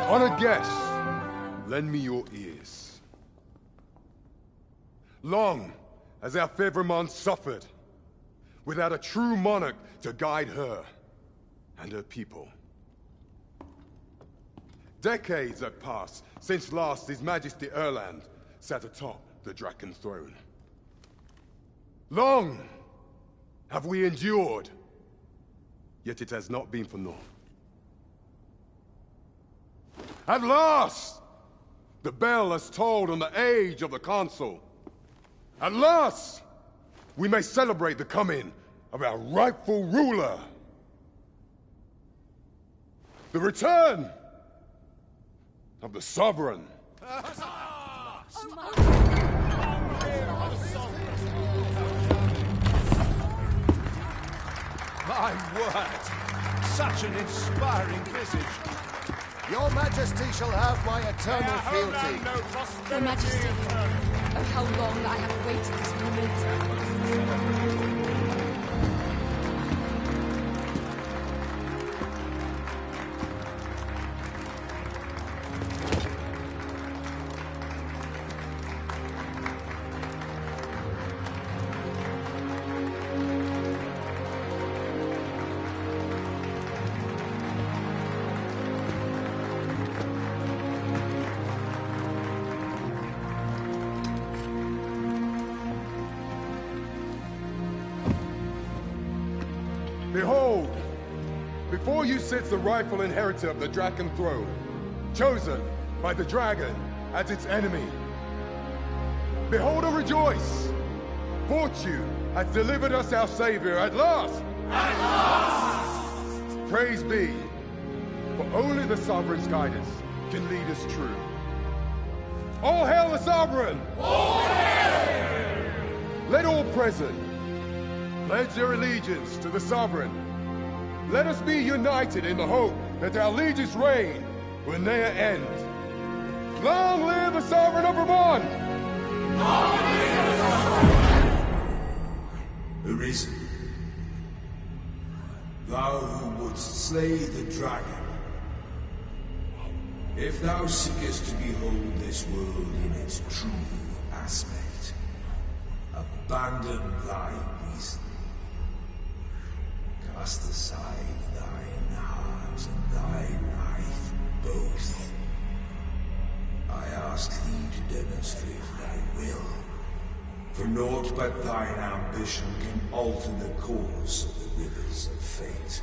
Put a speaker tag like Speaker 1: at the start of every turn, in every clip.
Speaker 1: Honored guests, lend me your ears. Long has our Fevrimon suffered, without a true monarch to guide her and her people. Decades have passed since last His Majesty Erland sat atop the Draken throne. Long have we endured, yet it has not been for naught. At last, the bell has tolled on the age of the Council. At last, we may celebrate the coming of our rightful ruler. The return of the Sovereign.
Speaker 2: My word! Such an inspiring visage!
Speaker 3: Your Majesty shall have my eternal fealty.
Speaker 4: Your Majesty, oh how long I have waited this moment.
Speaker 1: Behold, before you sits the rightful inheritor of the Draken throne, chosen by the dragon as its enemy. Behold and rejoice! Fortune has delivered us our savior at last! At last! Praise be, for only the Sovereign's guidance can lead us true. All hail the Sovereign! All hail! Let all present pledge their allegiance to the Sovereign. Let us be united in the hope that our liege's reign will ne'er end. Long live the Sovereign of Vermont! Long live the Sovereign!
Speaker 5: Arisen, thou who wouldst slay the dragon, if thou seekest to behold this world in its true aspect, abandon thy reason. Cast aside thine heart and thy life both. I ask thee to demonstrate thy will, for naught but thine ambition can alter the course of the rivers of fate.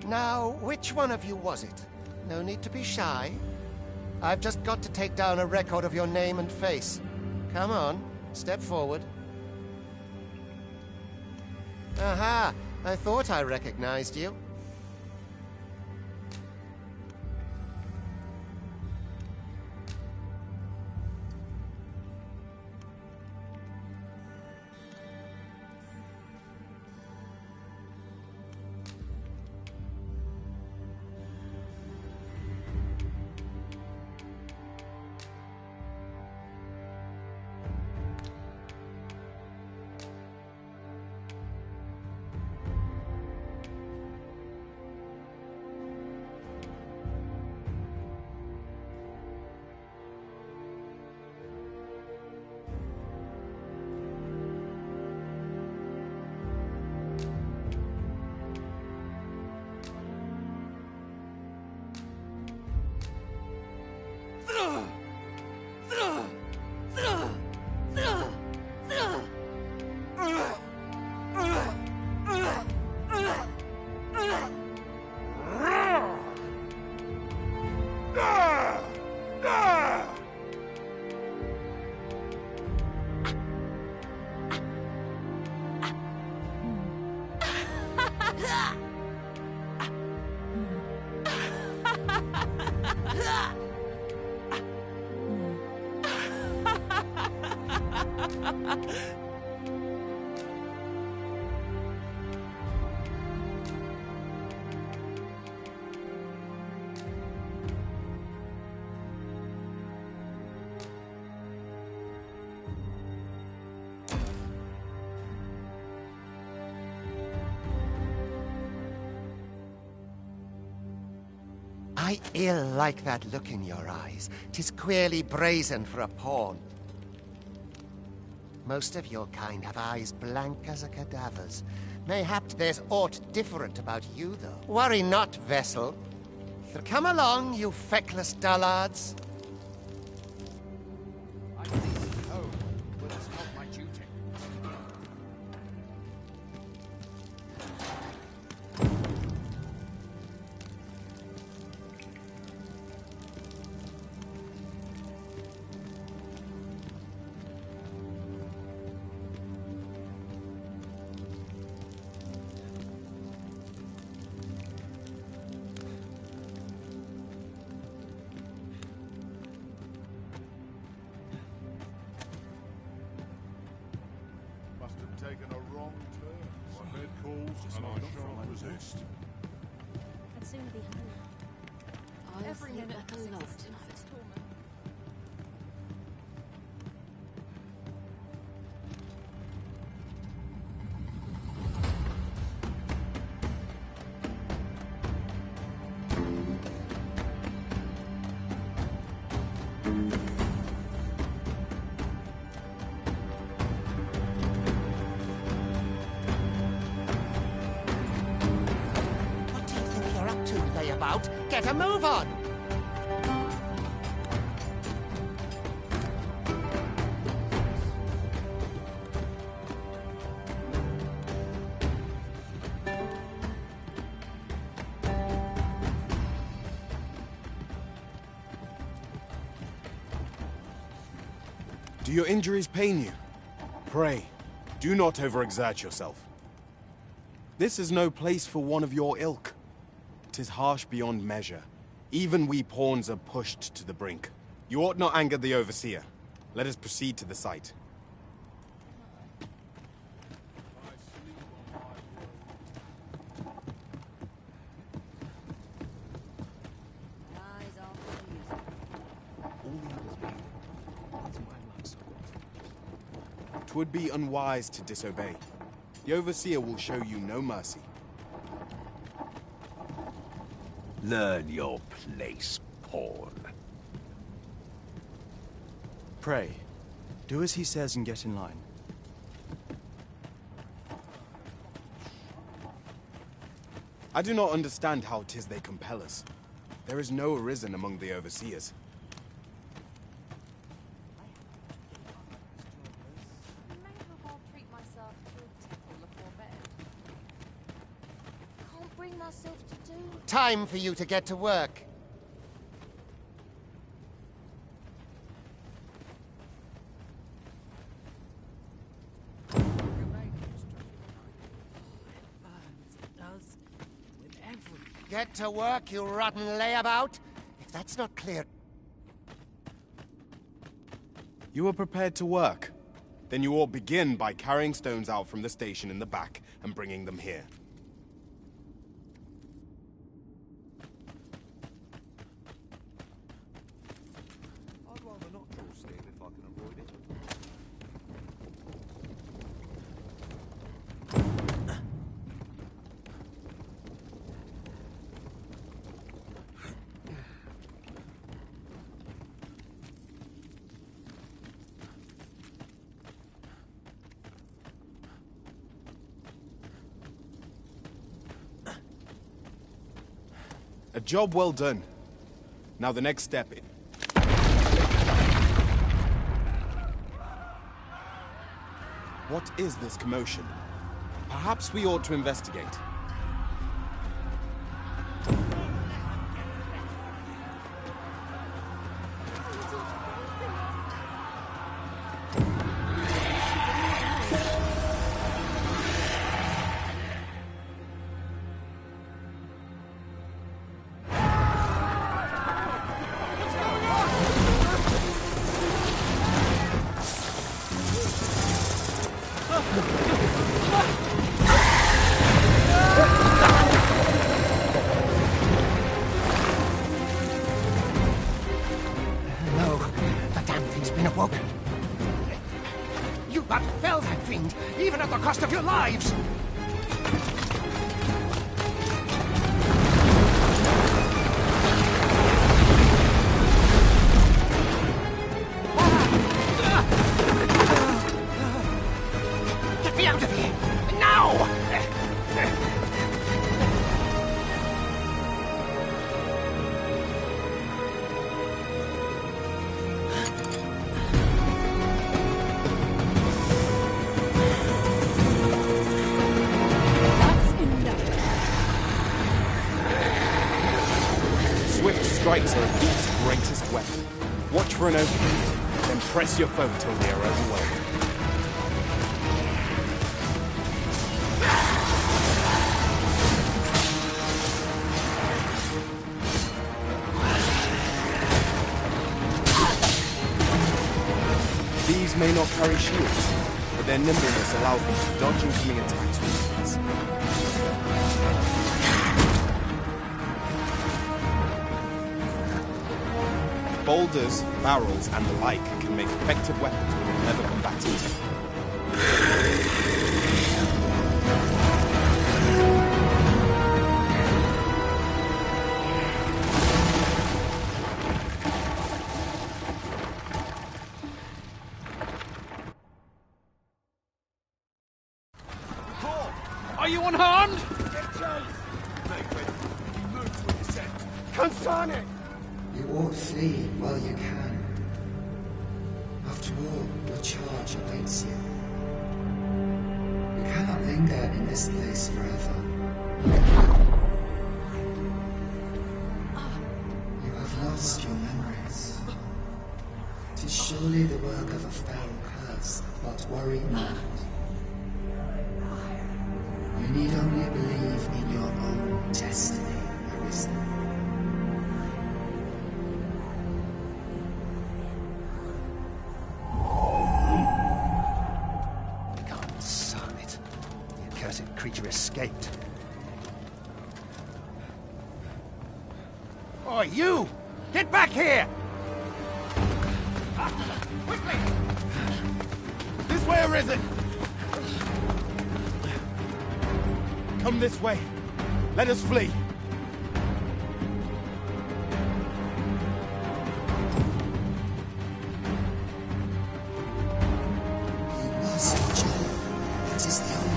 Speaker 3: Now, which one of you was it? No need to be shy. I've just got to take down a record of your name and face. Come on, step forward. Aha! I thought I recognized you. I ill like that look in your eyes. 'Tis queerly brazen for a pawn. Most of your kind have eyes blank as a cadaver's. Mayhap there's aught different about you, though. Worry not, vessel. Come along, you feckless dullards.
Speaker 2: I leave home, but it's not my duty.
Speaker 6: Must have taken a wrong turn. My head calls and I shan't resist.
Speaker 7: I'd soon be home.
Speaker 4: Every minute
Speaker 7: like a
Speaker 4: has
Speaker 7: log
Speaker 4: existed
Speaker 7: tonight.
Speaker 4: since Dogma.
Speaker 3: What do you think you're up to, layabout? Get a move on!
Speaker 8: Do your injuries pain you? Pray, do not overexert yourself. This is no place for one of your ilk. 'Tis harsh beyond measure. Even we pawns are pushed to the brink. You ought not anger the overseer. Let us proceed to the site. Twould be unwise to disobey. The overseer will show you no mercy.
Speaker 2: Learn your place, pawn.
Speaker 9: Pray, do as he says and get in line.
Speaker 8: I do not understand how 'tis they compel us. There is no arisen among the overseers.
Speaker 4: Maybe I'll treat myself to a tickle before bed. Can't bring myself to do.
Speaker 3: Time for you to get to work. Get to work, you rotten layabout. If that's not clear...
Speaker 8: You are prepared to work. Then you ought begin by carrying stones out from the station in the back and bringing them here.
Speaker 2: I'd rather not draw steel if I can avoid it.
Speaker 8: A job well done. Now the next step is... What is this commotion? Perhaps we ought to investigate.
Speaker 3: woken. You but fell that fiend, even at the cost of your lives! Get me out of here! Now!
Speaker 8: Strikes are a thief's greatest weapon. Watch for an opening, then press your foe till they are overwhelmed. These may not carry shields, but their nimbleness allows them to dodge incoming attacks with ease. Boulders, barrels, and the like can make effective weapons with a clever combatant.
Speaker 2: Are you unharmed?
Speaker 3: Consarne!
Speaker 5: You ought flee while you can. After all, your charge awaits you. You cannot linger in this place forever. You have lost your memories. It is surely the work of a fell curse, but worry not. You need only believe in your own destiny, Arisen.
Speaker 3: Creature escaped. Oh, you! Get back here! Quickly!
Speaker 8: This way, Arisen! Come this way. Let us flee.
Speaker 5: You must, John. That is the only way.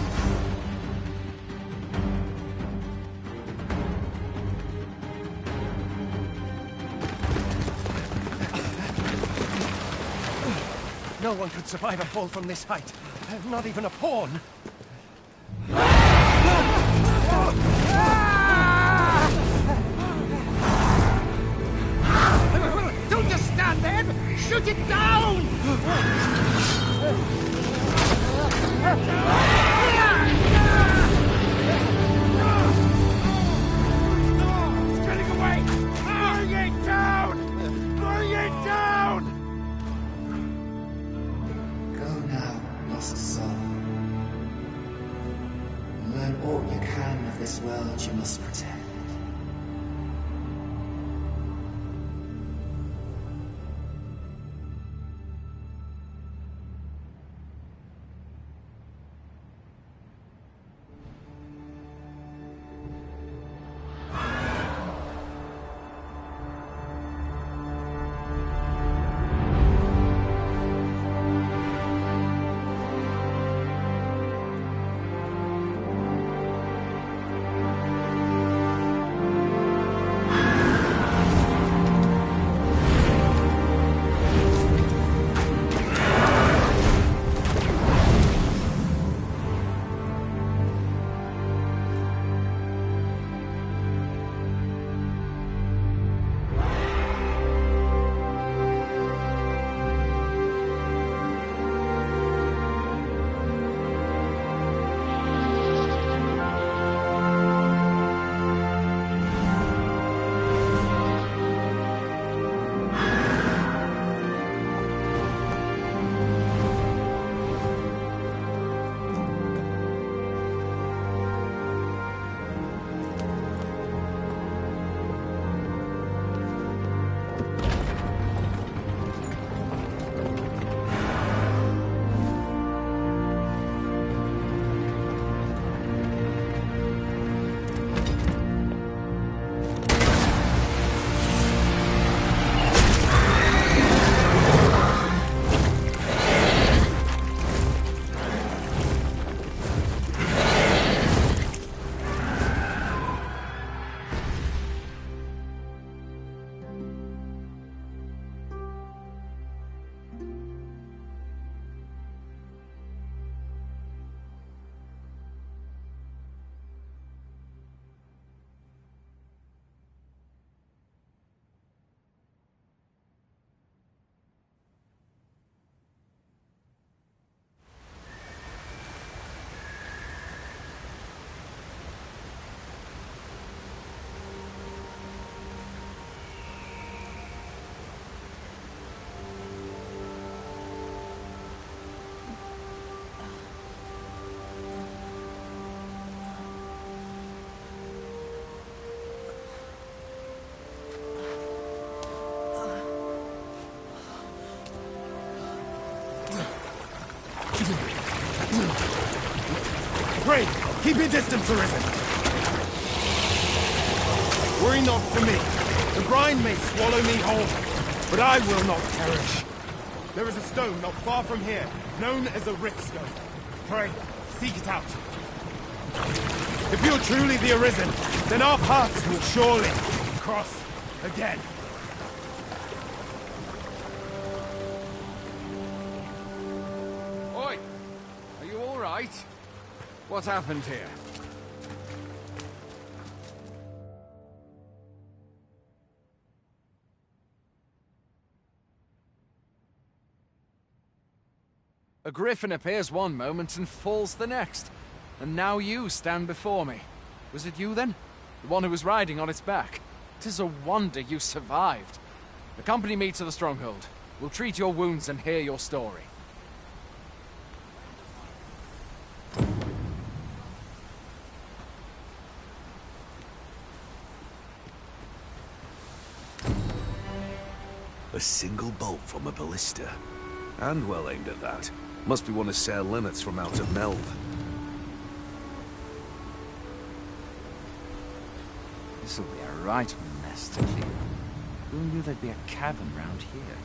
Speaker 3: No one could survive a fall from this height. Not even a pawn. Don't just stand there! Shoot it down!
Speaker 2: It's getting away! Bring it down! Bring it down!
Speaker 5: Go now, lost soul. Learn all you can of this world you must protect.
Speaker 8: Pray, keep your distance, Arisen. Worry not for me. The brine may swallow me whole, but I will not perish. There is a stone not far from here, known as a rift stone. Pray, seek it out. If you're truly the Arisen, then our paths will surely cross again.
Speaker 10: Oi! Are you all right? What happened here? A griffin appears one moment and falls the next. And now you stand before me. Was it you then? The one who was riding on its back? 'Tis a wonder you survived. Accompany me to the stronghold. We'll treat your wounds and hear your story.
Speaker 11: A single bolt from a ballista. And well aimed at that. Must be one of Sir Leonard's from out of Meld.
Speaker 10: This'll be a right mess to clean. Who knew there'd be a cavern round here?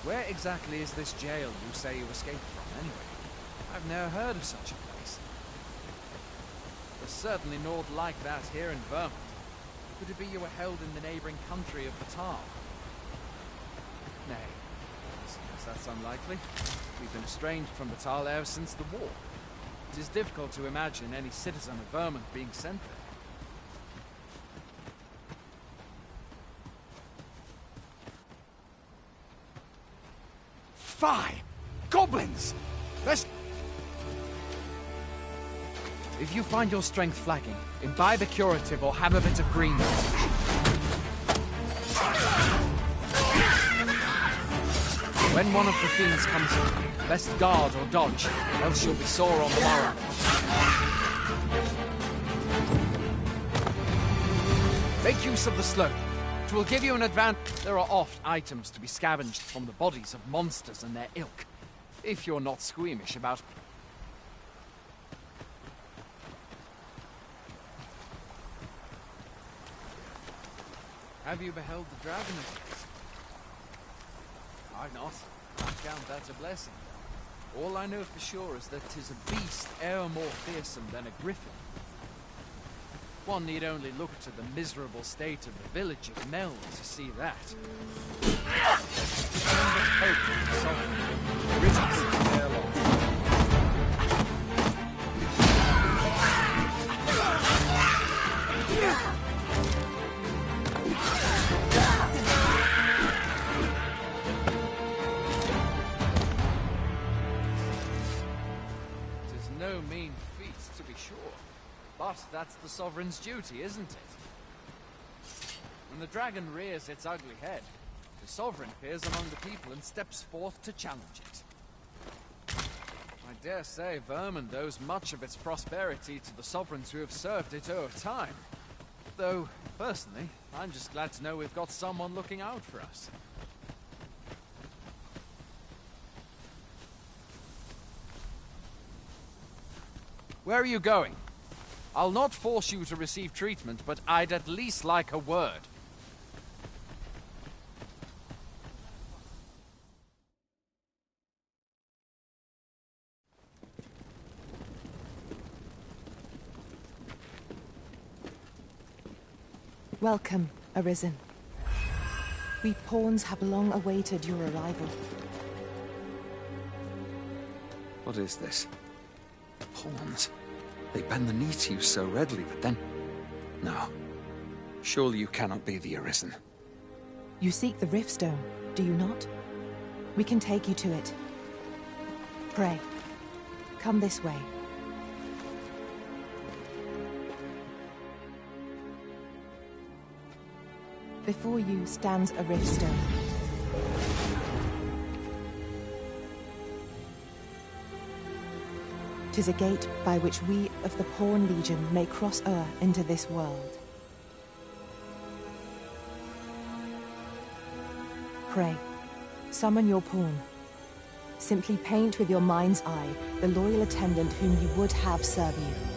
Speaker 10: Where exactly is this jail you say you escaped from, anyway? I've never heard of such a place. There's certainly naught like that here in Vermont. Could it be you were held in the neighboring country of Batal? Nay, yes, that's unlikely. We've been estranged from Batal ever since the war. It is difficult to imagine any citizen of Vermont being sent there. Fie! Goblins! If you find your strength flagging, imbibe a curative or have a bit of green. When one of the fiends comes in, best guard or dodge, else you'll be sore on the morrow. Make use of the slope. It will give you an advantage. There are oft items to be scavenged from the bodies of monsters and their ilk, if you're not squeamish about... Have you beheld the dragon of it? I've not. I count that a blessing. All I know for sure is that 'tis a beast e'er more fearsome than a griffin. One need only look to the miserable state of the village of Mel to see that. But that's the Sovereign's duty, isn't it? When the dragon rears its ugly head, the Sovereign appears among the people and steps forth to challenge it. I dare say Vermund owes much of its prosperity to the Sovereigns who have served it over time. Though, personally, I'm just glad to know we've got someone looking out for us. Where are you going? I'll not force you to receive treatment, but I'd at least like a word.
Speaker 12: Welcome, Arisen. We pawns have long awaited your arrival.
Speaker 13: What is this? Pawns? They bend the knee to you so readily, but then... No. Surely you cannot be the Arisen.
Speaker 12: You seek the Riftstone, do you not? We can take you to it. Pray. Come this way. Before you stands a Riftstone. "'Tis a gate by which we of the Pawn Legion may cross o'er into this world. Pray, summon your pawn. Simply paint with your mind's eye the loyal attendant whom you would have serve you.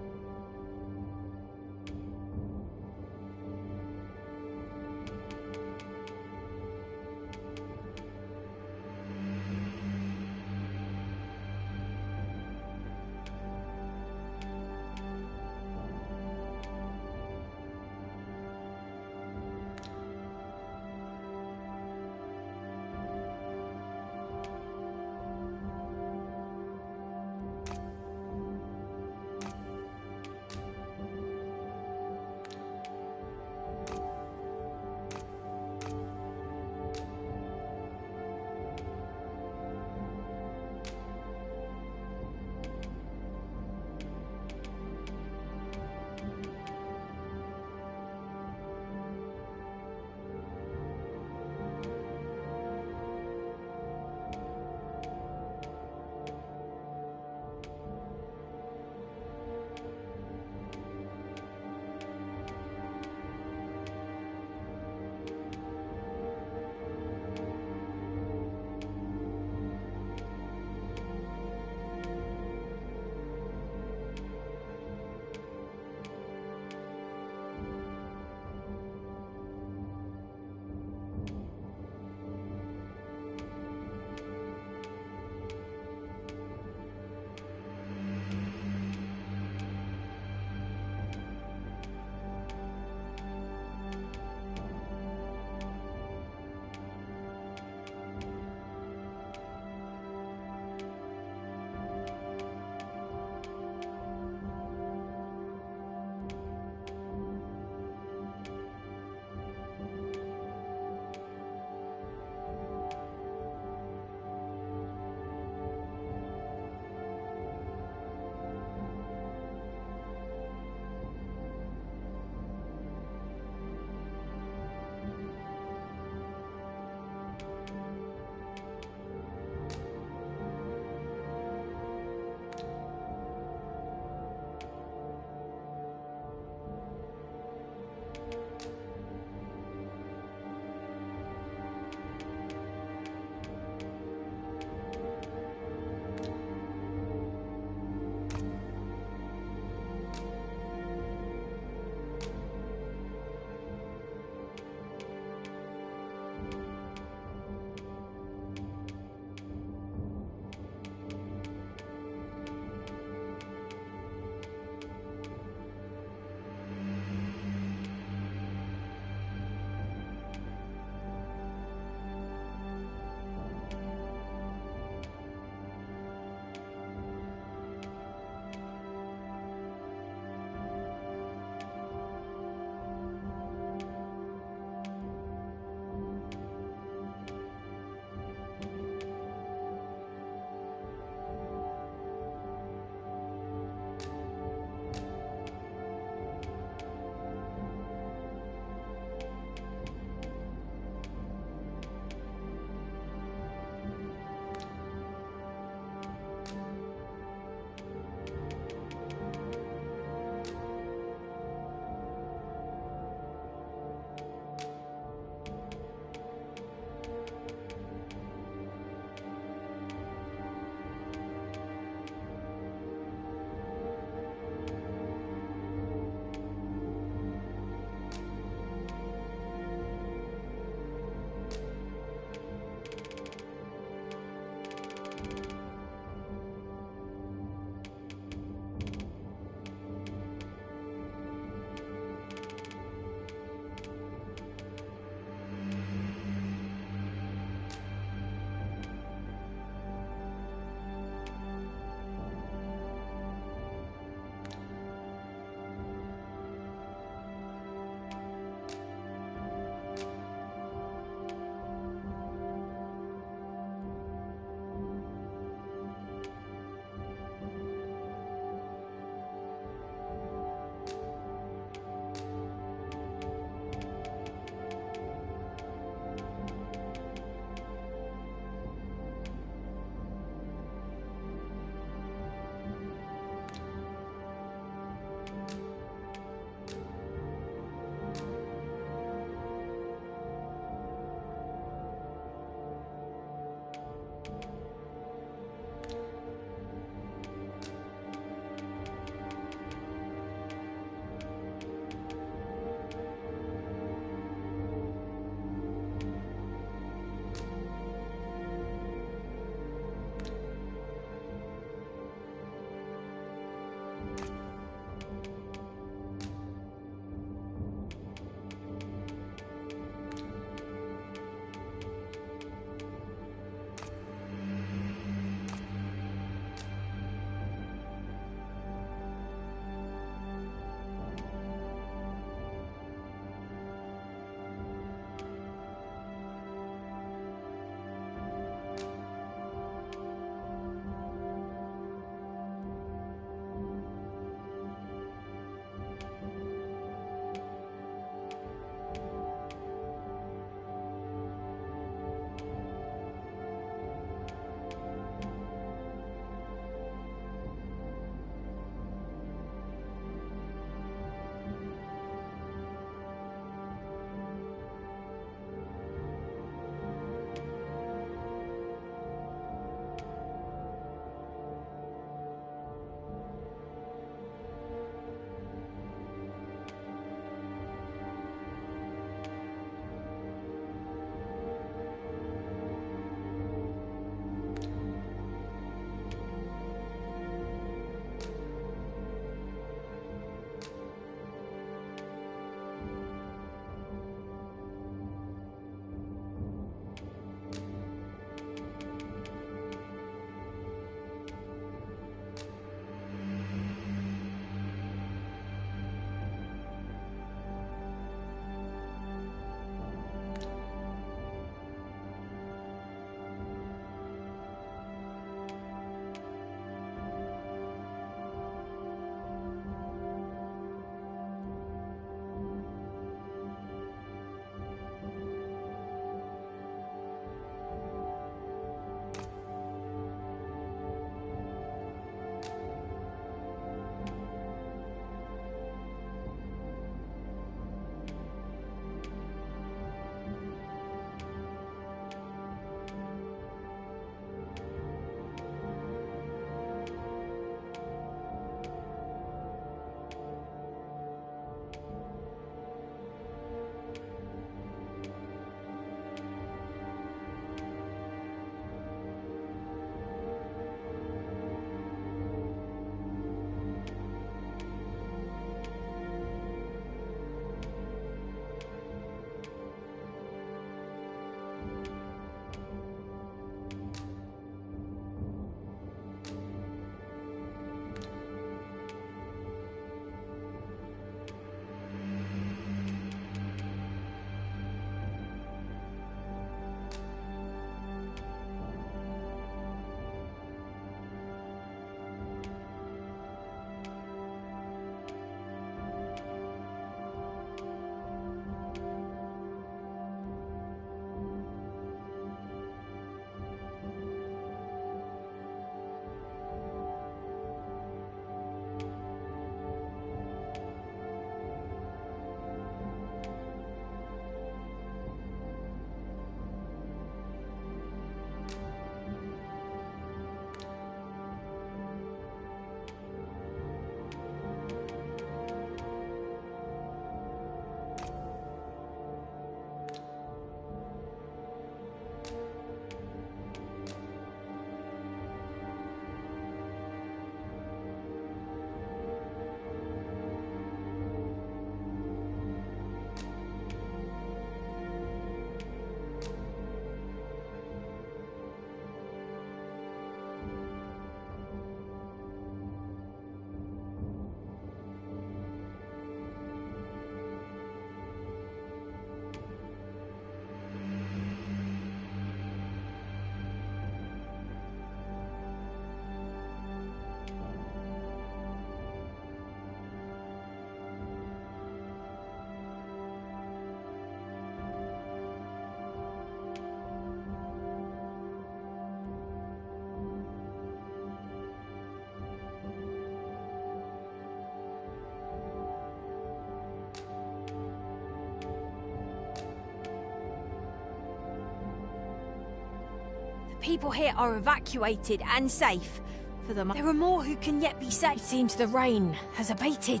Speaker 14: people here are evacuated and safe. For the there are more who can yet be saved. It seems the rain has abated.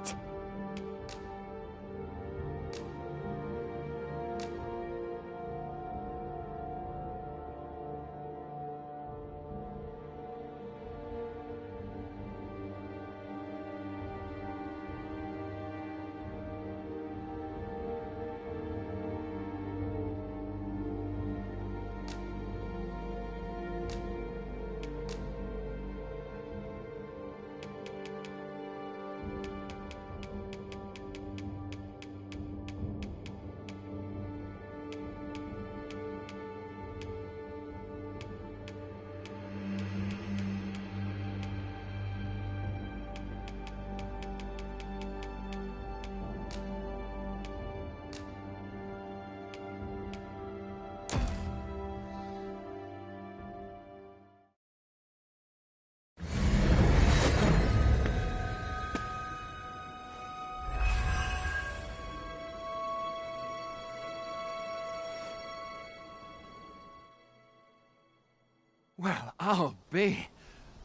Speaker 10: Well, I'll be.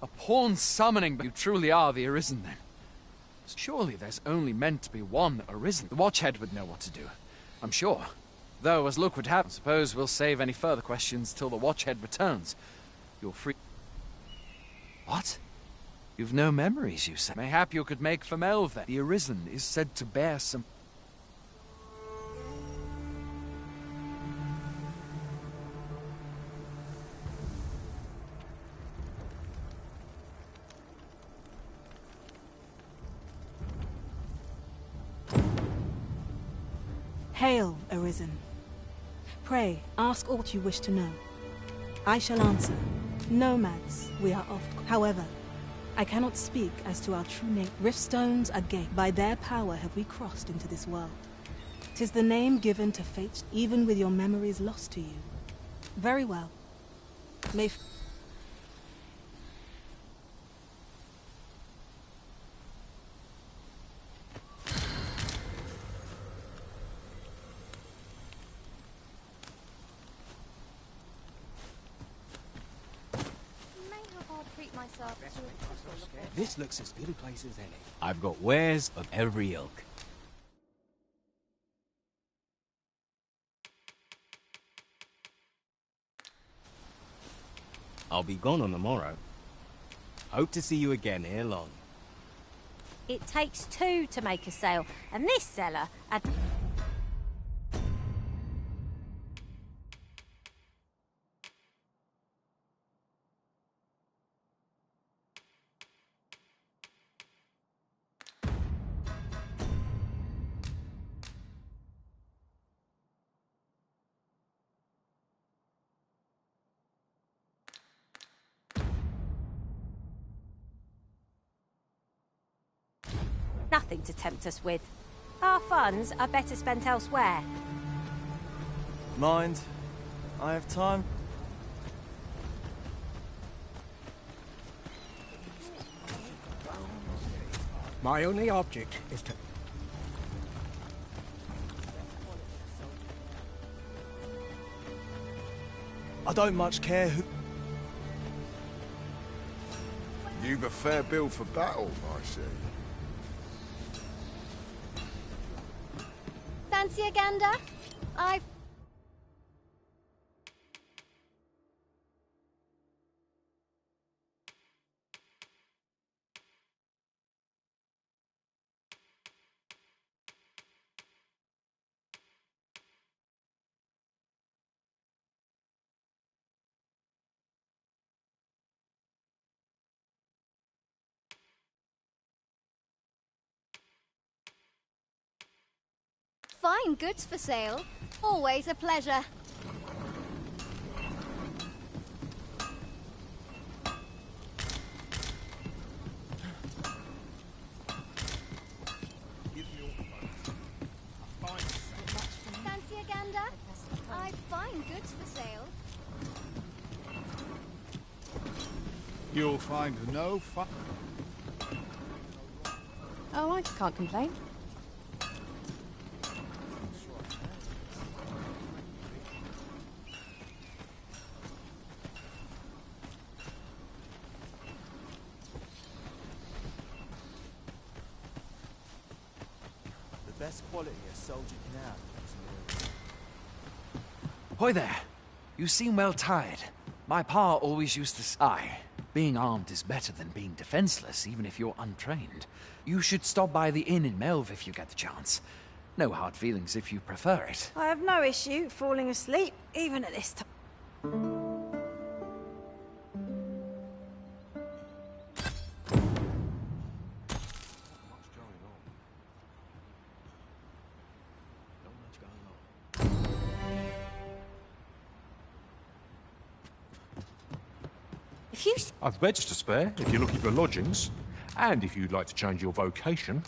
Speaker 10: A pawn summoning, but you truly are the Arisen then. Surely there's only meant to be one Arisen. The Watchhead would know what to do, I'm sure. Though, as luck would have, I suppose we'll save any further questions till the Watchhead returns. You're free. What? You've no memories, you say? Mayhap you could make for Melv then. The Arisen is said to bear some...
Speaker 12: Hail, Arisen. Pray, ask aught you wish to know. I shall answer. Nomads, we are oft. However, I cannot speak as to our true name. Riftstones are gate. By their power have we crossed into this world. 'Tis the name given to fate, even with your memories lost to you. Very well. May
Speaker 15: This looks as good a place as any. I've got wares of every ilk. I'll be gone on the morrow. Hope to see you again ere long.
Speaker 14: It takes two to make a sale, and this seller had... nothing to tempt us with. Our funds are better spent elsewhere.
Speaker 9: Mind, I have time.
Speaker 15: My only object is to...
Speaker 9: I don't much care who...
Speaker 6: You've a fair bill for battle, I see.
Speaker 7: Fancy a gander? I've... Fine goods for sale. Always a pleasure. Fancy a gander? I've fine goods for sale.
Speaker 6: You'll find no fun.
Speaker 4: Oh, I can't complain.
Speaker 9: best quality a soldier can have.
Speaker 10: Hoy there. You seem well tired. My pa always used to say, being armed is better than being defenseless, even if you're untrained. You should stop by the inn in Melve if you get the chance. No hard feelings if you prefer it.
Speaker 14: I have no issue falling asleep, even at this time. If you...
Speaker 16: I've beds to spare if you're looking for lodgings, and if you'd like to change your vocation.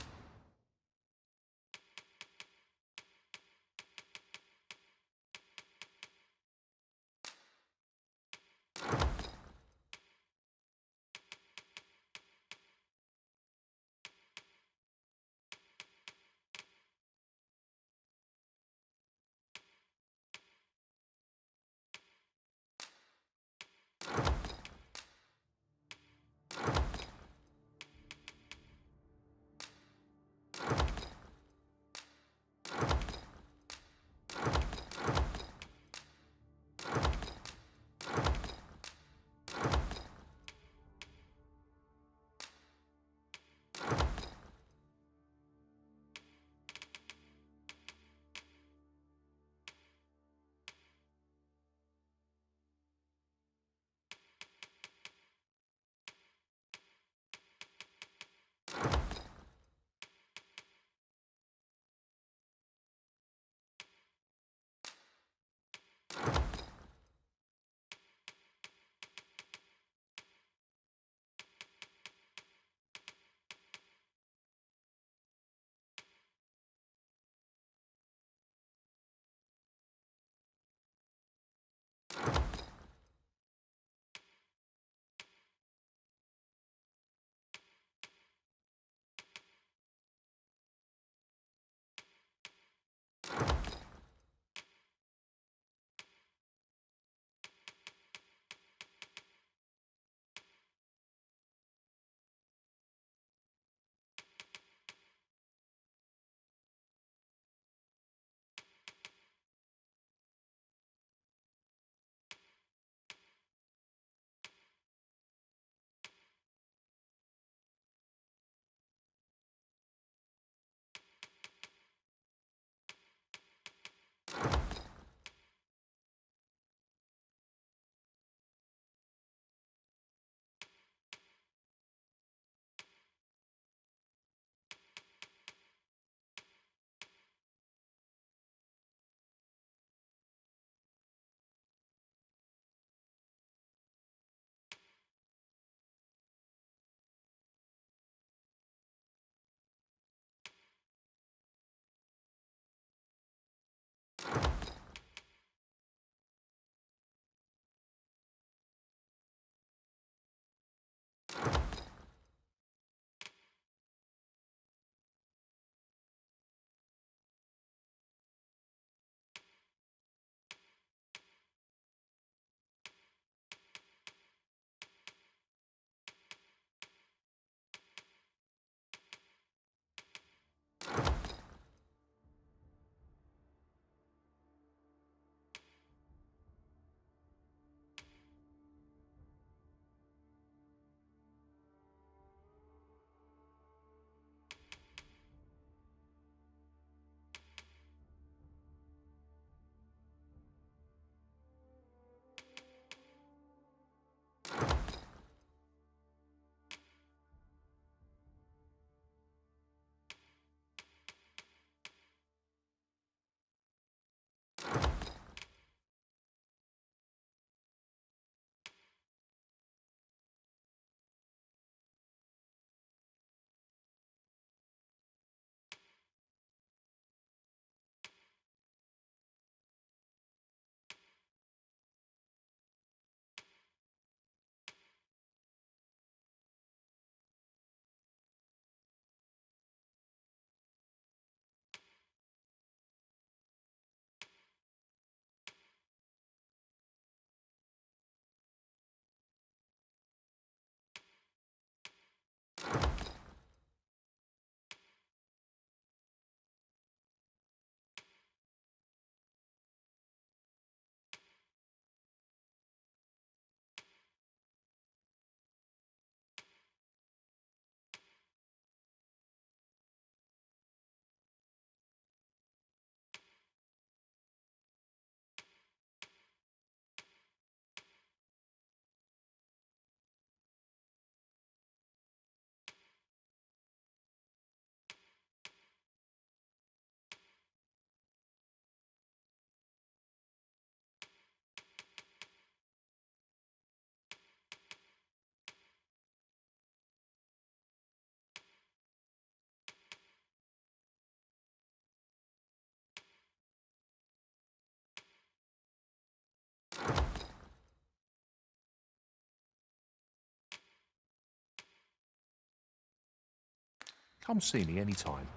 Speaker 16: Come see me anytime.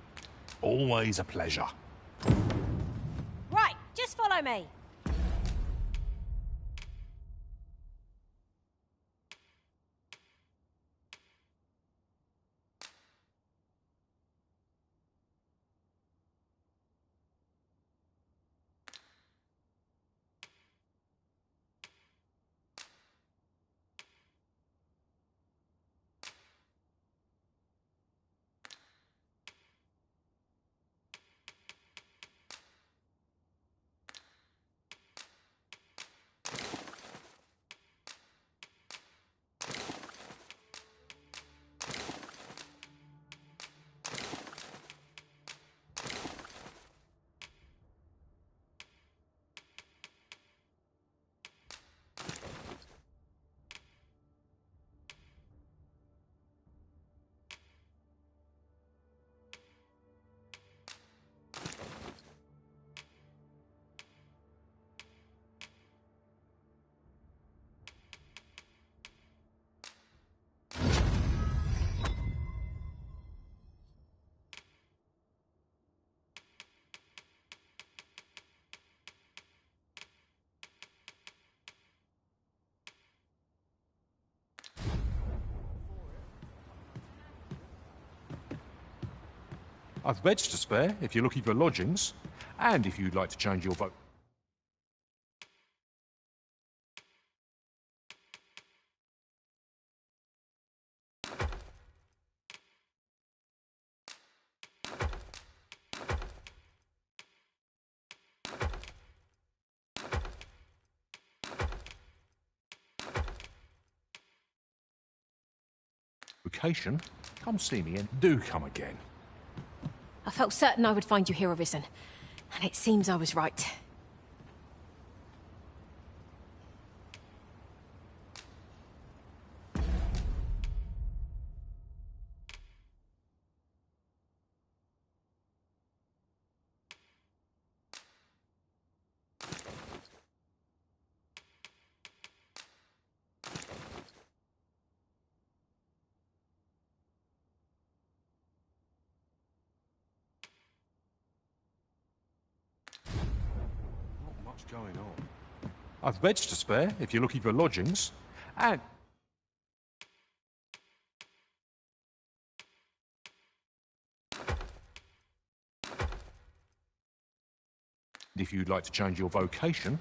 Speaker 16: Always a pleasure.
Speaker 14: Right, just follow me.
Speaker 16: I've beds to spare if you're looking for lodgings, and if you'd like to change your vote. Vacation, come see me and do come again.
Speaker 14: I felt certain I would find you here, Arisen. And it seems I was right.
Speaker 16: Not much going on. I've beds to spare if you're looking for lodgings, and if you'd like to change your vocation.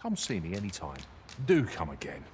Speaker 16: Come see me anytime. Do come again.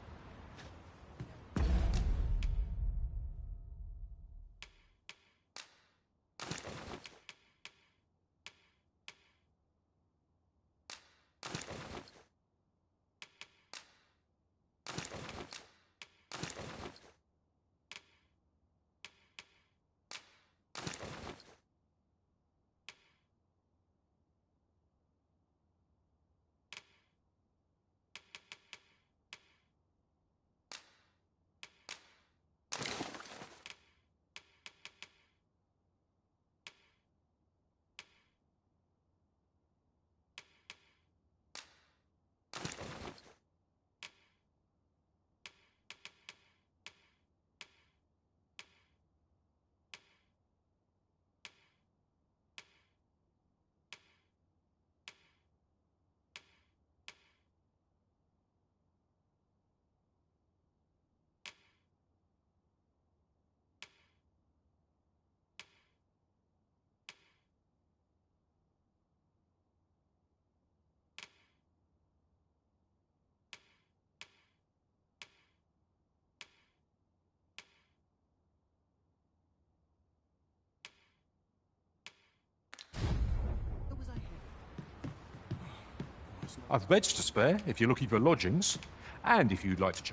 Speaker 16: I've beds to spare if you're looking for lodgings, and if you'd like to...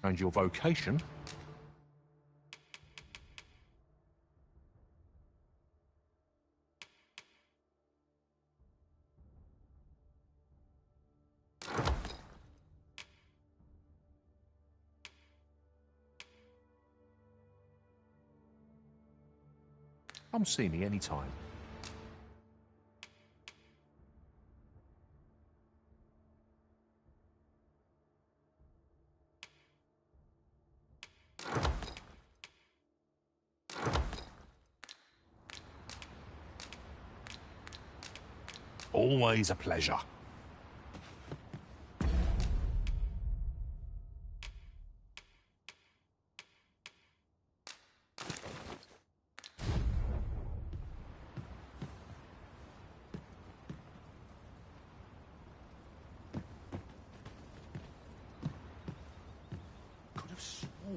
Speaker 16: And your vocation. Come see me anytime. Always a pleasure.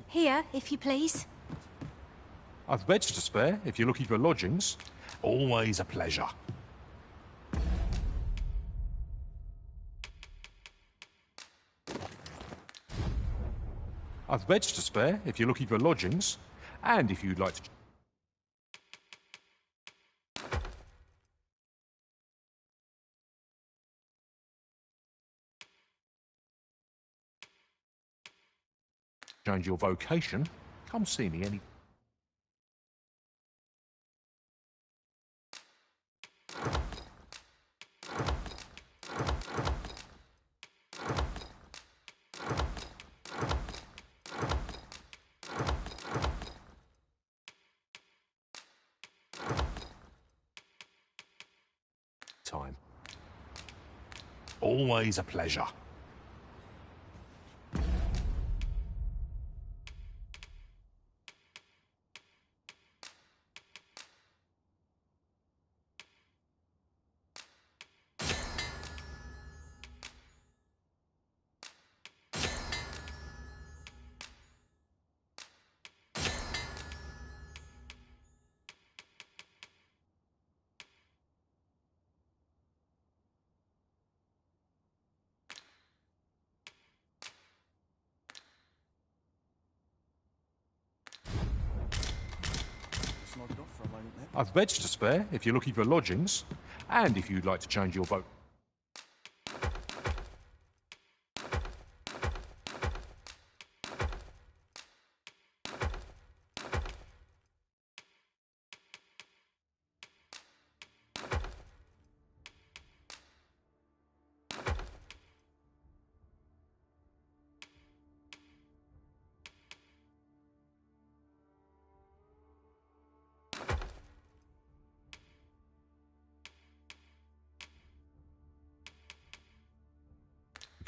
Speaker 14: Here, if you please.
Speaker 16: I've beds to spare if you're looking for lodgings. Always a pleasure. I've beds to spare if you're looking for lodgings, and if you'd like to... change your vocation, come see me any... time. Always a pleasure. I've beds to spare if you're looking for lodgings, and if you'd like to change your vote.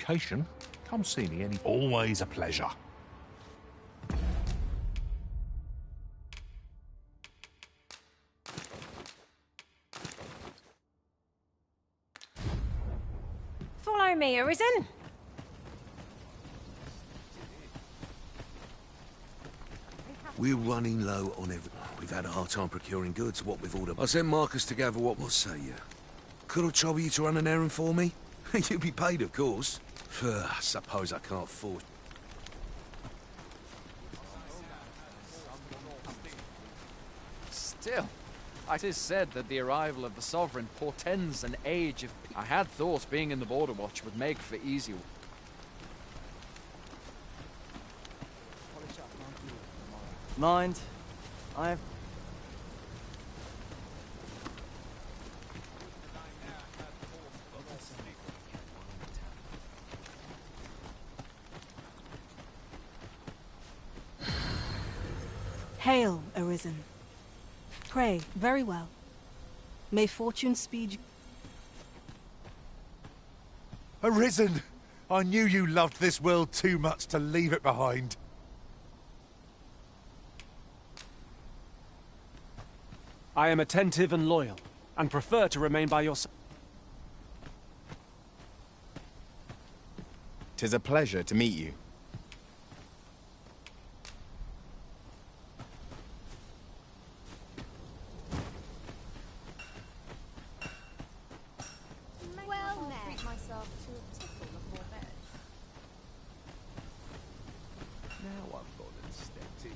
Speaker 16: Vacation, come see me any... Always a pleasure.
Speaker 14: Follow me, Arisen.
Speaker 11: We're running low on everything. We've had a hard time procuring goods, what with all the... I sent Marcus to gather what say you. Could I trouble you to run an errand for me? You'll be paid, of course. I suppose I can't afford...
Speaker 10: Still, it is said that the arrival of the Sovereign portends an age of peace. I had thought being in the Border Watch would make for easy...
Speaker 9: Mind? I've...
Speaker 12: Hail, Arisen. Pray, very well. May fortune speed you...
Speaker 6: Arisen! I knew you loved this world too much to leave it behind.
Speaker 17: I am attentive and loyal, and prefer to remain by your side.
Speaker 8: 'Tis a pleasure to meet you.
Speaker 4: Well, treat myself to a tickle before bed.
Speaker 10: Now I've got it stepped in.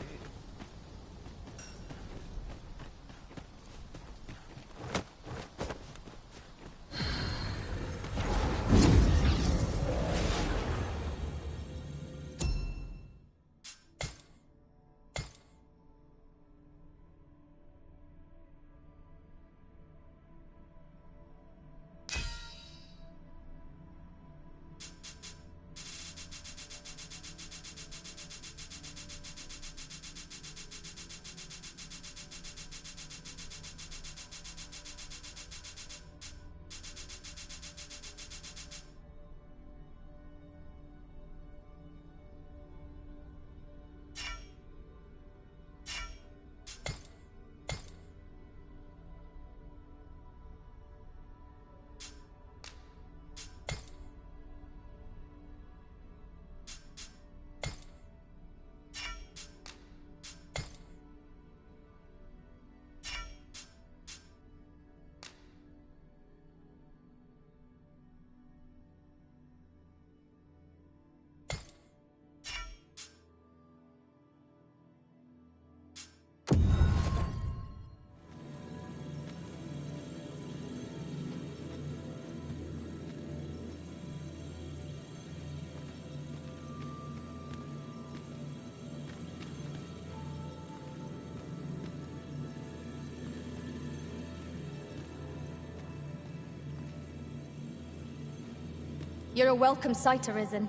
Speaker 18: You're a welcome sight, Arisen.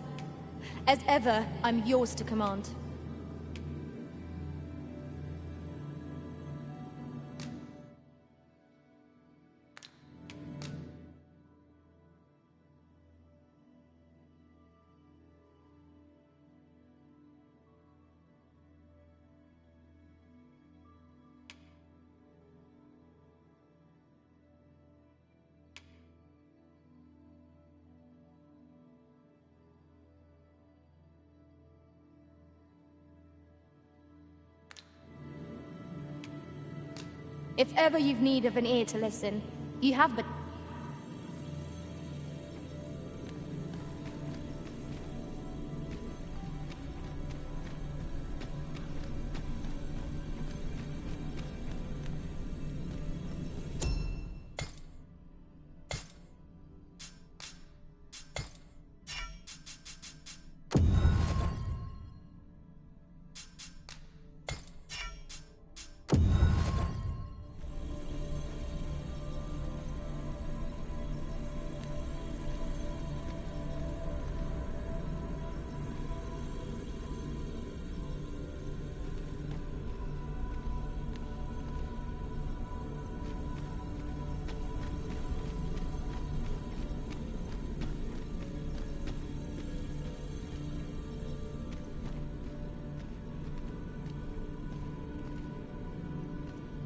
Speaker 18: As ever, I'm yours to command. If ever you've need of an ear to listen, you have but...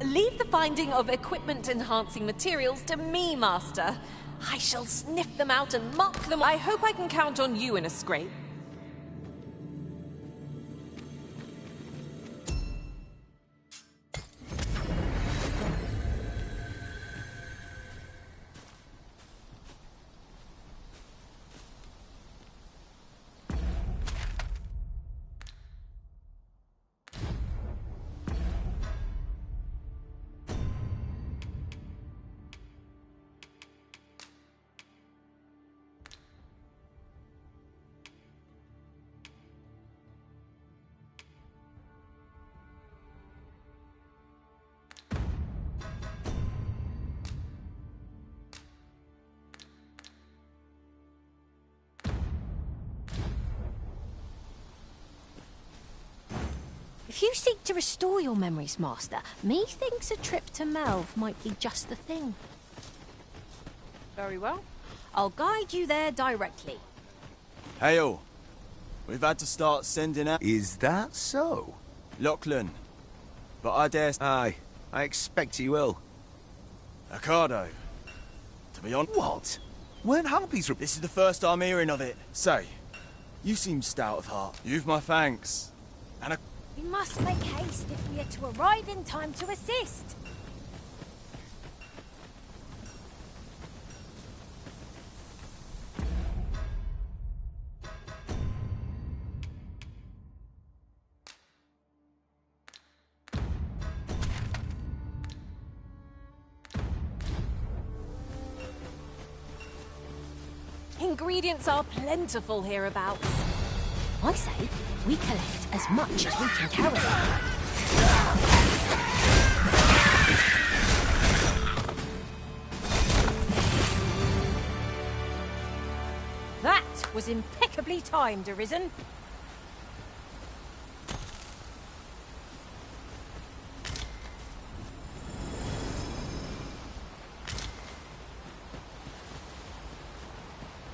Speaker 19: Leave the finding of equipment-enhancing materials to me, Master. I shall sniff them out and mark them. I hope I can count on you in a scrape.
Speaker 14: If you seek to restore your memories, Master, methinks a trip to Melve might be just the thing.
Speaker 4: Very well.
Speaker 14: I'll guide you there directly.
Speaker 9: Hey all. We've had to start sending out...
Speaker 11: Is that so?
Speaker 9: Lachlan. But I dare...
Speaker 11: Aye, I expect he will.
Speaker 9: Ocado. To be honest...
Speaker 11: What? Weren't harpies...
Speaker 9: This is the first I'm hearing of it.
Speaker 8: Say,
Speaker 9: You seem stout of heart. You've my thanks. And a...
Speaker 14: We must make haste if we are to arrive in time to assist.
Speaker 19: Ingredients are plentiful hereabouts.
Speaker 14: I say, we collect as much as we can carry.
Speaker 19: That was impeccably timed, Arisen.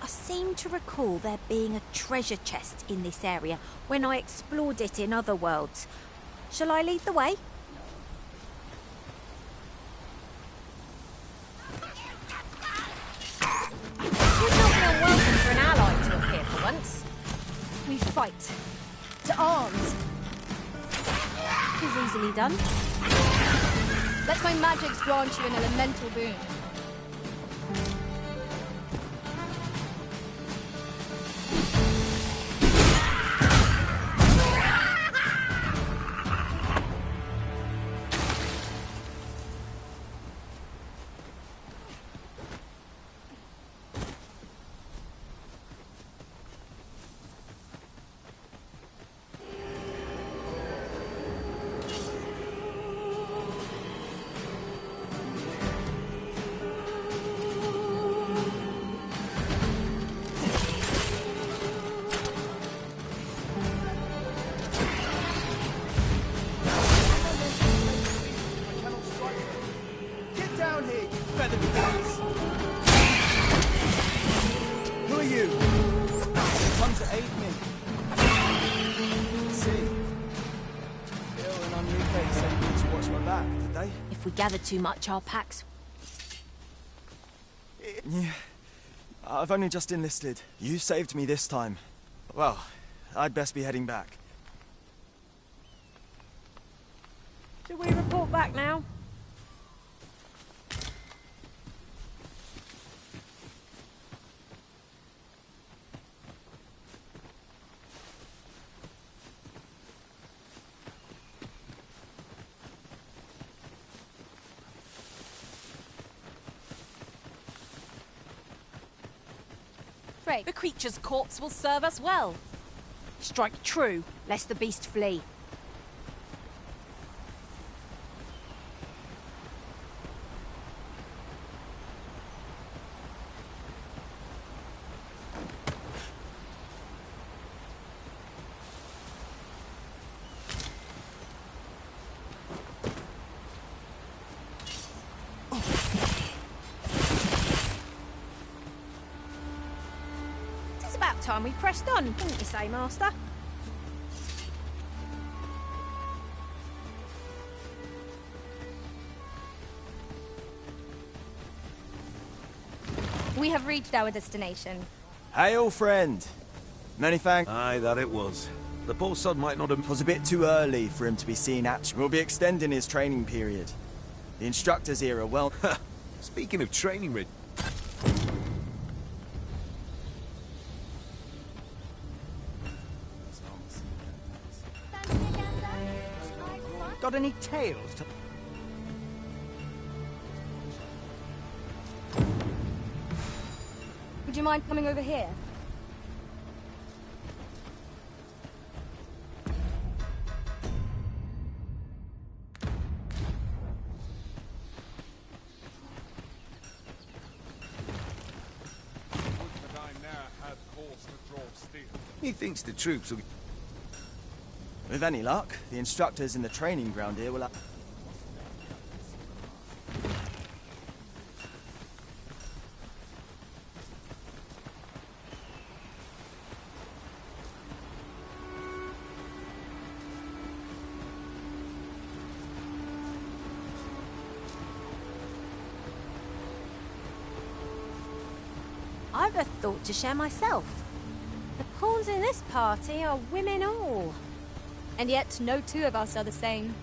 Speaker 14: I seem to recall there being a treasure chest in this area when I explored it in other worlds. Shall I lead the way?
Speaker 19: Would not be unwelcome for an ally to appear for once.
Speaker 18: We fight. To arms.
Speaker 14: Is easily done.
Speaker 18: Let my magics grant you an elemental boon.
Speaker 14: If we gather too much, our packs...
Speaker 9: Yeah. I've only just enlisted. You saved me this time. Well, I'd best be heading back.
Speaker 19: Do we report back now? The creature's corpse will serve us well.
Speaker 14: Strike true, lest the beast flee. Time we pressed on, didn't you say, Master?
Speaker 18: We have reached our destination.
Speaker 9: Hail, friend. Many thanks.
Speaker 11: Aye, that it was. The poor sod might not have...
Speaker 9: It was a bit too early for him to be seen at... We'll be extending his training period. The instructor's era, well...
Speaker 11: Speaking of training, Rid...
Speaker 17: Got any tales to...
Speaker 18: Would you mind coming over here?
Speaker 11: He thinks the troops will...
Speaker 9: With any luck, the instructors in the training ground here will...
Speaker 14: I've a thought to share myself. The Pawns in this party are women all.
Speaker 18: And yet, no two of us are the same.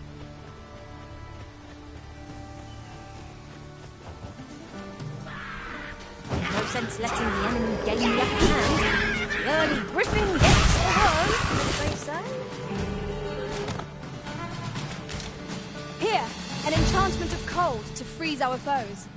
Speaker 14: No sense letting the enemy gain the upper hand. The early griffin gets the worm, as they say.
Speaker 18: Here, an enchantment of cold to freeze our foes.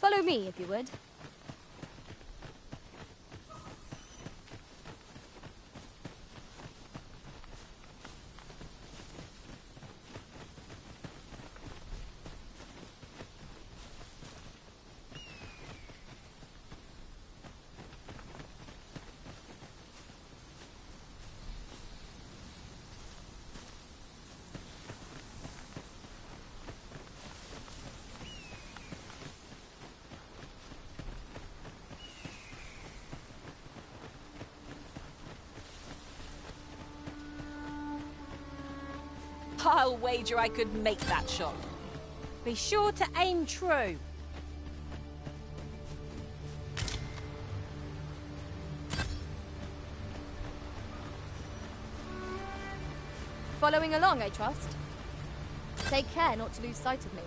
Speaker 18: Follow me, if you would.
Speaker 19: I'll wager I could make that shot.
Speaker 14: Be sure to aim true.
Speaker 18: Following along, I trust. Take care not to lose sight of me.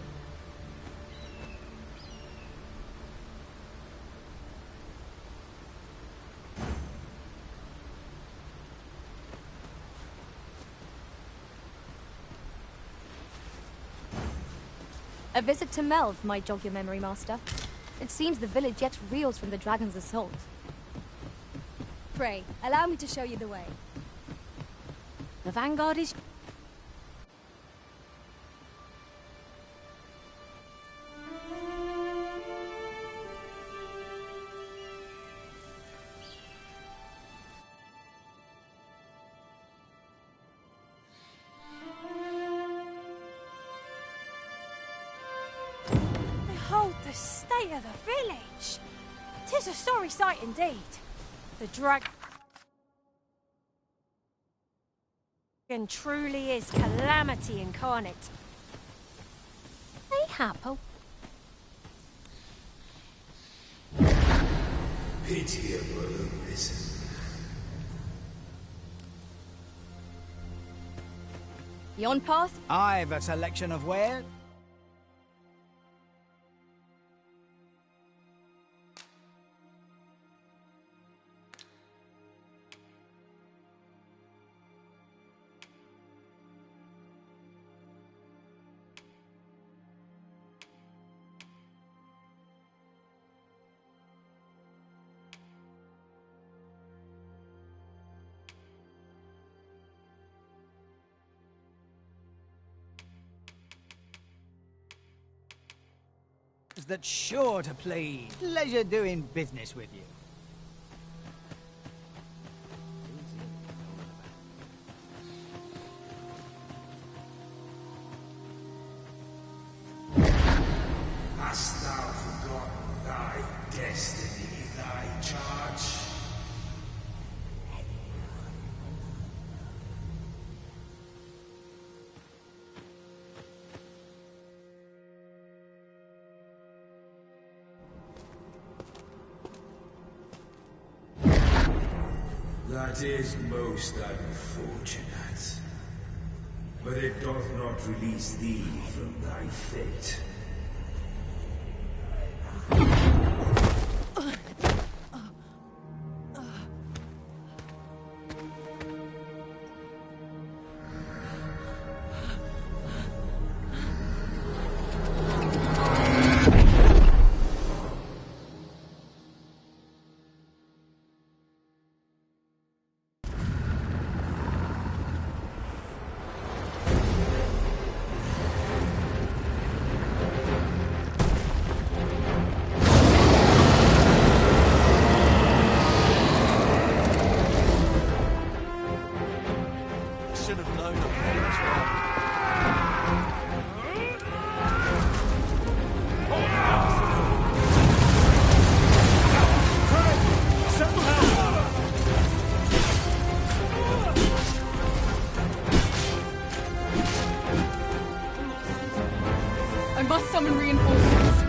Speaker 18: A visit to Melv might jog your memory, Master. It seems the village yet reels from the dragon's assault. Pray, allow me to show you the way.
Speaker 14: The vanguard is... Behold the state of the village. 'Tis a sorry sight indeed. The dragon truly is calamity incarnate. Mayhap.
Speaker 5: Pitiable arisen.
Speaker 18: Yon path?
Speaker 17: I've a selection of wares. That's sure to please. Pleasure doing business with you.
Speaker 5: Hast thou forgotten thy destiny, thy charge? That is most unfortunate. but it doth not release thee from thy fate.
Speaker 20: I must summon reinforcements.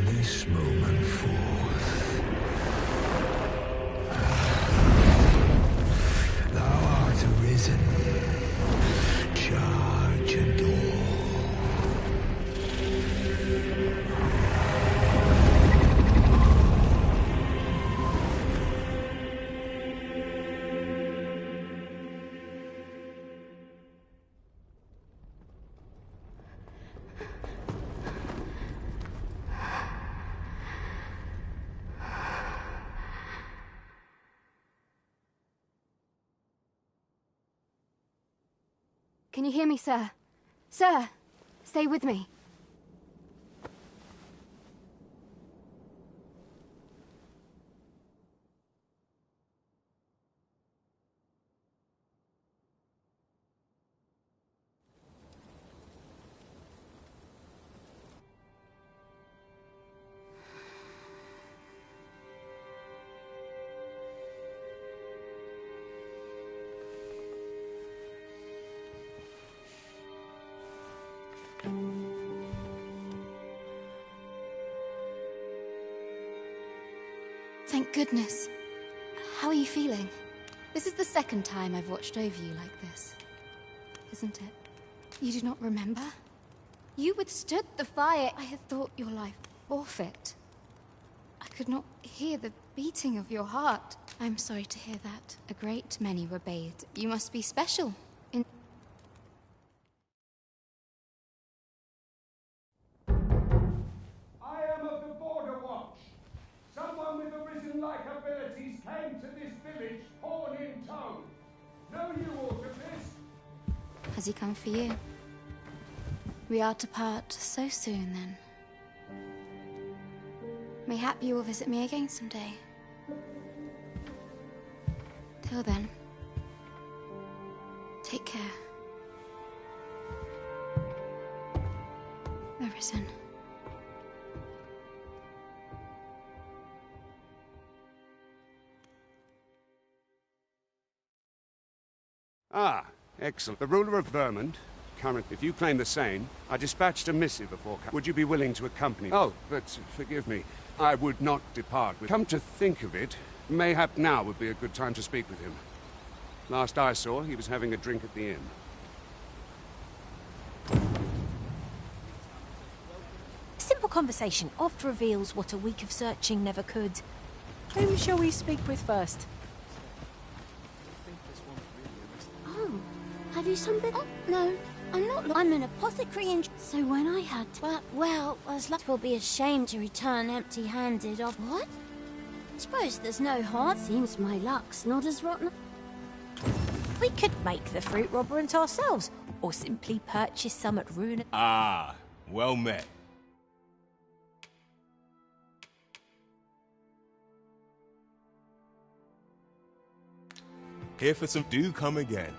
Speaker 5: This moment forth, thou art arisen, charge and all.
Speaker 18: Can you hear me, sir? Sir, stay with me. Thank goodness. How are you feeling? This is the second time I've watched over you like this, isn't it? You do not remember? You withstood the fire. I had thought your life forfeit. I could not hear the beating of your heart. I'm sorry to hear that. A great many were bathed. You must be special.
Speaker 2: I am of the Border Watch. Someone with arisen-like abilities came to this village, horn in tow. Know you aught of this?
Speaker 18: Has he come for you? We are to part so soon, then. Mayhap you will visit me again someday. Till then, take care. Arisen.
Speaker 21: Ah, excellent. The ruler of Vermont, current. If you claim the same, I dispatched a missive before. Would you be willing to accompany? Oh, but forgive me. I would not depart with. Come to think of it, mayhap now would be a good time to speak with him. Last I saw, he was having a drink at the inn.
Speaker 14: A simple conversation oft reveals what a week of searching never could. Whom shall we speak with first?
Speaker 7: Oh, have you something? Oh, no, I'm not. I'm an apothecary, and so when I had, well, as luck will be ashamed to return empty-handed. Of what? Suppose there's no harm. Seems my luck's not as rotten.
Speaker 14: We could make the fruit robberant ourselves, or simply purchase some at Rune.
Speaker 15: Ah, well met. Here for some. Do come again.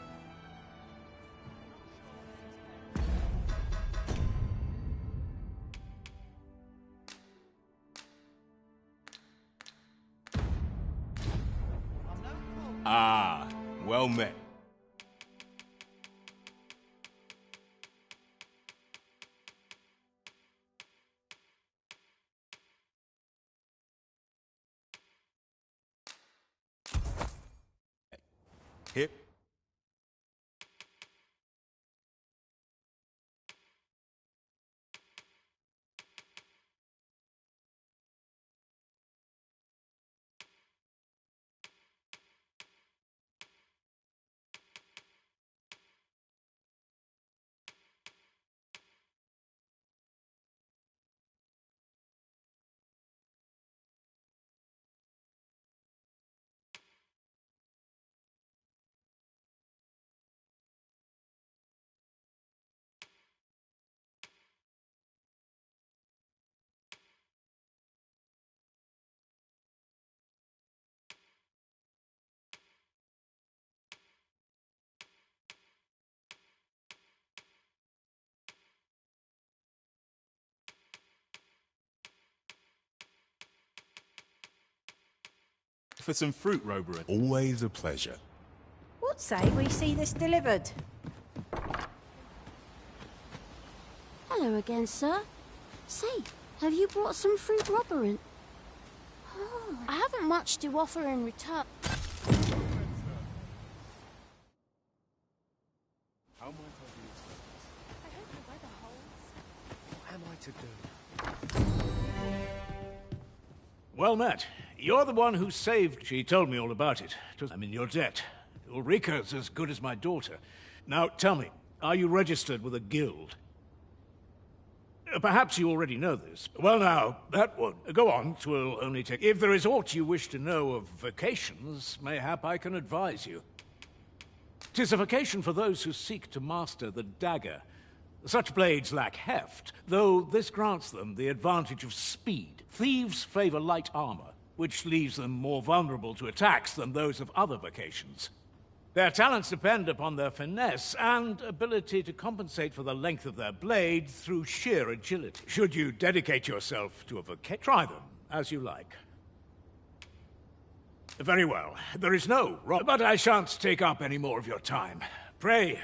Speaker 15: Ah, well met. Hip. For some fruit, Roberin. Always a pleasure.
Speaker 14: What say we see this delivered?
Speaker 7: Hello again, sir. Say, have you brought some fruit robberant? Oh, I haven't much to offer in return.
Speaker 6: How might I be of service?
Speaker 4: I hope the weather holds.
Speaker 6: What am I to do?
Speaker 2: Well met. You're the one who saved. She told me all about it. I'm in your debt. Ulrika's as good as my daughter. Now, tell me, are you registered with a guild? Perhaps you already know this. Well now, that won't. Go on, 'twill only take... If there is aught you wish to know of vocations, mayhap I can advise you. 'Tis a vocation for those who seek to master the dagger. Such blades lack heft, though this grants them the advantage of speed. Thieves favor light armor, which leaves them more vulnerable to attacks than those of other vocations. Their talents depend upon their finesse and ability to compensate for the length of their blade through sheer agility. Should you dedicate yourself to a vocation, try them as you like. Very well. There is no wrong, but I shan't take up any more of your time. Pray.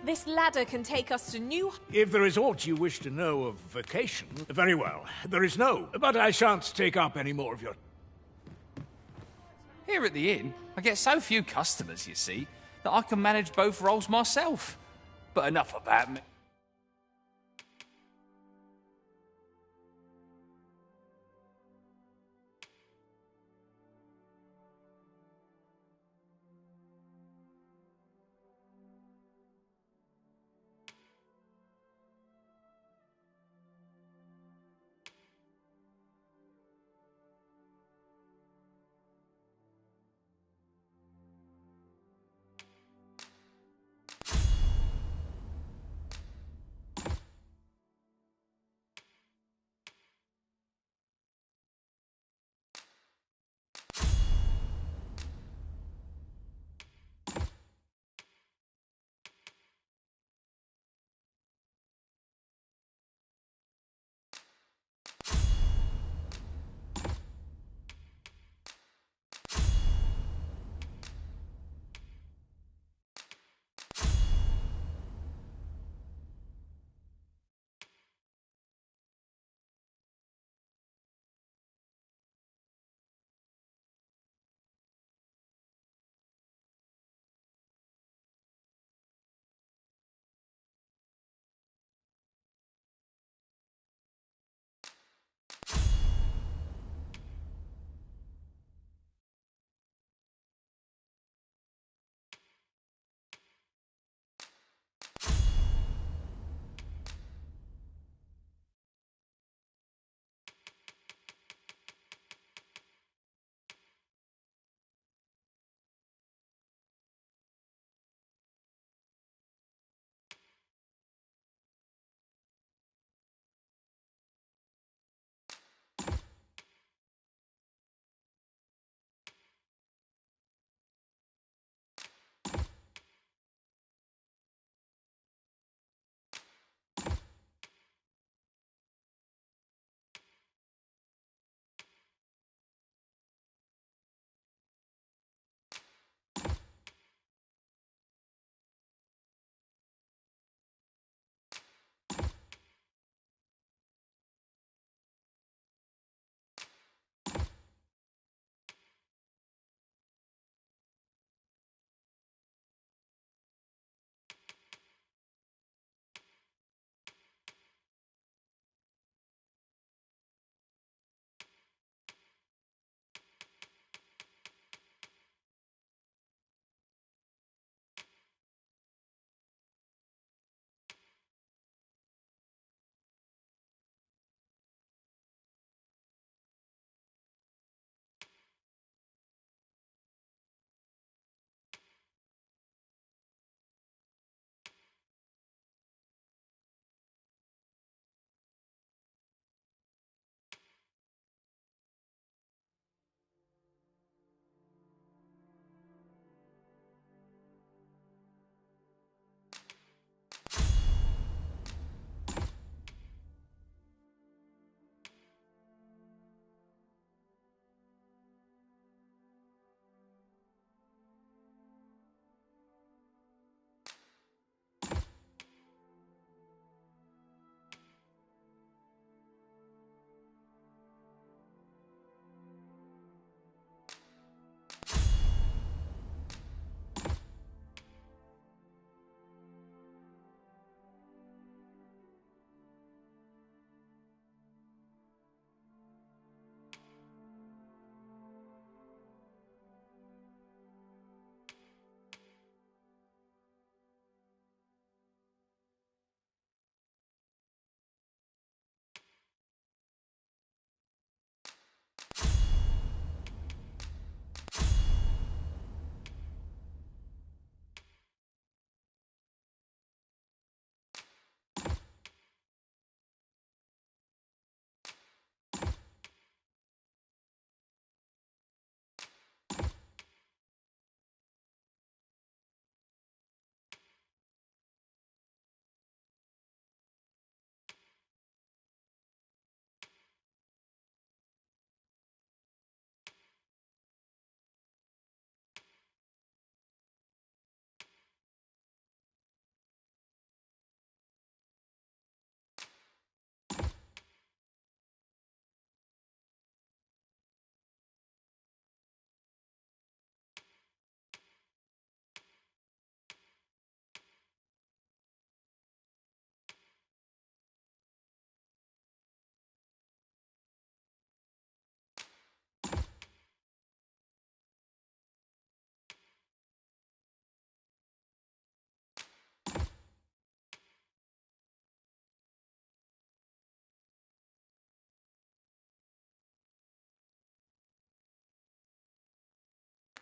Speaker 19: This ladder can take us to new...
Speaker 2: If there is aught you wish to know of vocation, very well. There is no, but I shan't take up any more of your...
Speaker 22: Here at the inn, I get so few customers, you see, that I can manage both roles myself. But enough about me.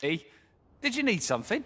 Speaker 22: E, did you need something?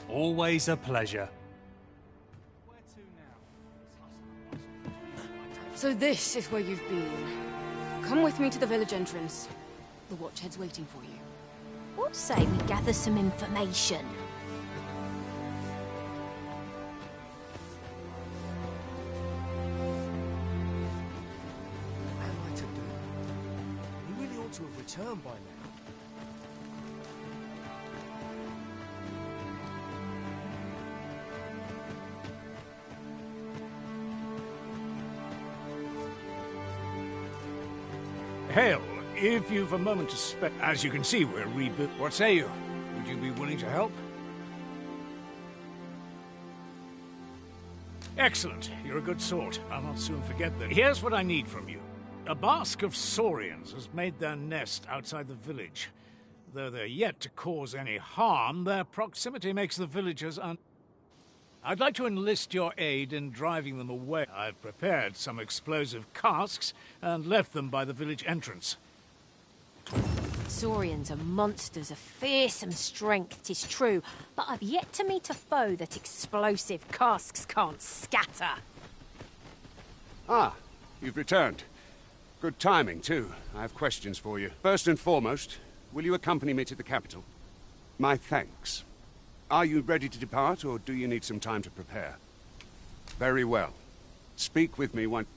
Speaker 15: Always a pleasure.
Speaker 20: So this is where you've been. Come with me to the village entrance. The Watchhead's waiting for you.
Speaker 14: What say we gather some information?
Speaker 1: What am I to do? He really ought to have returned by now.
Speaker 2: Hail, if you've a moment to spare. As you can see, we're rebuilt. What say you? Would you be willing to help? Excellent. You're a good sort. I'll not soon forget that. Here's what I need from you. A bask of saurians has made their nest outside the village. Though they're yet to cause any harm, their proximity makes the villagers I'd like to enlist your aid in driving them away. I've prepared some explosive casks and left them by the village entrance.
Speaker 14: Saurians are monsters of fearsome strength, 'tis true, but I've yet to meet a foe that explosive casks can't scatter.
Speaker 21: Ah, you've returned. Good timing, too. I have questions for you. First and foremost, will you accompany me to the capital? My thanks. Are you ready to depart, or do you need some time to prepare? Very well. Speak with me once.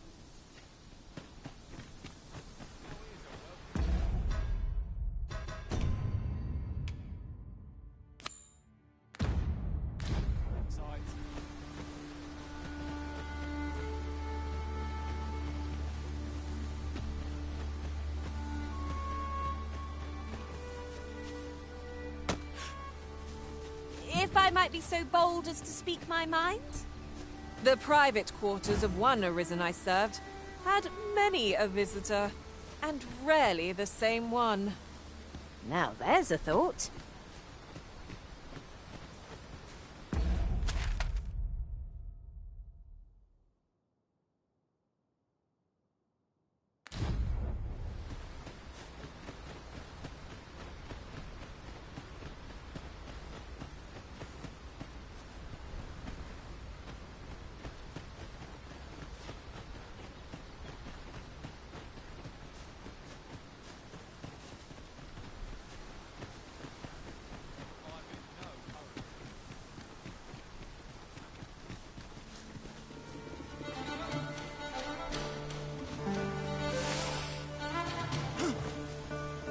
Speaker 19: If I might be so bold as to speak my mind? The private quarters of one Arisen I served had many a visitor, and rarely the same one.
Speaker 14: Now there's a thought.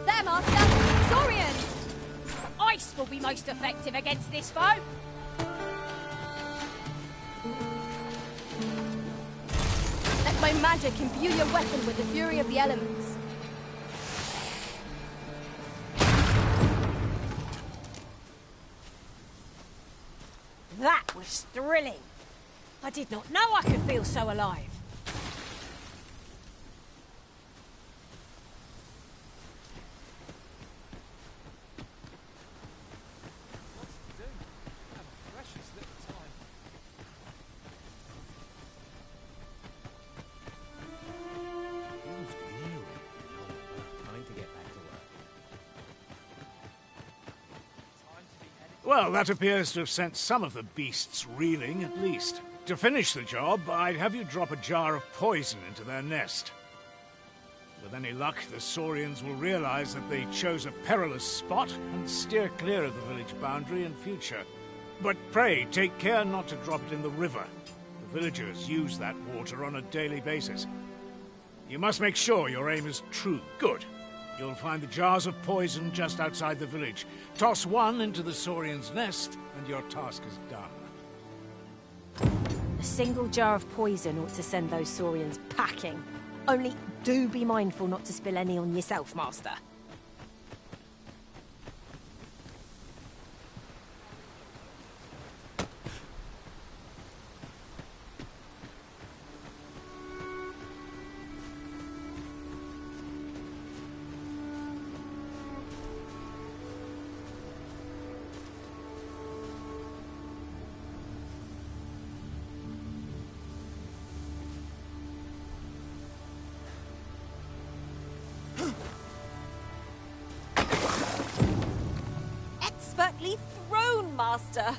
Speaker 18: There, Master! Saurians! Ice will be most effective against this foe! Let my magic imbue your weapon with the fury of the elements.
Speaker 14: That was thrilling. I did not know I could feel so alive.
Speaker 2: Well, that appears to have sent some of the beasts reeling, at least. To finish the job, I'd have you drop a jar of poison into their nest. With any luck, the Saurians will realize that they chose a perilous spot and steer clear of the village boundary in future. But pray, take care not to drop it in the river. The villagers use that water on a daily basis. You must make sure your aim is true. Good. You'll find the jars of poison just outside the village. Toss one into the Saurian's nest, and your task is done.
Speaker 14: A single jar of poison ought to send those saurians packing. Only do be mindful not to spill any on yourself, Master.
Speaker 19: Expertly thrown, Master.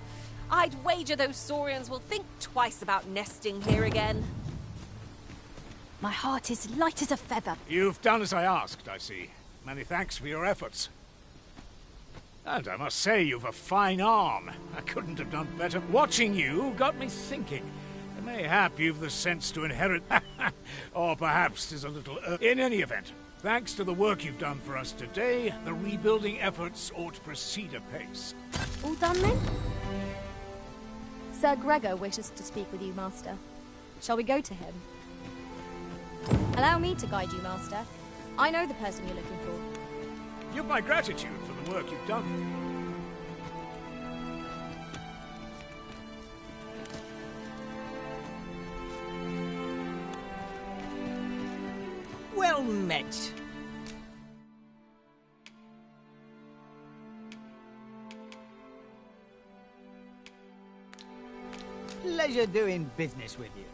Speaker 19: I'd wager those saurians will think twice about nesting here again.
Speaker 14: My heart is light as a feather.
Speaker 2: You've done as I asked, I see. Many thanks for your efforts. And I must say, you've a fine arm. I couldn't have done better. Watching you got me thinking. Mayhap you've the sense to inherit... or perhaps 'tis a little... In any event, thanks to the work you've done for us today, the rebuilding efforts ought to proceed apace.
Speaker 18: All done then? Sir Gregor wishes to speak with you, Master. Shall we go to him? Allow me to guide you, Master. I know the person you're looking for.
Speaker 2: You've my gratitude for the work you've done.
Speaker 17: Well met. Pleasure doing business with you.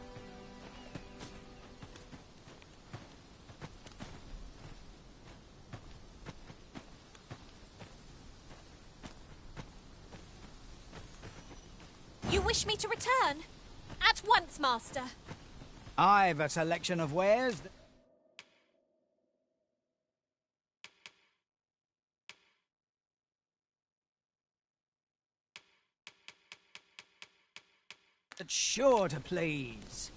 Speaker 19: You wish me to return? At once, Master.
Speaker 17: I've a selection of wares that's sure to please.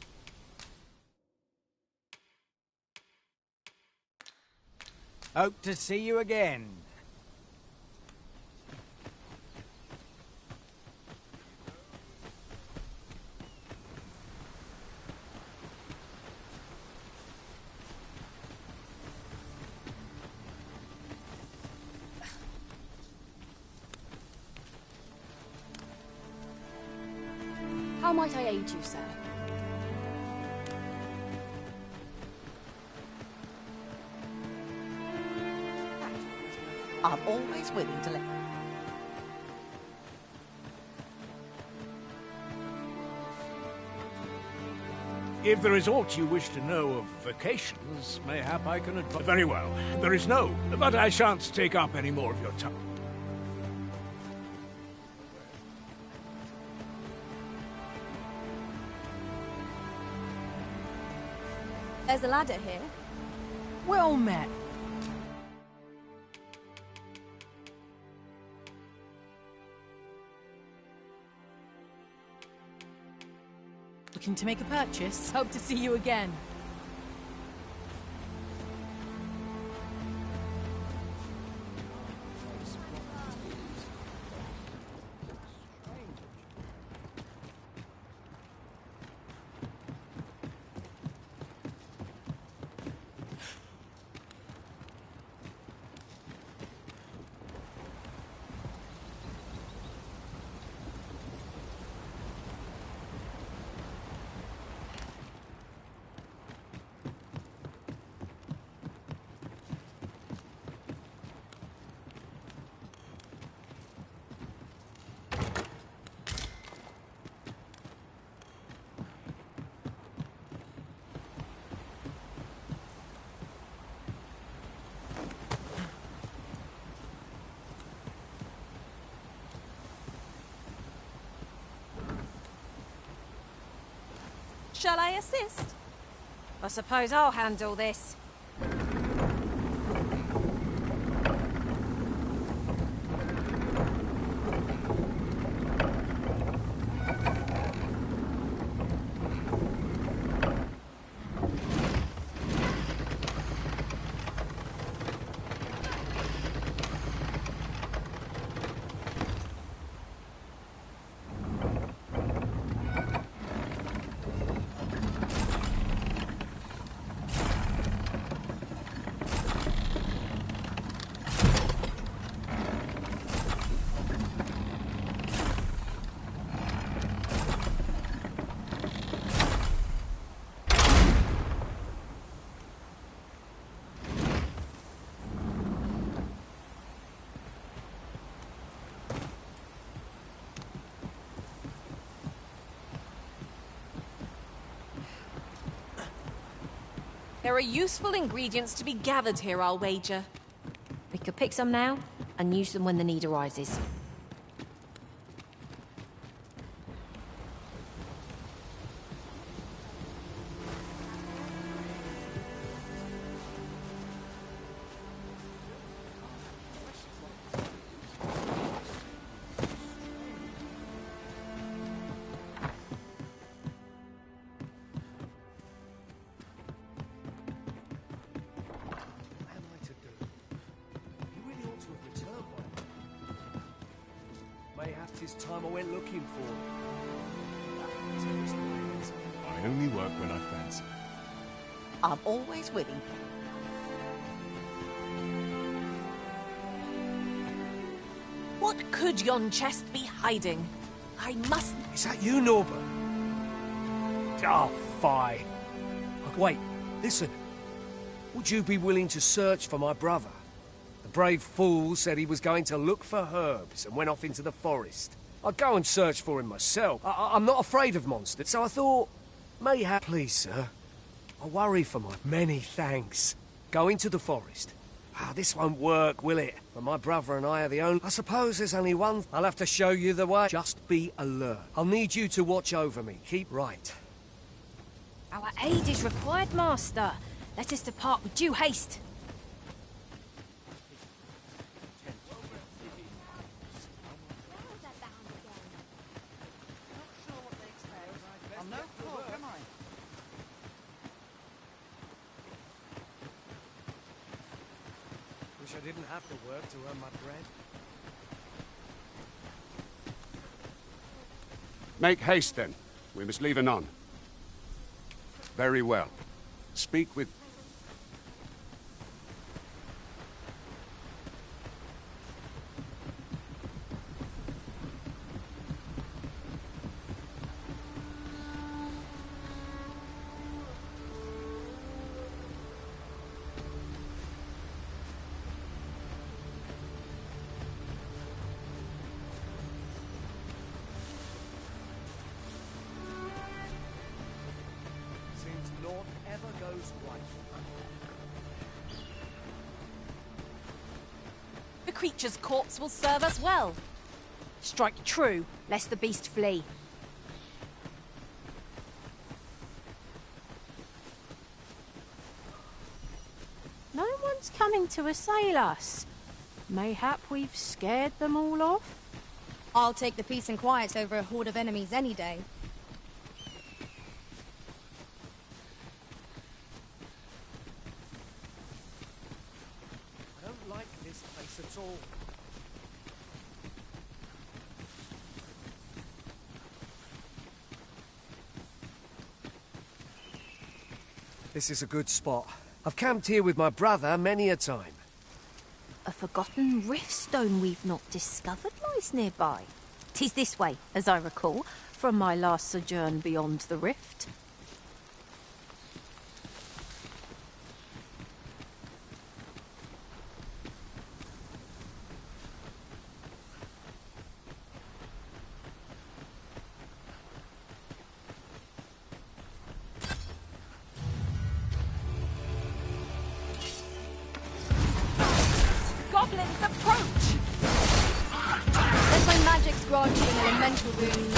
Speaker 17: Hope to see you again.
Speaker 18: How might I aid you, sir?
Speaker 3: I'm always willing to let...
Speaker 2: If there is aught you wish to know of vacations, mayhap I can advise. Very well. There is no, but I shan't take up any more of your time.
Speaker 18: There's a ladder here.
Speaker 17: Well met.
Speaker 20: Looking to make a purchase? Hope to see you again.
Speaker 19: Shall I assist? I suppose I'll handle this. There are useful ingredients to be gathered here, I'll wager.
Speaker 14: We could pick some now and use them when the need arises.
Speaker 1: Mayhap 'tis time I went looking for.
Speaker 16: I only work when I fancy.
Speaker 3: I'm always willing.
Speaker 19: What could yon chest be hiding? I must...
Speaker 1: Is that you, Norbert? Oh, fie. Wait, listen. Would you be willing to search for my brother? The brave fool said he was going to look for herbs and went off into the forest. I'd go and search for him myself. I'm not afraid of monsters, so I thought, mayhap... Please, sir. I worry for my... Many thanks. Go into the forest. This won't work, will it? For my brother and I are the only... I suppose there's only one... I'll have to show you the way. Just be alert. I'll need you to watch over me. Keep right.
Speaker 14: Our aid is required, Master. Let us depart with due haste.
Speaker 17: I'm no fool, am I?
Speaker 1: Wish I didn't have to work to earn my bread.
Speaker 21: Make haste, then. We must leave anon. Very well. Speak with...
Speaker 1: Seems naught ever goes right.
Speaker 19: The creature's corpse will serve us well.
Speaker 14: Strike true, lest the beast flee. No one's coming to assail us. Mayhap we've scared them all off?
Speaker 18: I'll take the peace and quiet over a horde of enemies any day.
Speaker 1: I don't like this place at all. This is a good spot. I've camped here with my brother many a time.
Speaker 14: A forgotten rift stone we've not discovered lies nearby. 'Tis this way, as I recall, from my last sojourn beyond the rift.
Speaker 19: Goblins, approach!
Speaker 18: Let my magics grant you an elemental boon.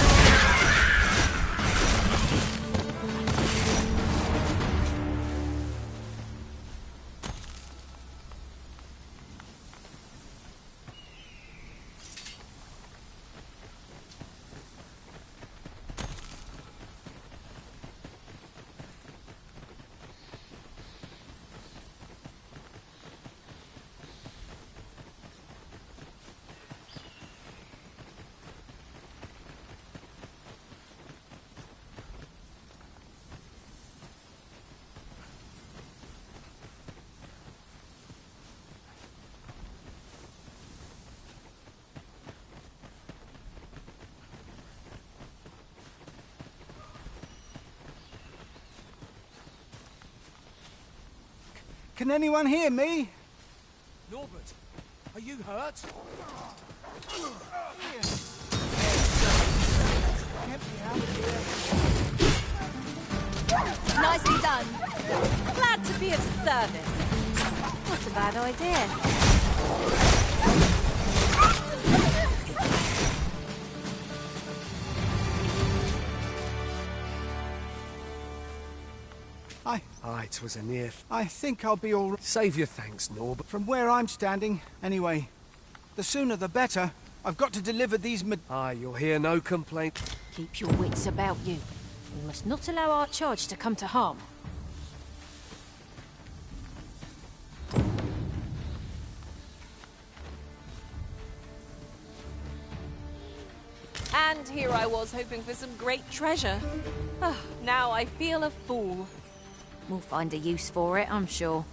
Speaker 17: Can anyone hear me?
Speaker 1: Norbert, are you hurt?
Speaker 18: Nicely done.
Speaker 19: Glad to be service.
Speaker 14: Not a bad idea.
Speaker 1: Aye, 'twas a near...
Speaker 17: I think I'll be all right.
Speaker 1: Save your thanks, Norbert.
Speaker 17: From where I'm standing, anyway. The sooner the better. I've got to deliver these
Speaker 1: Aye, you'll hear no complaint.
Speaker 14: Keep your wits about you. We must not allow our charge to come to harm.
Speaker 19: And here I was hoping for some great treasure. Ah, now I feel a fool.
Speaker 14: We'll find a use for it, I'm sure.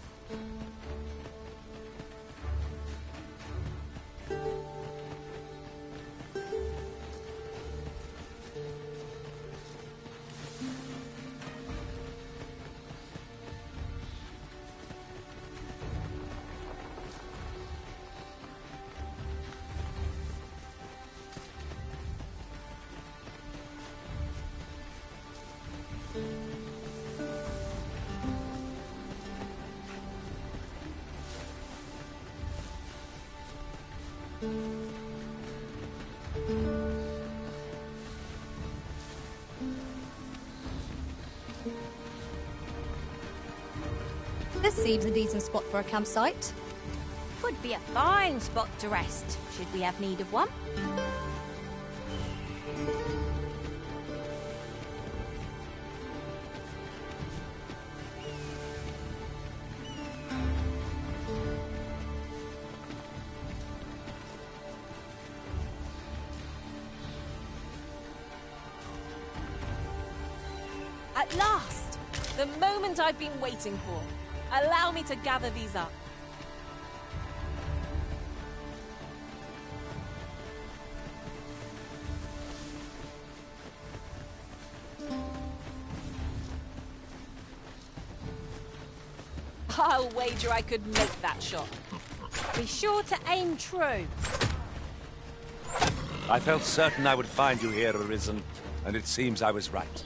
Speaker 12: This seems a decent spot for a campsite.
Speaker 14: Could be a fine spot to rest, should we have need of one.
Speaker 19: At last! The moment I've been waiting for. Allow me to gather these up. I'll wager I could make that shot.
Speaker 14: Be sure to aim true.
Speaker 13: I felt certain I would find you here, Arisen, and it seems I was right.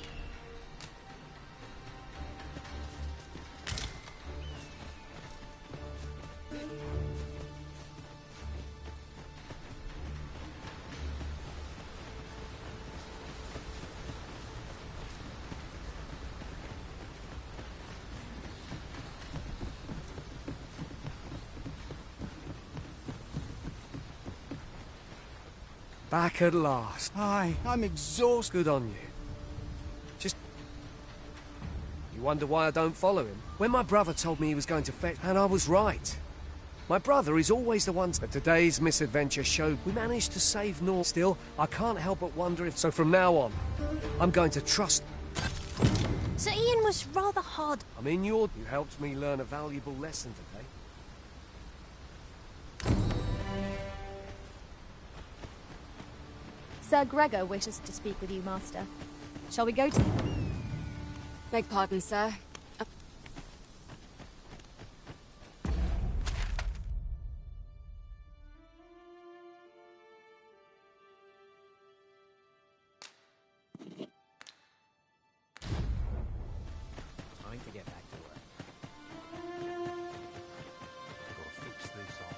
Speaker 1: Back at last.
Speaker 17: Aye, I'm exhausted.
Speaker 1: Good on you. Just... You wonder why I don't follow him? When my brother told me he was going to fetch... And I was right. My brother is always the one... But today's misadventure showed we managed to save Nor. Still, I can't help but wonder if... So from now on, I'm going to trust...
Speaker 14: Sir Ian was rather hard.
Speaker 1: I'm in your... You helped me learn a valuable lesson today.
Speaker 12: Sir Gregor wishes to speak with you, Master. Shall we go to...
Speaker 20: Beg pardon, sir.
Speaker 15: Time to get back to work. Gotta fix this up.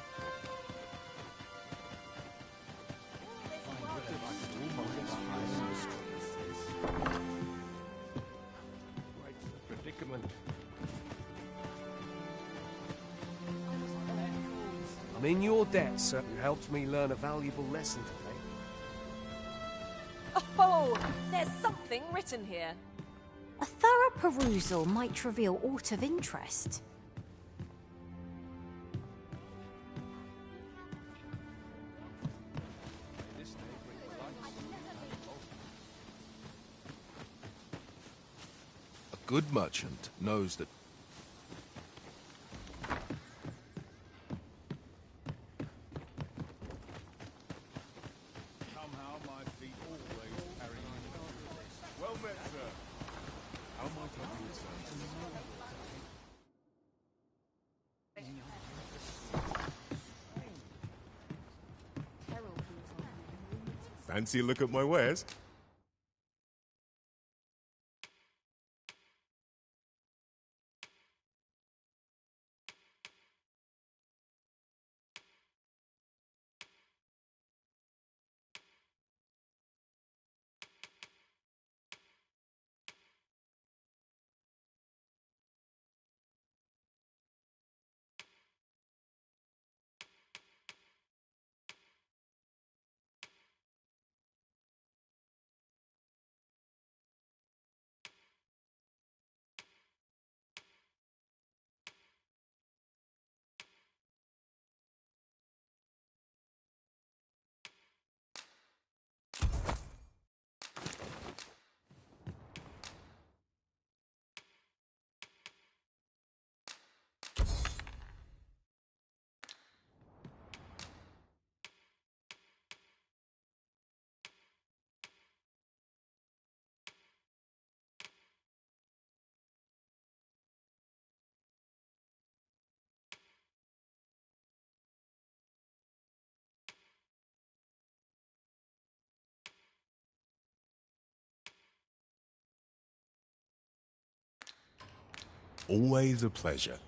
Speaker 15: Predicament.
Speaker 1: I'm in your debt, sir. You helped me learn a valuable lesson today.
Speaker 19: Oh, there's something written here.
Speaker 14: A thorough perusal might reveal aught of interest.
Speaker 16: A good merchant knows that...
Speaker 6: Somehow my feet always carry me. Well met, sir. How might I be of service?
Speaker 23: Fancy a look at my wares? Always a pleasure.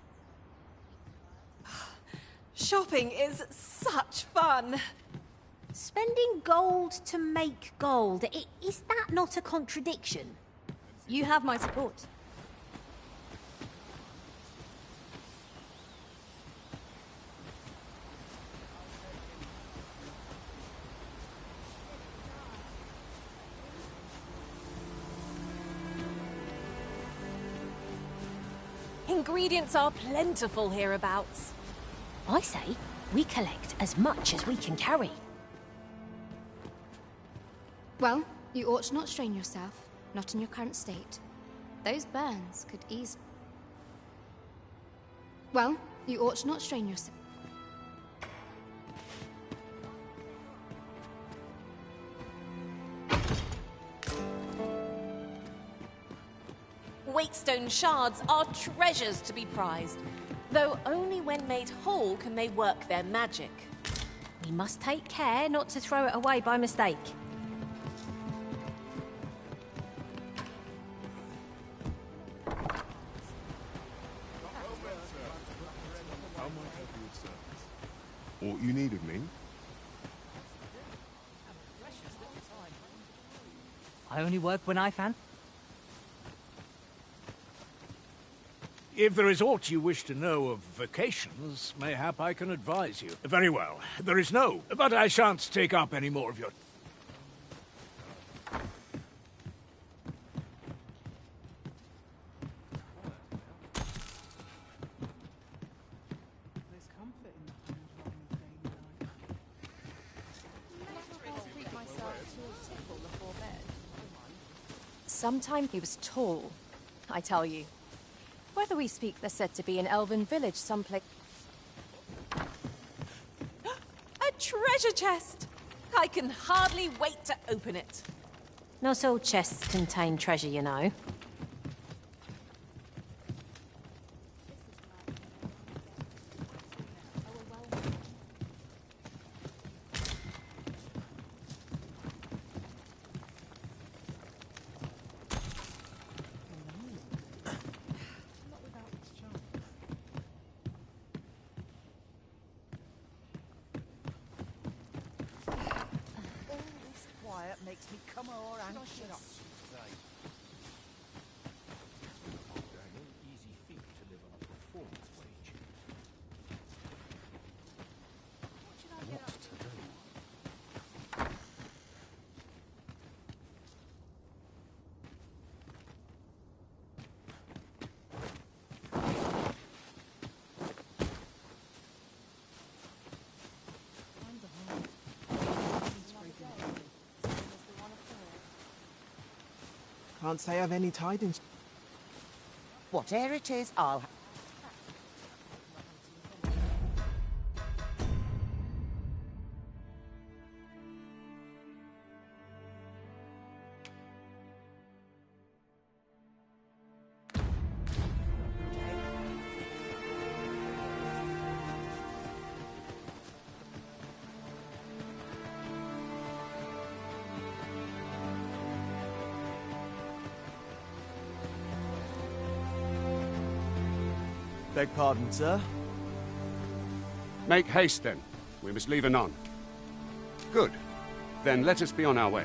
Speaker 19: Shopping is such fun.
Speaker 14: Spending gold to make gold. Is that not a contradiction?
Speaker 12: You have my support.
Speaker 19: Ingredients are plentiful hereabouts.
Speaker 14: I say we collect as much as we can carry.
Speaker 18: Well, you ought not strain yourself, not in your current state. Those burns could ease... Well, you ought not strain yourself.
Speaker 19: Waitstone shards are treasures to be prized, though only when made whole can they work their magic.
Speaker 14: We must take care not to throw it away by mistake.
Speaker 23: Aught you need of me?
Speaker 15: I only work when I fan.
Speaker 2: If there is aught you wish to know of vacations, mayhap I can advise you. Very well, there is no, but I shan't take up any more of your...
Speaker 12: Sometimes he was tall, I tell you. Whether we speak, there's said to be an elven village someplace.
Speaker 19: A treasure chest! I can hardly wait to open it.
Speaker 14: Not all chests contain treasure, you know.
Speaker 3: Makes me come o'er anxious.
Speaker 6: Easy feat to live on a performance wage. What should I get up to?
Speaker 17: Can't say I've any tidings.
Speaker 3: Whatever it is, I'll...
Speaker 9: Beg pardon, sir?
Speaker 21: Make haste, then. We must leave anon. Good. Then let us be on our way.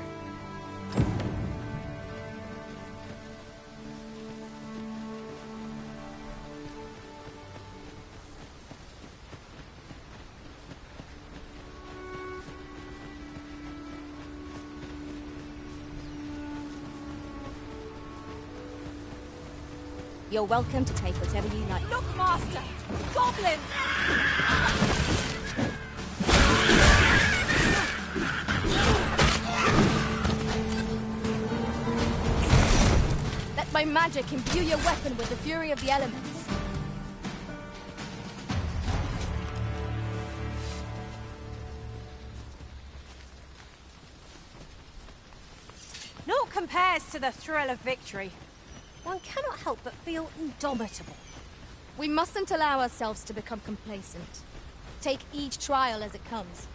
Speaker 12: You're welcome to take whatever you like.
Speaker 19: Look, Master! Goblin!
Speaker 12: Let my magic imbue your weapon with the fury of the elements.
Speaker 14: Naught compares to the thrill of victory. One cannot help but feel indomitable.
Speaker 18: We mustn't allow ourselves to become complacent. Take each trial as it comes.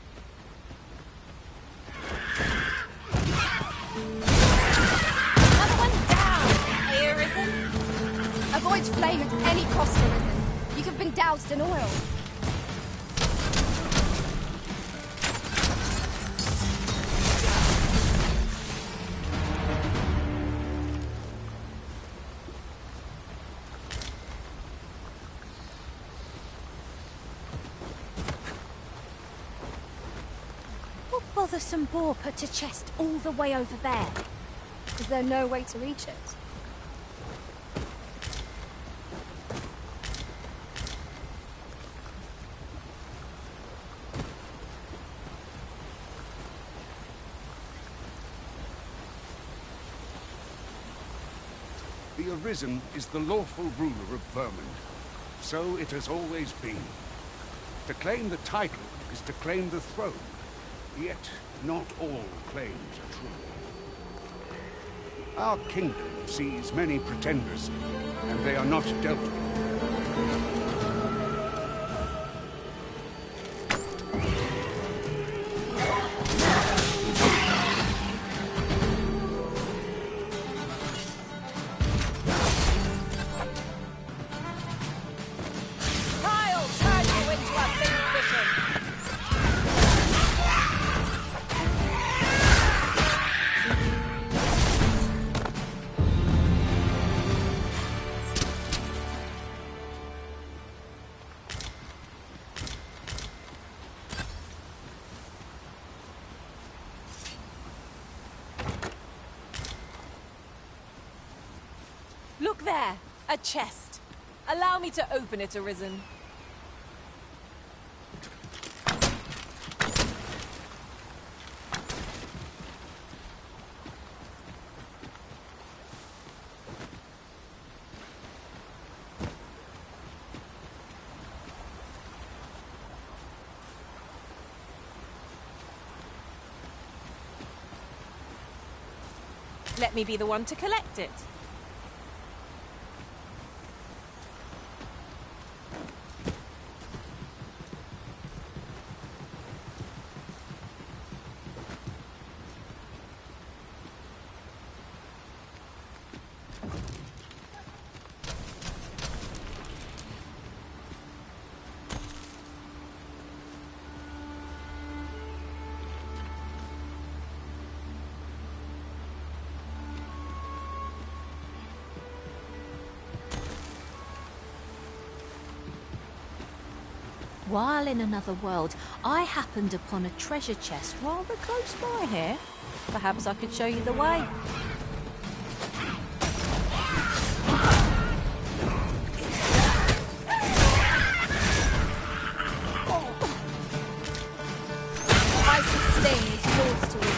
Speaker 19: Another one down! Here isn't.
Speaker 18: Avoid flame at any
Speaker 12: doused in oil.
Speaker 14: What bothersome boar put a chest all the way over there?
Speaker 12: Is there no way to reach it?
Speaker 21: The Arisen is the lawful ruler of Vermund. So it has always been. To claim the title is to claim the throne. Yet, not all claims are true. Our kingdom sees many pretenders, and they are not dealt with.
Speaker 19: Look there! A chest. Allow me to open it, Arisen. Let me be the one to collect it.
Speaker 14: While in another world, I happened upon a treasure chest rather close by here. Perhaps I could show you the way.
Speaker 12: I sustain these lords to wither.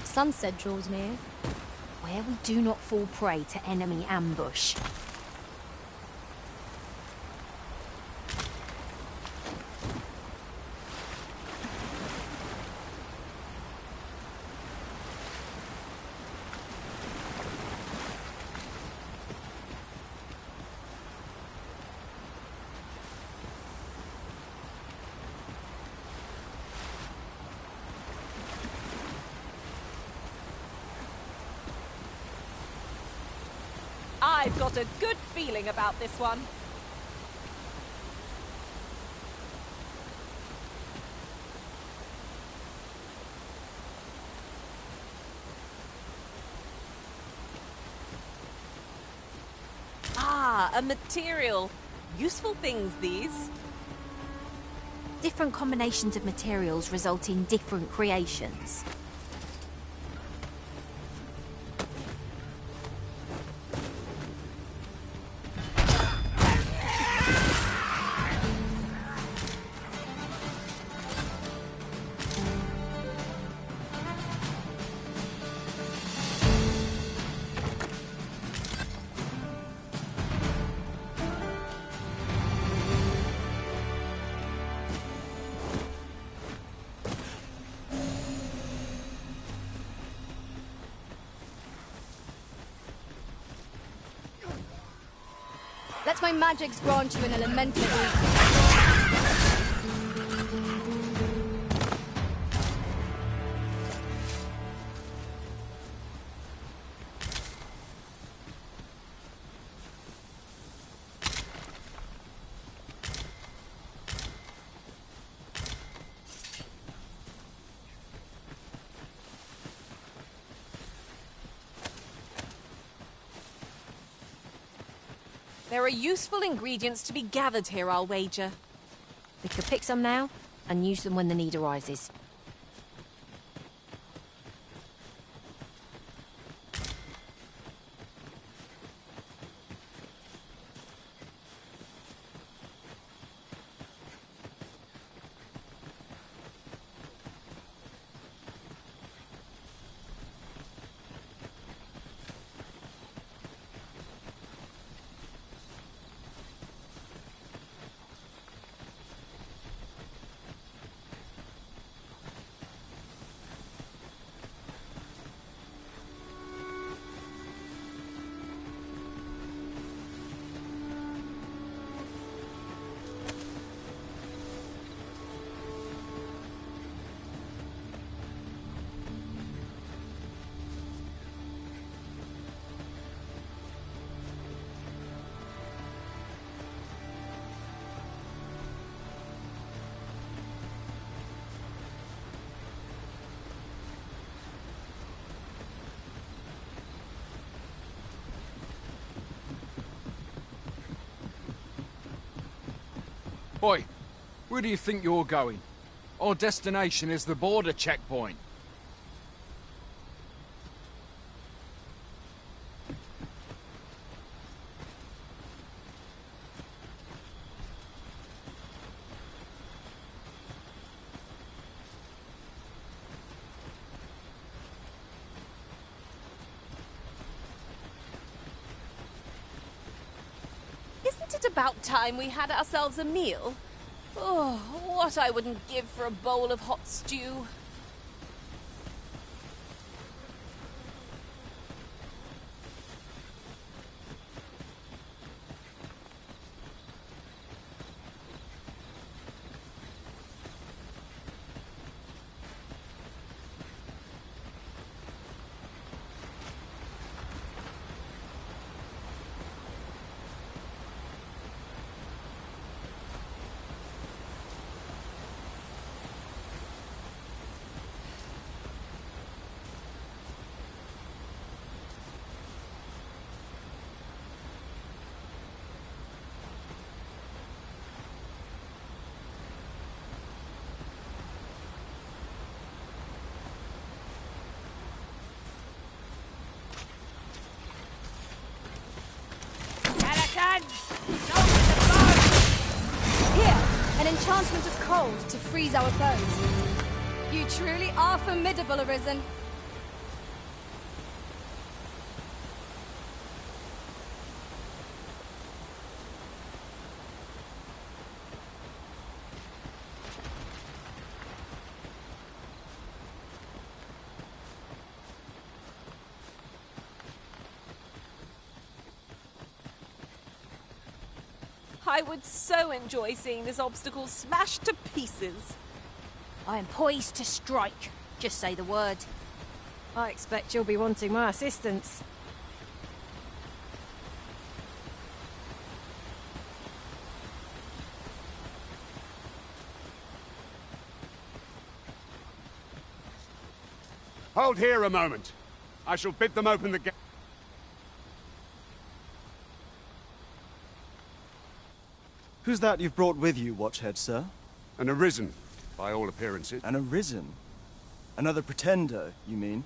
Speaker 14: Sunset draws near, where we do not fall prey to enemy ambush.
Speaker 19: I've got a good feeling about this one. Ah, a material. Useful things, these.
Speaker 14: Different combinations of materials result in different creations.
Speaker 18: Let my magics grant you an elemental aid.
Speaker 19: There are useful ingredients to be gathered here, I'll wager.
Speaker 14: We could pick some now and use them when the need arises.
Speaker 15: Boy, where do you think you're going? Our destination is the border checkpoint.
Speaker 19: Isn't it about time we had ourselves a meal? Oh, what I wouldn't give for a bowl of hot stew.
Speaker 18: Here, an enchantment of cold to freeze our foes. You truly are formidable, Arisen.
Speaker 19: I would so enjoy seeing this obstacle smashed to pieces.
Speaker 14: I am poised to strike. Just say the word. I expect you'll be wanting my assistance.
Speaker 21: Hold here a moment. I shall bid them open the gate.
Speaker 9: Who's that you've brought with you, Watchhead, sir?
Speaker 21: An Arisen, by all appearances.
Speaker 9: An Arisen? Another pretender, you mean?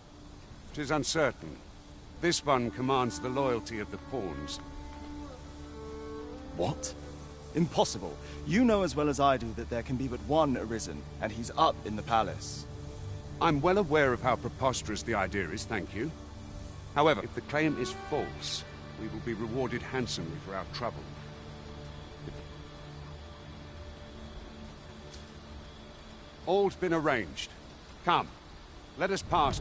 Speaker 21: 'Tis uncertain. This one commands the loyalty of the pawns.
Speaker 9: What? Impossible. You know as well as I do that there can be but one Arisen, and he's up in the palace.
Speaker 21: I'm well aware of how preposterous the idea is, thank you. However, if the claim is false, we will be rewarded handsomely for our trouble. All's been arranged. Come, let us pass.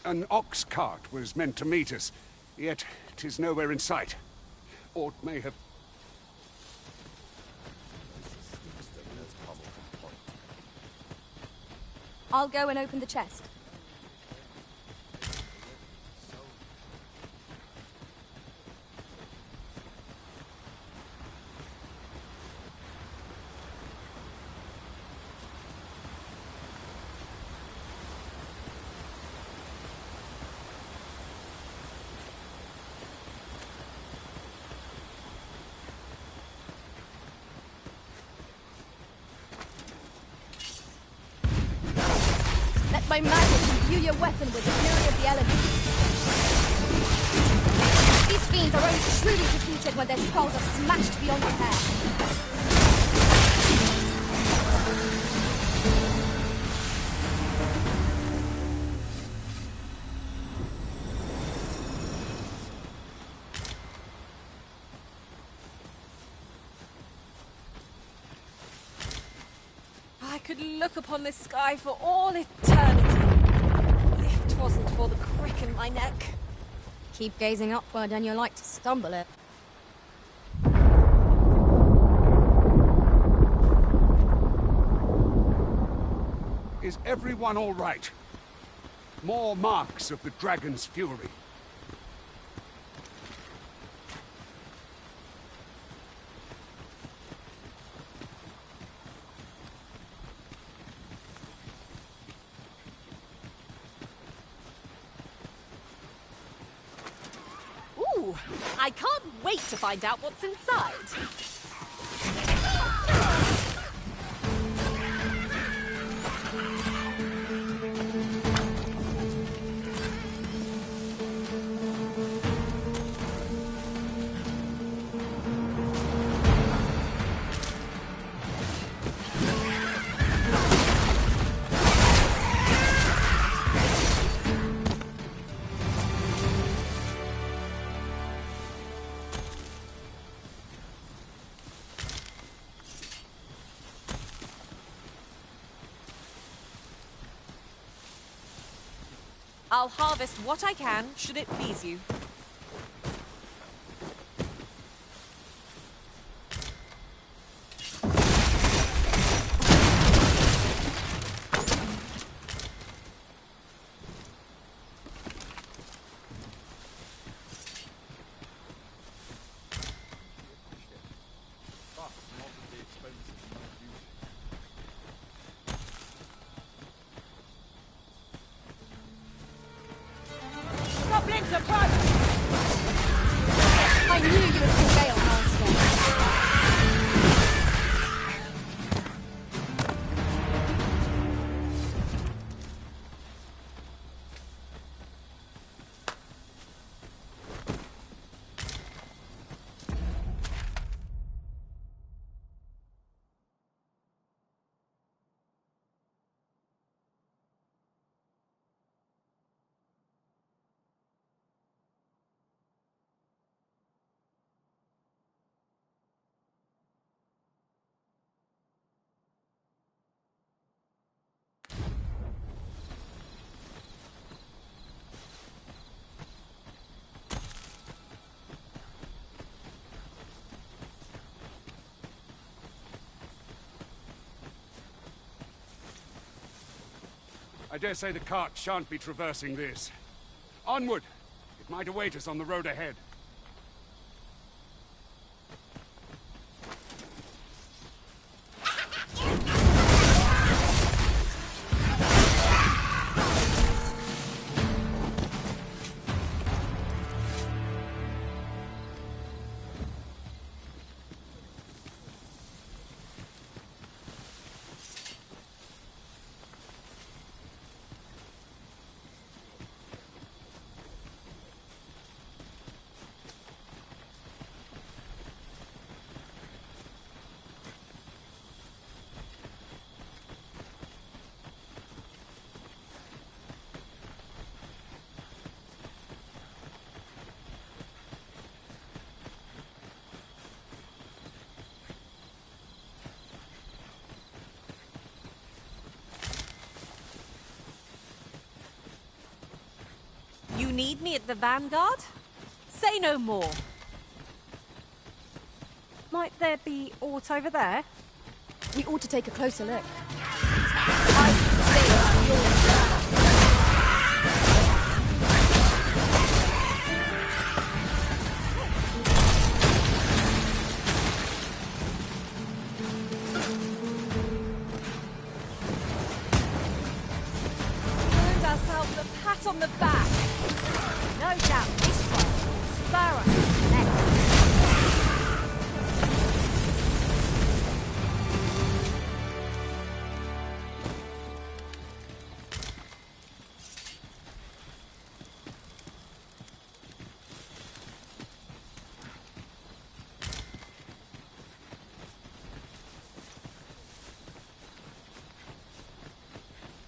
Speaker 21: An ox cart was meant to meet us, yet 'tis nowhere in sight. Or it may have...
Speaker 12: I'll go and open the chest. My magic imbue your weapon with the fury of the elements. These fiends are only truly defeated when their skulls are smashed beyond repair.
Speaker 19: I could look upon this sky for all eternity, if 'twasn't for the crick in my neck.
Speaker 12: Keep gazing upward and you're like to stumble it.
Speaker 21: Is everyone all right? More marks of the dragon's fury.
Speaker 19: Ooh, I can't wait to find out what's inside. I'll harvest what I can, should it please you.
Speaker 12: I knew you would prevail, Master.
Speaker 21: I dare say the cart shan't be traversing this. Onward! It might await us on the road ahead.
Speaker 19: need me at the Vanguard? Say no more.
Speaker 12: Might there be aught over there?
Speaker 18: We ought to take a closer look.
Speaker 19: Earned ourselves a pat on the back. No doubt this one will spur us next.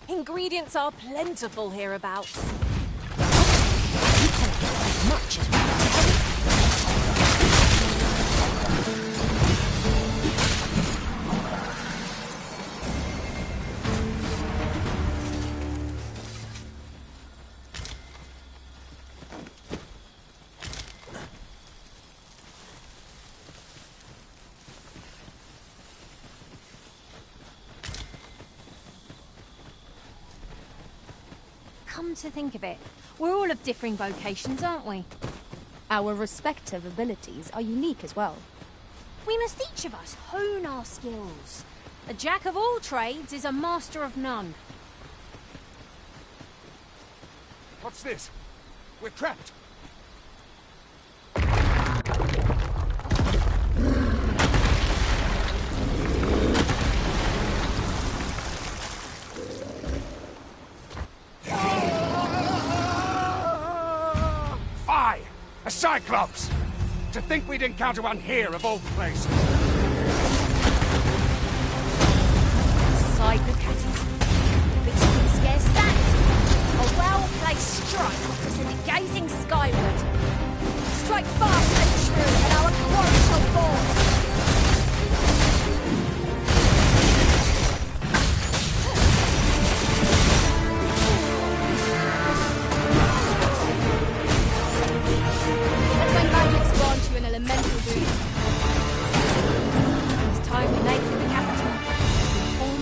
Speaker 19: Ingredients are plentiful hereabouts.
Speaker 7: As much as we can.
Speaker 12: Come to think of it, we're all of differing vocations, aren't we?
Speaker 14: Our respective abilities are unique as well.
Speaker 12: We must each of us hone our skills. A jack of all trades is a master of none.
Speaker 21: What's this? We're trapped. A Cyclops! To think we'd encounter one here of all places.
Speaker 12: Side look at it. Beast can scarce stand. A well-placed strike to send it gazing skyward. Strike fast and true, and our quarry shall fall.
Speaker 18: Elemental doing.
Speaker 12: It's time to make for the capital. Form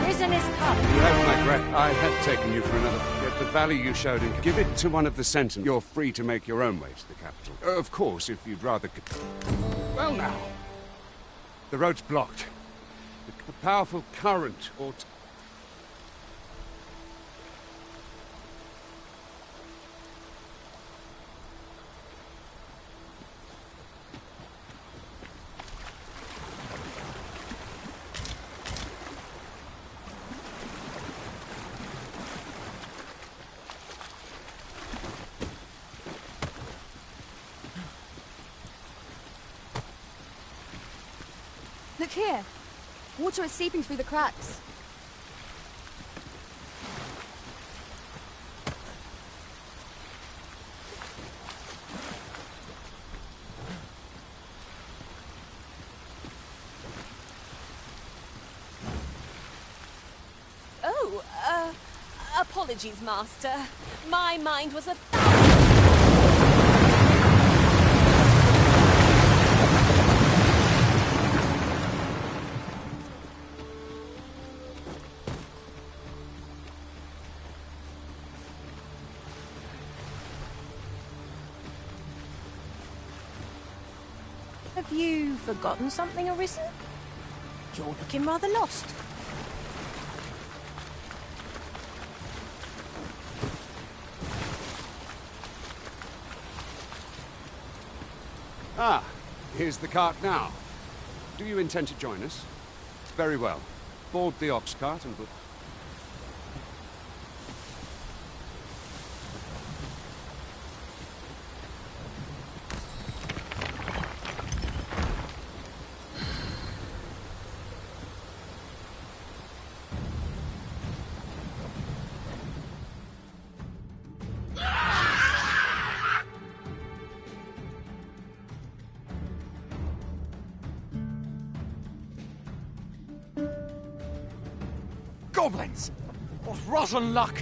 Speaker 12: the Risen is come.
Speaker 21: You have my breath. I had taken you for another. Yet the value you showed in. Give it to one of the Sentinels. You're free to make your own way to the capital. Of course, if you'd rather. Well, now. The road's blocked. A powerful current ought.
Speaker 18: Look here. Water is seeping through the cracks.
Speaker 19: Oh, apologies, Master. My mind was a...
Speaker 12: Have you forgotten something, Arisen? You're looking rather lost.
Speaker 21: Ah, here's the cart now. Do you intend to join us? Very well. Board the ox cart and...
Speaker 15: Goblins! What rotten luck!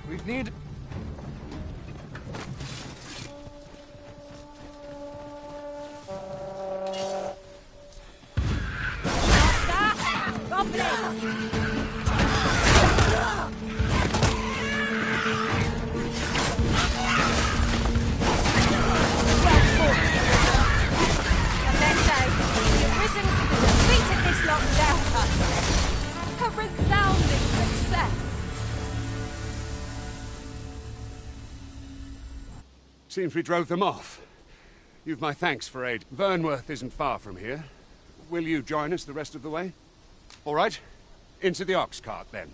Speaker 15: We'd need...
Speaker 21: Seems we drove them off. You've my thanks for aid. Vernworth isn't far from here. Will you join us the rest of the way? All right. Into the ox cart, then.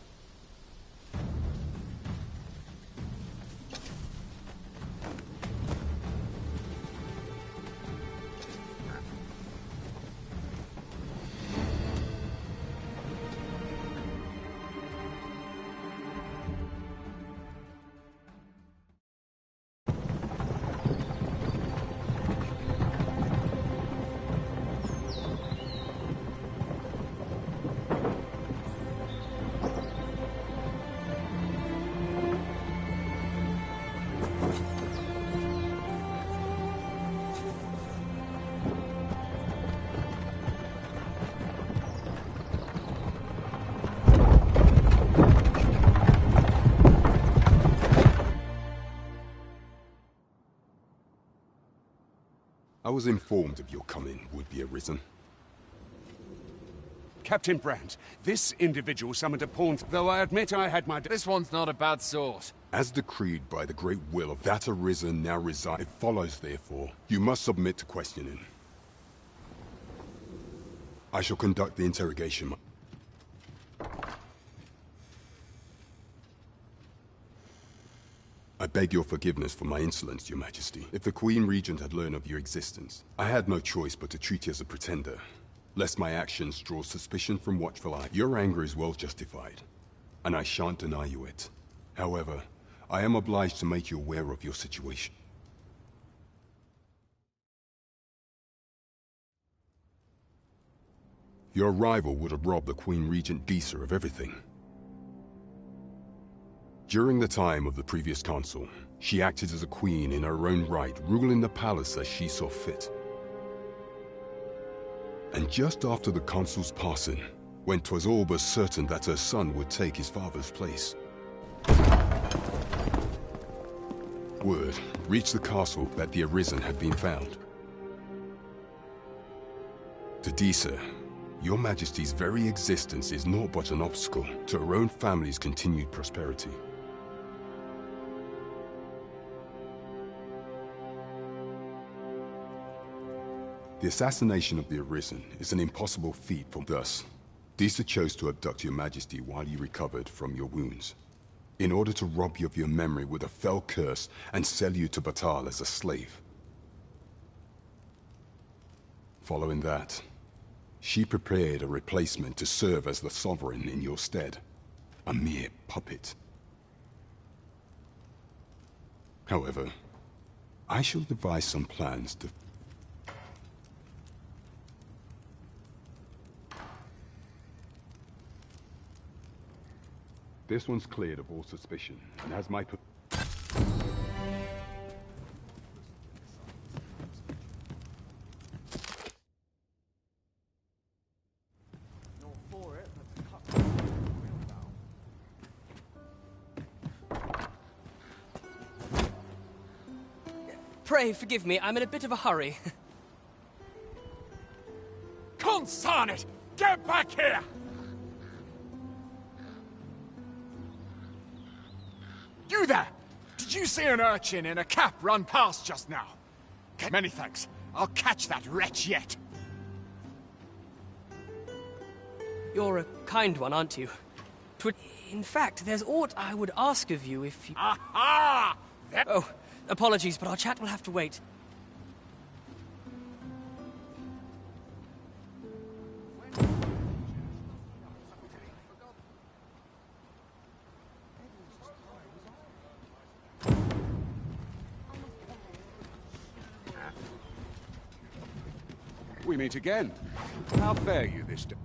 Speaker 23: I was informed of your coming, would-be Arisen.
Speaker 21: Captain Brandt, this individual summoned a pawn, though I admit I had my...
Speaker 15: This one's not a bad sort.
Speaker 23: As decreed by the great will of that Arisen now reside, it follows, therefore, you must submit to questioning. I shall conduct the interrogation. I beg your forgiveness for my insolence, Your Majesty. If the Queen Regent had learned of your existence, I had no choice but to treat you as a pretender, lest my actions draw suspicion from watchful eyes. Your anger is well justified, and I shan't deny you it. However, I am obliged to make you aware of your situation. Your arrival would have robbed the Queen Regent Disa of everything. During the time of the previous consul, she acted as a queen in her own right, ruling the palace as she saw fit. And just after the consul's passing, when 'twas all but certain that her son would take his father's place, word reached the castle that the Arisen had been found. To Disa, Your Majesty's very existence is naught but an obstacle to her own family's continued prosperity. The assassination of the Arisen is an impossible feat for thus. Disa chose to abduct Your Majesty while you recovered from your wounds, in order to rob you of your memory with a fell curse and sell you to Batal as a slave. Following that, she prepared a replacement to serve as the sovereign in your stead, a mere puppet. However, I shall devise some plans to... This one's cleared of all suspicion, and has my...
Speaker 1: Pray forgive me, I'm in a bit of a hurry.
Speaker 15: Consign it! Get back here! You there! Did you see an urchin in a cap run past just now? Many thanks. I'll catch that wretch yet.
Speaker 1: You're a kind one, aren't you? In fact, there's aught I would ask of you if you...
Speaker 15: Aha!
Speaker 1: Oh, apologies, but our chat will have to wait.
Speaker 21: We meet again. How fare you this day?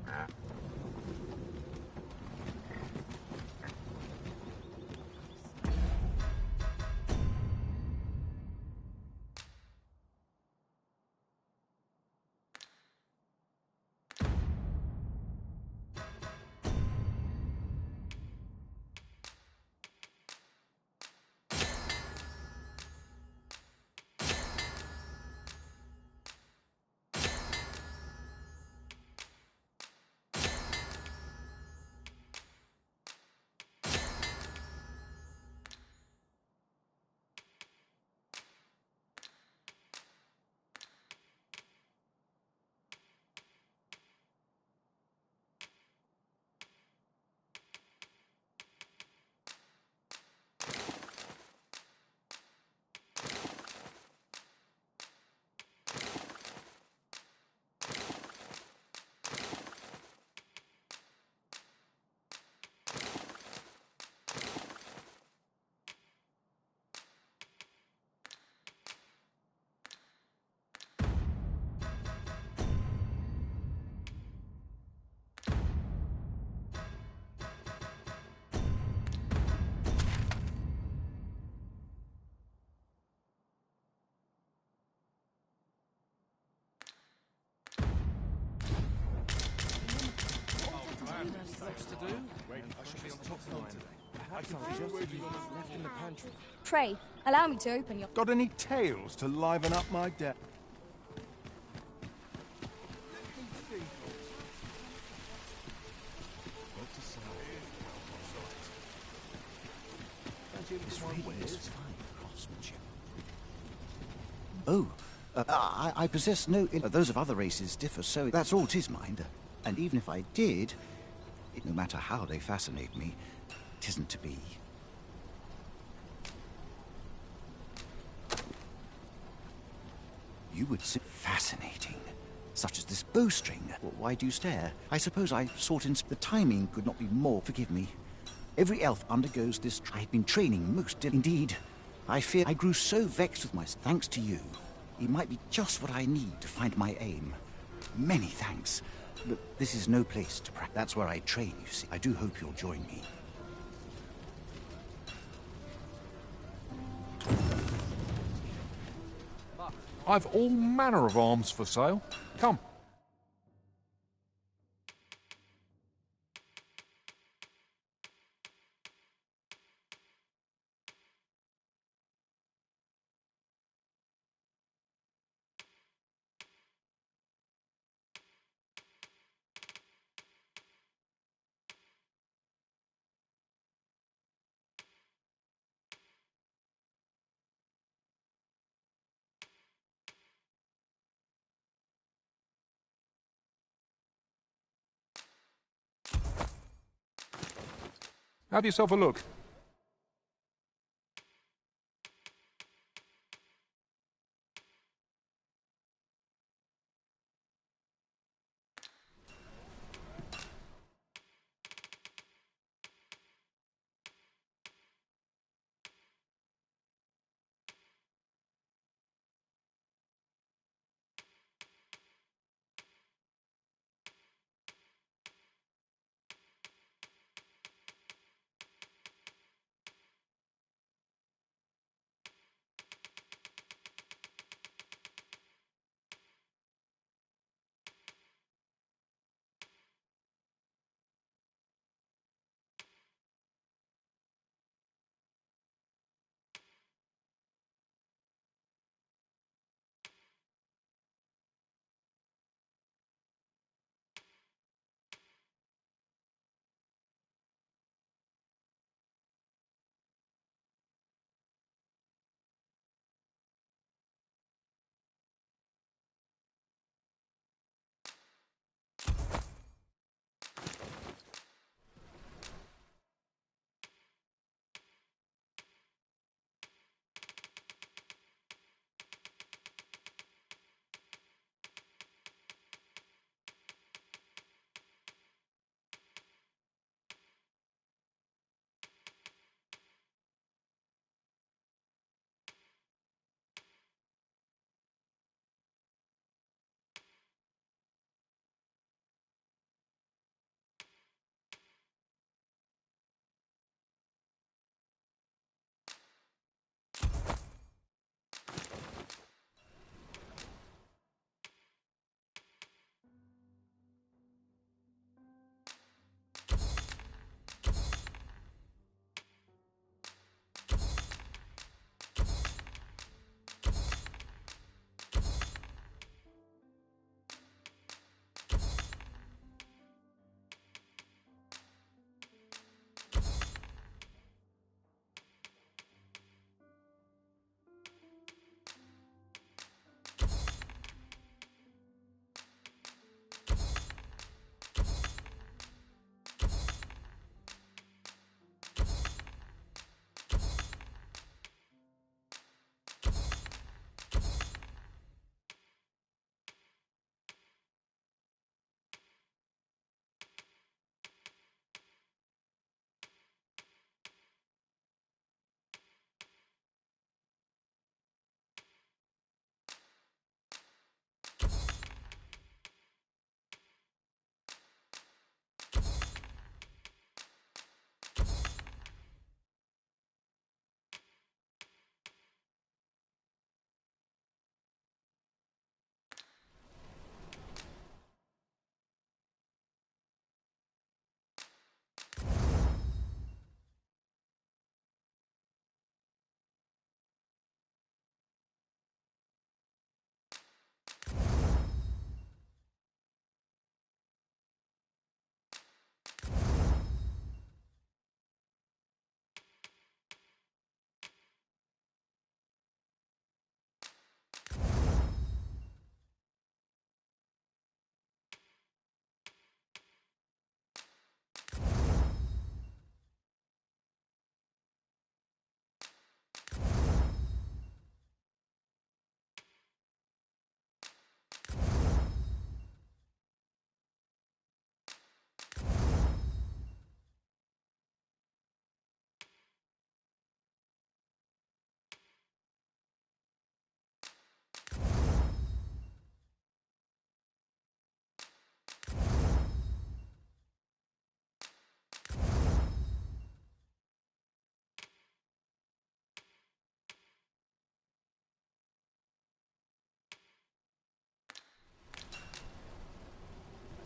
Speaker 17: lots to do, and I should be on top form today. I can just be left in the pantry.
Speaker 18: Pray, allow me to open your...
Speaker 6: Got any tales to liven up my day?
Speaker 8: Oh, I possess no... those of other races differ, so that's all 'tis mind. And even if I did, no matter how they fascinate me, 'tisn't to be. You would say fascinating. Such as this bowstring. Well, why do you stare? I suppose I sought in... The timing could not be more... Forgive me. Every elf undergoes this... I've been training most... Indeed. I fear I grew so vexed with myself. Thanks to you. It might be just what I need to find my aim. Many thanks. But this is no place to practice. That's where I train, you see. I do hope you'll join me.
Speaker 16: I've all manner of arms for sale. Come. Have yourself a look.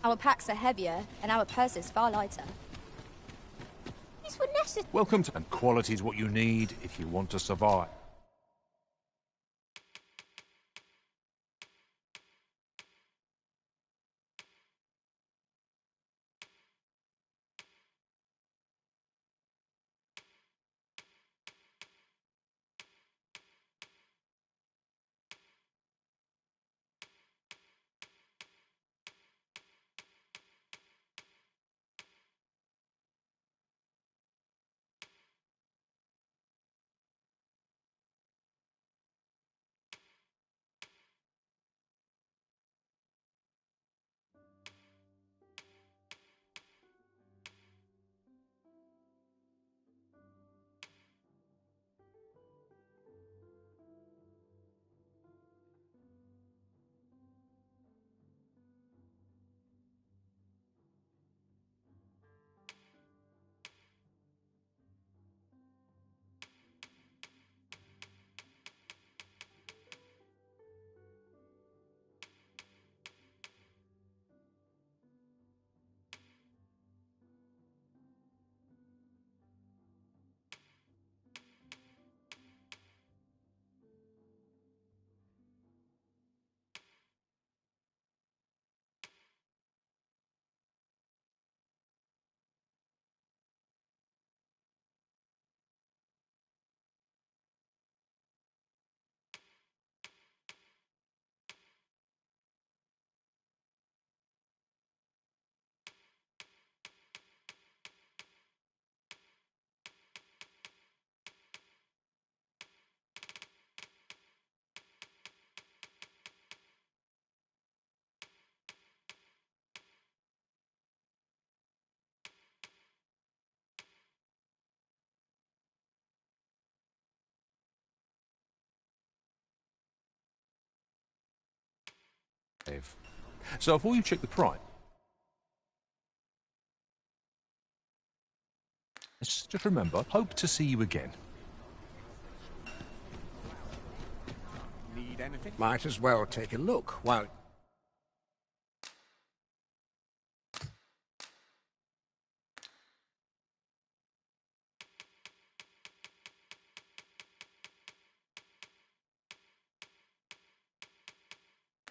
Speaker 18: Our packs are heavier, and our purses far lighter.
Speaker 7: These were necessary.
Speaker 16: Welcome to... And quality is what you need if you want to survive. So before you check the price, just remember, hope to see you again.
Speaker 15: Need anything?
Speaker 2: Might as well take a look while...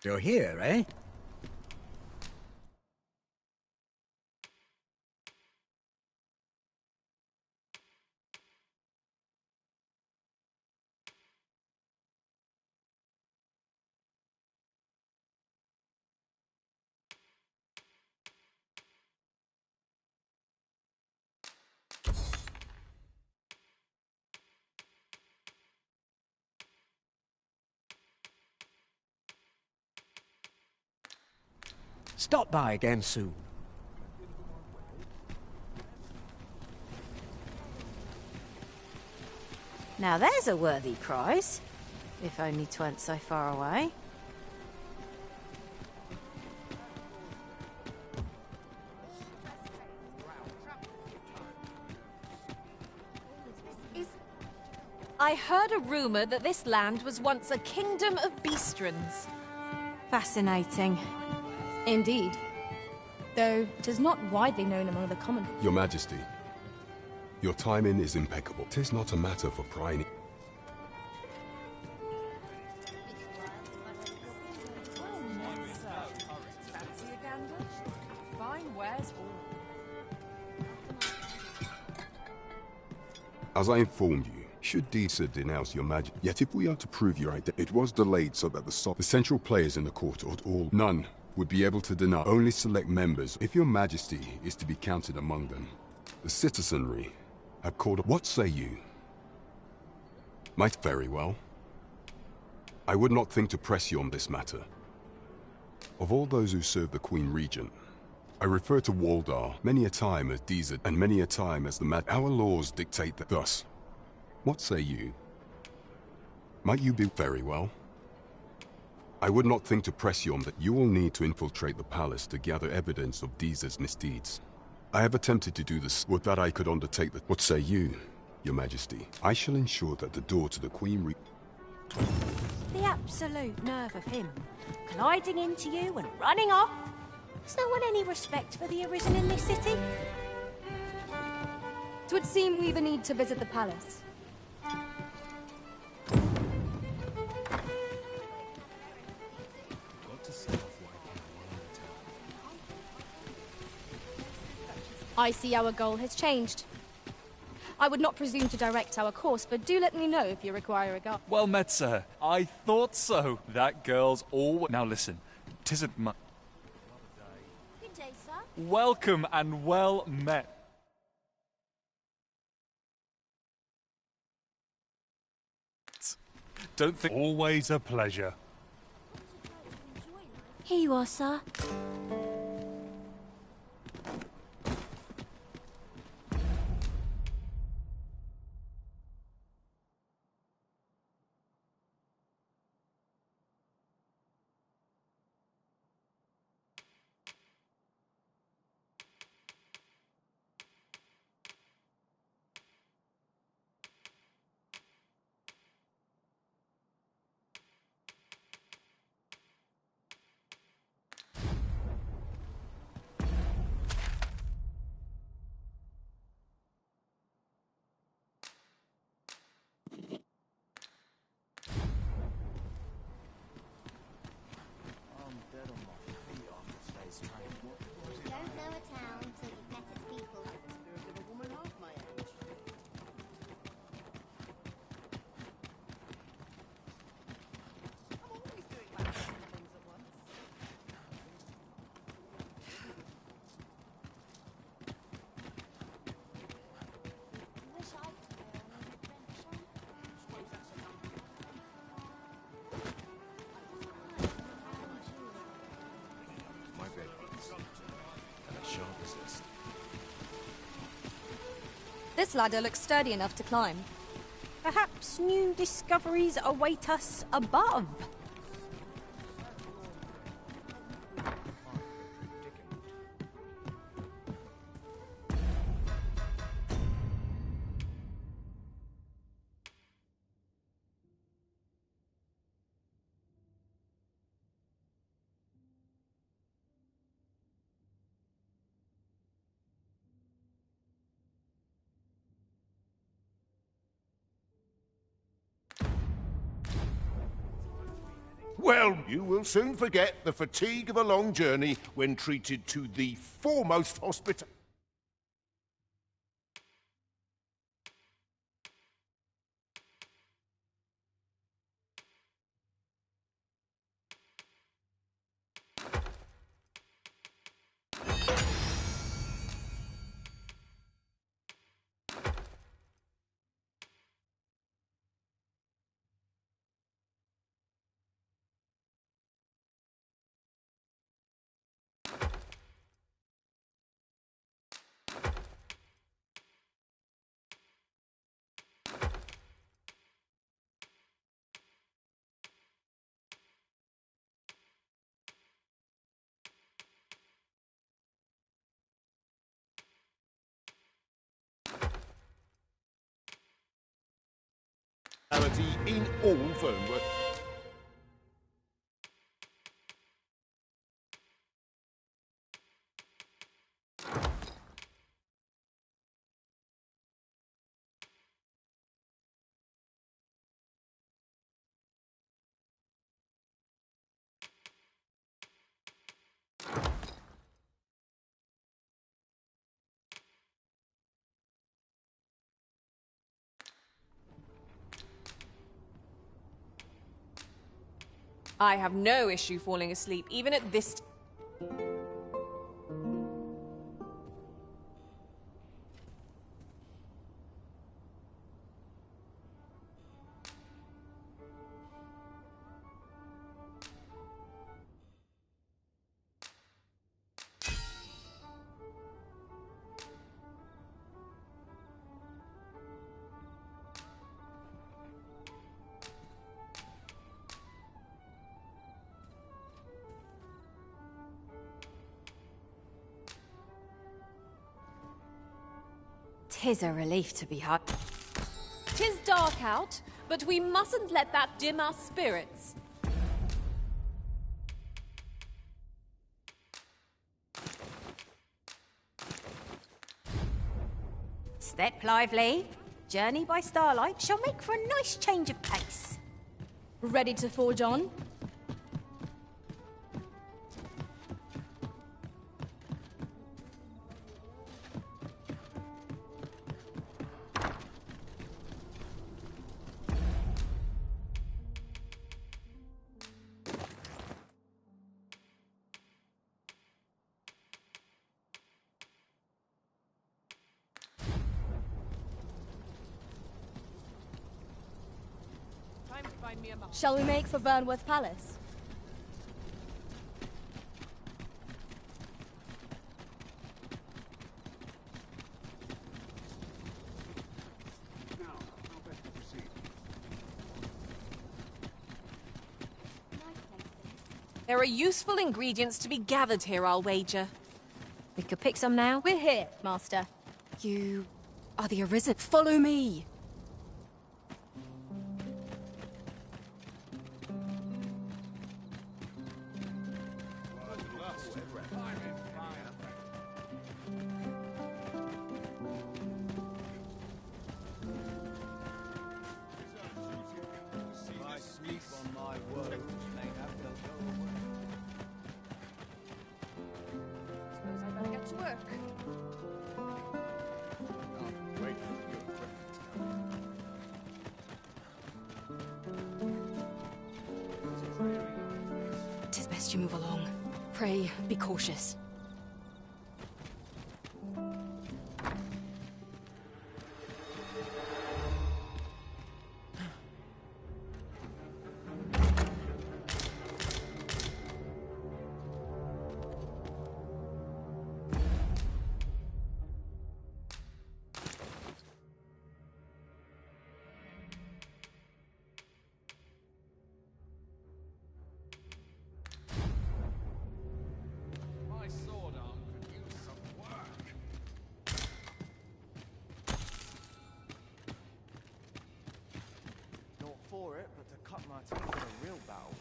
Speaker 2: You're here, eh? Stop by again soon.
Speaker 14: Now there's a worthy prize. If only 'tweren't so far away.
Speaker 19: I heard a rumor that this land was once a kingdom of beastrons.
Speaker 14: Fascinating.
Speaker 18: Indeed. Though 'tis not widely known among the common...
Speaker 23: Your Majesty, your timing is impeccable. 'Tis not a matter for prying. As I informed you, should Disa denounce your majesty, yet if we are to prove your identity, it was delayed so that the central players in the court ought all, none, would be able to deny. Only select members, if your majesty is to be counted among them. The citizenry have called... What say you? Might very well. I would not think to press you on this matter. Of all those who serve the Queen Regent, I refer to Waldar many a time as Disa, and many a time as the Our laws dictate that thus. What say you? Might you be very well? I would not think to press you on that. You will need to infiltrate the palace to gather evidence of Disa's misdeeds. I have attempted to do this. Would that I could undertake that. What say you, your majesty? I shall ensure that the door to the Queen
Speaker 12: The absolute nerve of him, gliding into you and running off. Has no one any respect for the Arisen in this city?
Speaker 18: Twould seem we've a need to visit the palace. I see our goal has changed. I would not presume to direct our course, but do let me know if you require a guide.
Speaker 5: Well met, sir. I thought so. That girl's all... Now listen, 'tisn't much.
Speaker 7: Good day, sir.
Speaker 5: Welcome and well met. Don't think...
Speaker 16: Always a pleasure.
Speaker 7: Here you are, sir.
Speaker 18: This ladder looks sturdy enough to climb.
Speaker 12: Perhaps new discoveries await us above.
Speaker 10: Well, you will soon forget the fatigue of a long journey when treated to the foremost hospital. In all Fernworth.
Speaker 19: I have no issue falling asleep, even at this...
Speaker 14: Tis a relief to be hot.
Speaker 19: 'Tis dark out, but we mustn't let that dim our spirits.
Speaker 14: Step lively. Journey by starlight shall make for a nice change of pace.
Speaker 20: Ready to forge on? Shall we make for Burnworth Palace?
Speaker 19: There are useful ingredients to be gathered here, I'll wager.
Speaker 14: We could pick some now.
Speaker 20: We're here, Master. You are the Arisen. Follow me! Tis best you move along. Pray, be cautious.
Speaker 9: For it, but to cut my teeth in a real battle.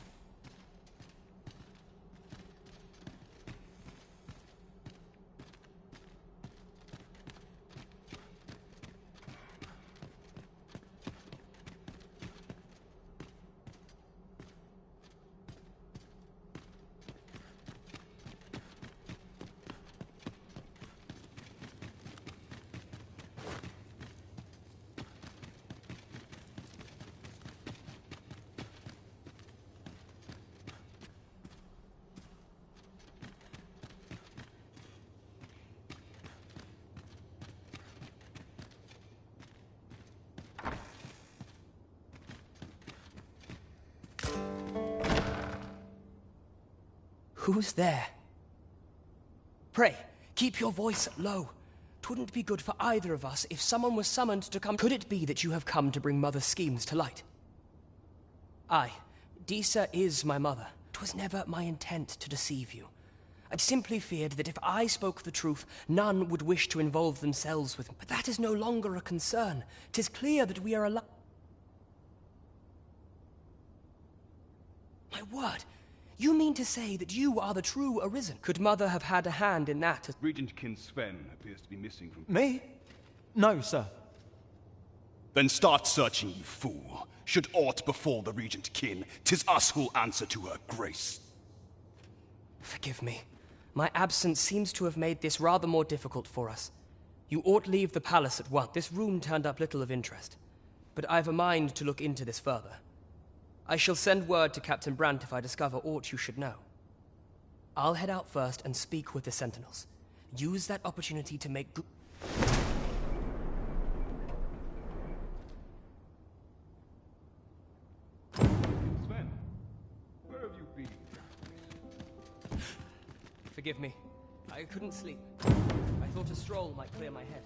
Speaker 1: Who's there? Pray, keep your voice low. 'Twouldn't be good for either of us if someone was summoned to come. Could it be that you have come to bring Mother's schemes to light? Aye, Disa is my mother. 'Twas never my intent to deceive you. I'd simply feared that if I spoke the truth, none would wish to involve themselves with me. But that is no longer a concern. 'Tis clear that we are alive. My word! You mean to say that you are the true Arisen? Could Mother have had a hand in that?
Speaker 6: Regent Kin Sven appears to be missing from...
Speaker 9: Me? No, sir.
Speaker 4: Then start searching, you fool. Should aught befall the Regent Kin, 'tis us who'll answer to her grace.
Speaker 1: Forgive me. My absence seems to have made this rather more difficult for us. You ought leave the palace at once. This room turned up little of interest, but I've a mind to look into this further. I shall send word to Captain Brandt if I discover aught you should know. I'll head out first and speak with the sentinels. Use that opportunity to make good...
Speaker 6: Sven, where have you been?
Speaker 1: Forgive me. I couldn't sleep. I thought a stroll might clear my head.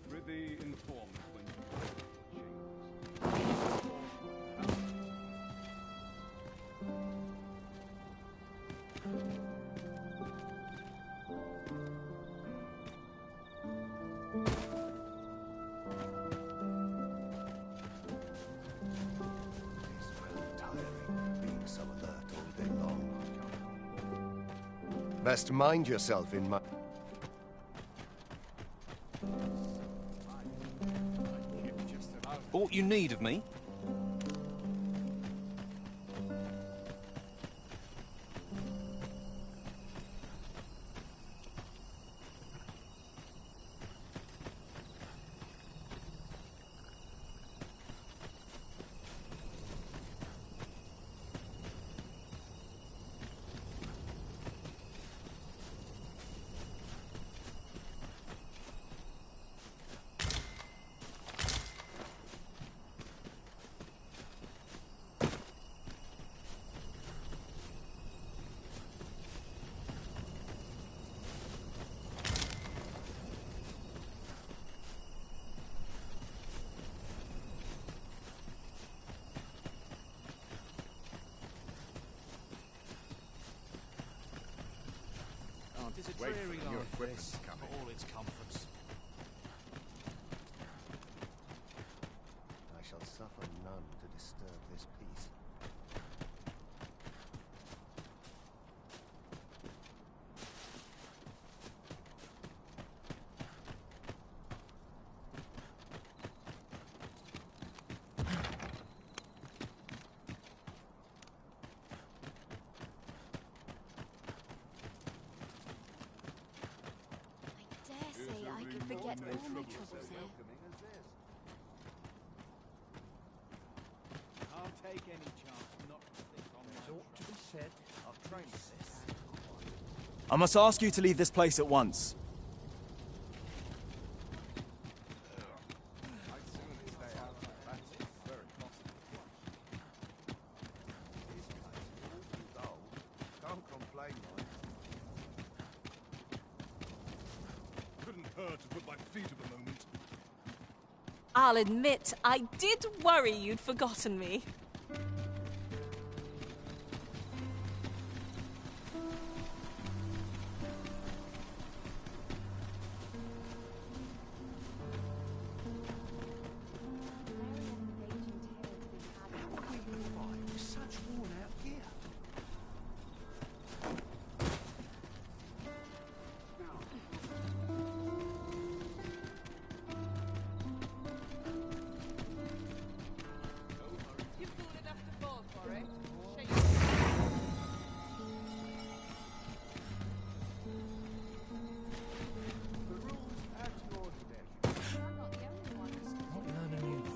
Speaker 6: Prithee informed when you...
Speaker 10: Best mind yourself in my...
Speaker 11: what you need of me?
Speaker 1: It's a dreary life, this, for all its comforts.
Speaker 13: I shall suffer none to disturb this peace.
Speaker 18: I could forget all my troubles here.
Speaker 1: I'll take any chance not to think on my ought to be said. I've trained this.
Speaker 9: I must ask you to leave this place at once.
Speaker 10: Can't complain, mate.
Speaker 6: Couldn't hurt to put my feet of a moment.
Speaker 19: I'll admit, I did worry you'd forgotten me.
Speaker 1: Such worn out gear.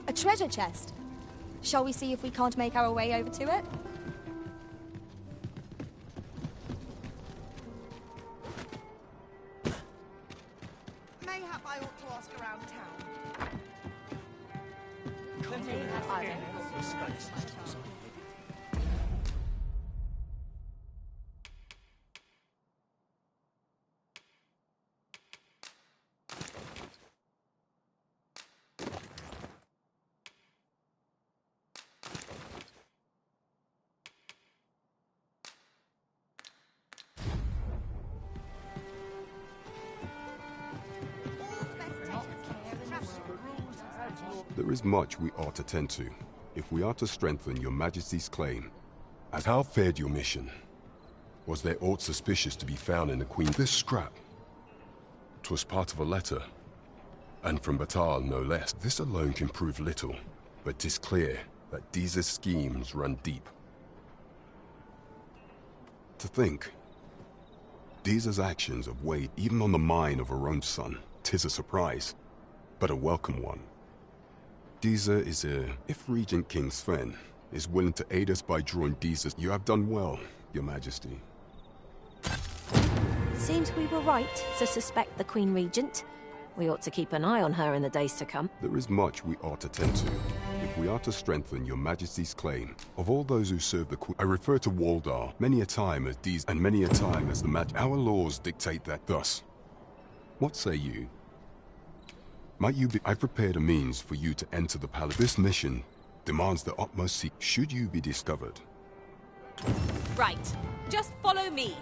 Speaker 22: A treasure chest. Shall we see if we can't make our way over to it?
Speaker 3: Mayhap I ought to ask around town.
Speaker 23: There is much we ought to tend to, if we are to strengthen your Majesty's claim. As how fared your mission? Was there aught suspicious to be found in the Queen? This scrap. 'Twas part of a letter, and from Batal no less. This alone can prove little, but 'tis clear that Deeza's schemes run deep. To think, Deeza's actions have weighed even on the mind of her own son. 'Tis a surprise, but a welcome one. Deeza is if Regent King Sven is willing to aid us by drawing Deeza's, you have done well, Your Majesty.
Speaker 14: Seems we were right to suspect the Queen Regent. We ought to keep an eye on her in the days to come.
Speaker 23: There is much we ought to tend to, if we are to strengthen your Majesty's claim. Of all those who serve the Queen, I refer to Waldar many a time as Deeza, and many a time as the Our laws dictate that thus. What say you? Might you be... I prepared a means for you to enter the palace. This mission demands the utmost secrecy. Should you be discovered?
Speaker 19: Right. Just follow me.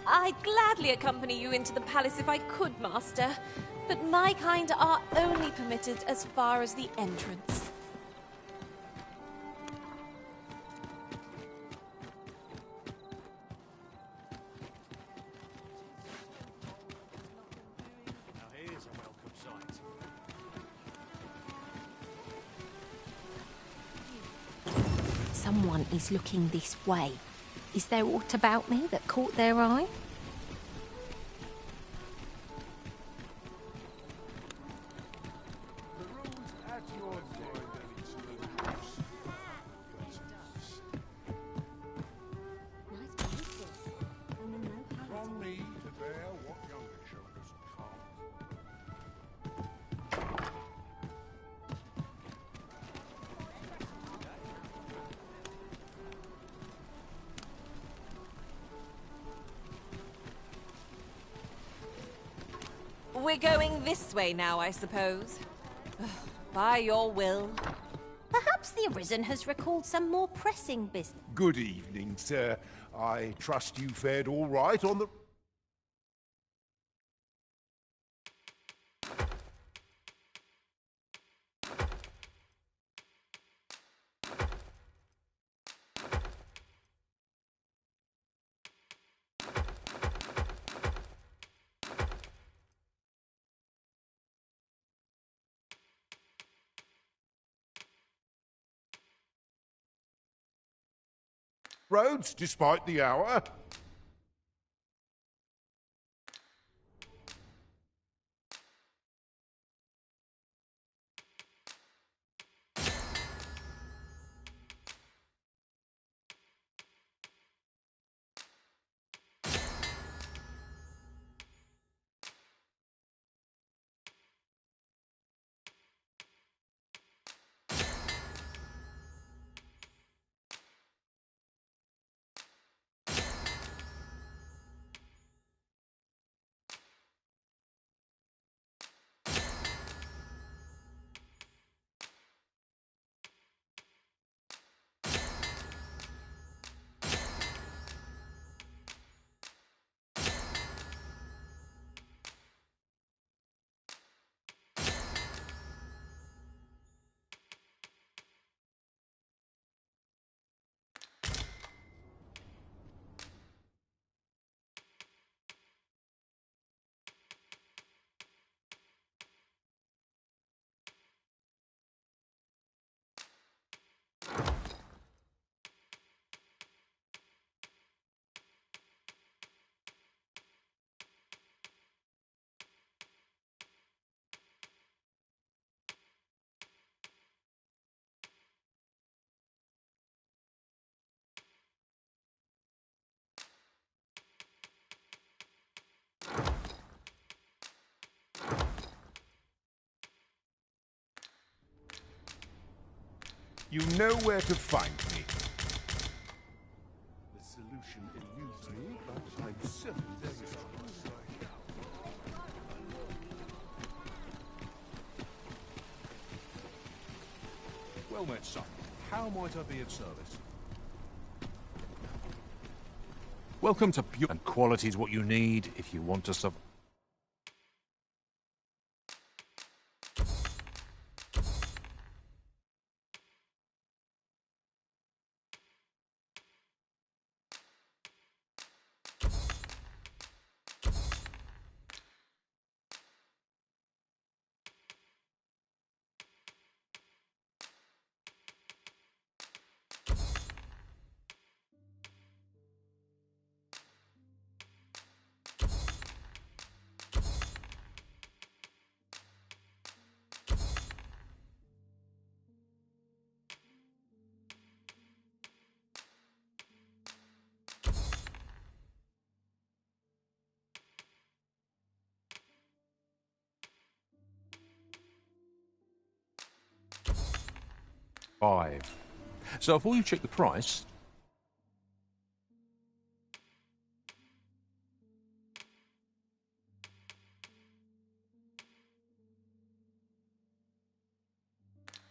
Speaker 19: I'd gladly accompany you into the palace if I could, Master. But my kind are only permitted as far as the entrance.
Speaker 1: Now here's a welcome sight.
Speaker 14: someone is looking this way. Is there aught about me that caught their eye?
Speaker 10: From me to bear what younger shoulders can't.
Speaker 19: We're going this way now, I suppose. By your will.
Speaker 14: Perhaps the Arisen has recalled some more pressing business.
Speaker 10: Good evening, sir. I trust you fared all right on the... roads, despite the hour. You know where to find me. The solution eludes me, but I'm certain there is one.
Speaker 16: Well met, son. How might I be of service? Welcome to Pure... And quality is what you need if you want to survive. Five. So before you check the price,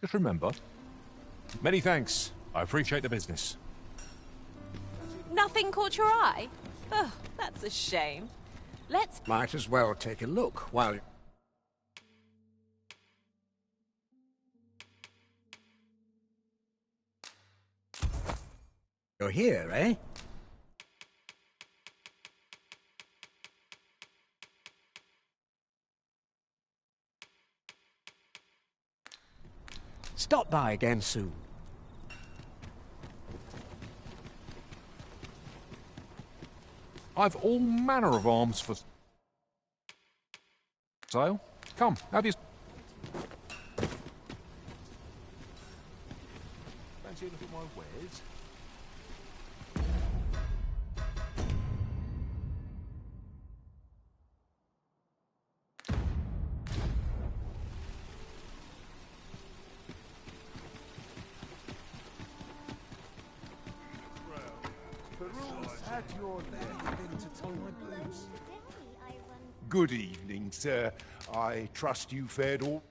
Speaker 16: just remember, many thanks. I appreciate the business.
Speaker 19: Nothing caught your eye? Oh, that's a shame. Let's...
Speaker 1: Might as well take a look while... You're here, eh? Stop by again soon.
Speaker 16: I've all manner of arms for sale. Come, have you... Fancy a look at my wares?
Speaker 10: Good evening, sir. I trust you fared all...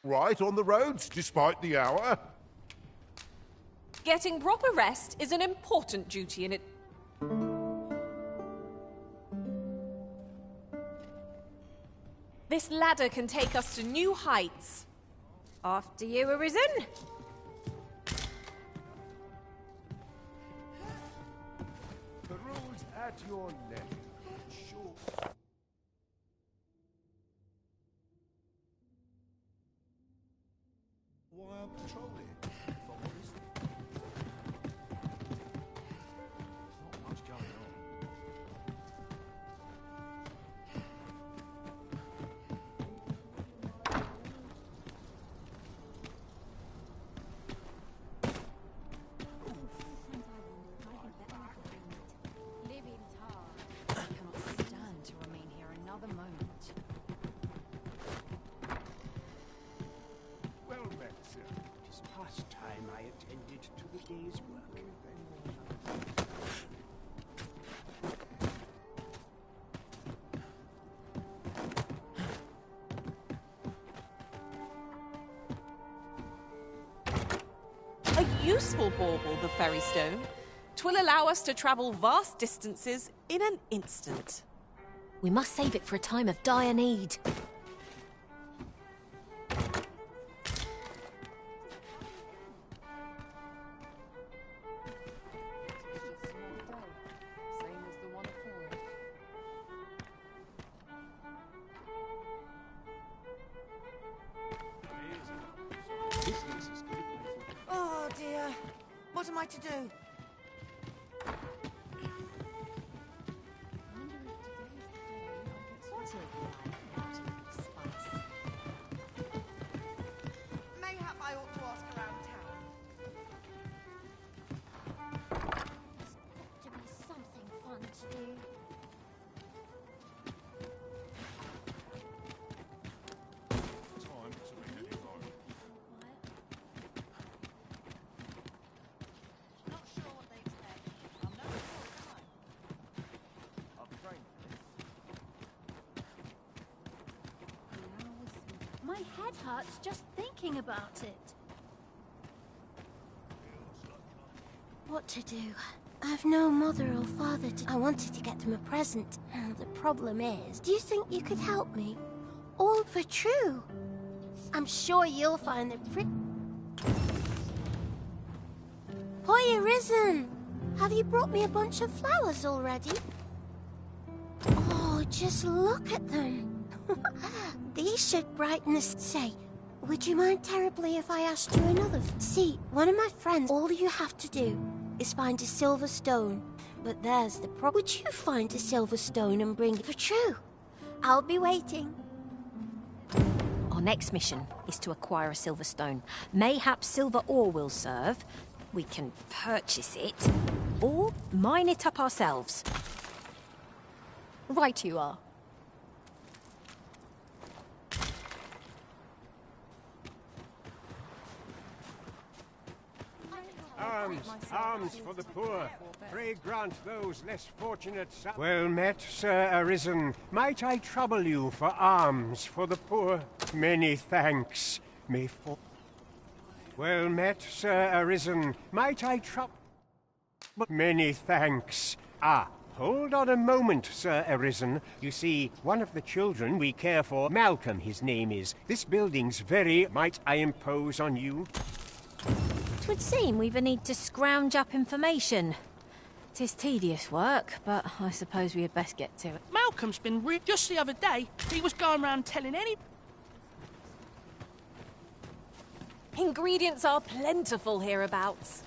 Speaker 10: right on the roads, despite the hour?
Speaker 19: Getting proper rest is an important duty in it. This ladder can take us to new heights. After you, Arisen.
Speaker 10: The rules at your neck. Sure. While patrolling.
Speaker 16: Not much going on.
Speaker 20: Living's hard. I cannot stand to remain here another moment.
Speaker 10: Well met, sir.
Speaker 1: It is past time I attended to the day's work.
Speaker 19: A useful bauble, the ferry stone. 'Twill allow us to travel vast distances in an instant.
Speaker 14: We must save it for a time of dire need.
Speaker 20: Same as the one before.
Speaker 3: Oh dear. What am I to do? Mayhap I ought to ask around town.
Speaker 7: To be something fun to do.
Speaker 6: Time to be heading home.
Speaker 3: Not sure what they expect. I'm not sure, am I?
Speaker 9: I'll be trained.
Speaker 7: My head hurts just thinking about it. What to do? I've no mother or father to... I wanted to get them a present. The problem is, do you think you could help me? All for true. I'm sure you'll find them pretty... Hoy, Arisen! Have you brought me a bunch of flowers already? Oh, just look at them. These should brighten the... Say, would you mind terribly if I asked you another... See, one of my friends, all you have to do is find a silver stone. But there's the problem. Would you find a silver stone and bring it for true? I'll be waiting.
Speaker 14: Our next mission is to acquire a silver stone. Mayhap silver ore will serve. We can purchase it, or mine it up ourselves.
Speaker 22: Right you are.
Speaker 1: Arms for the poor. Pray grant those less fortunate... Well met, Sir Arisen. Might I trouble you for alms for the poor? Many thanks. May for... Well met, Sir Arisen. Might I trouble... Many thanks. Ah, hold on a moment, Sir Arisen. You see, one of the children we care for... Malcolm, his name is. This building's very... Might I impose on you?
Speaker 14: 'Twould seem we've a need to scrounge up information. 'Tis tedious work, but I suppose we had best get to it.
Speaker 11: Malcolm's been just the other day, he was going around telling any...
Speaker 19: Ingredients are plentiful hereabouts.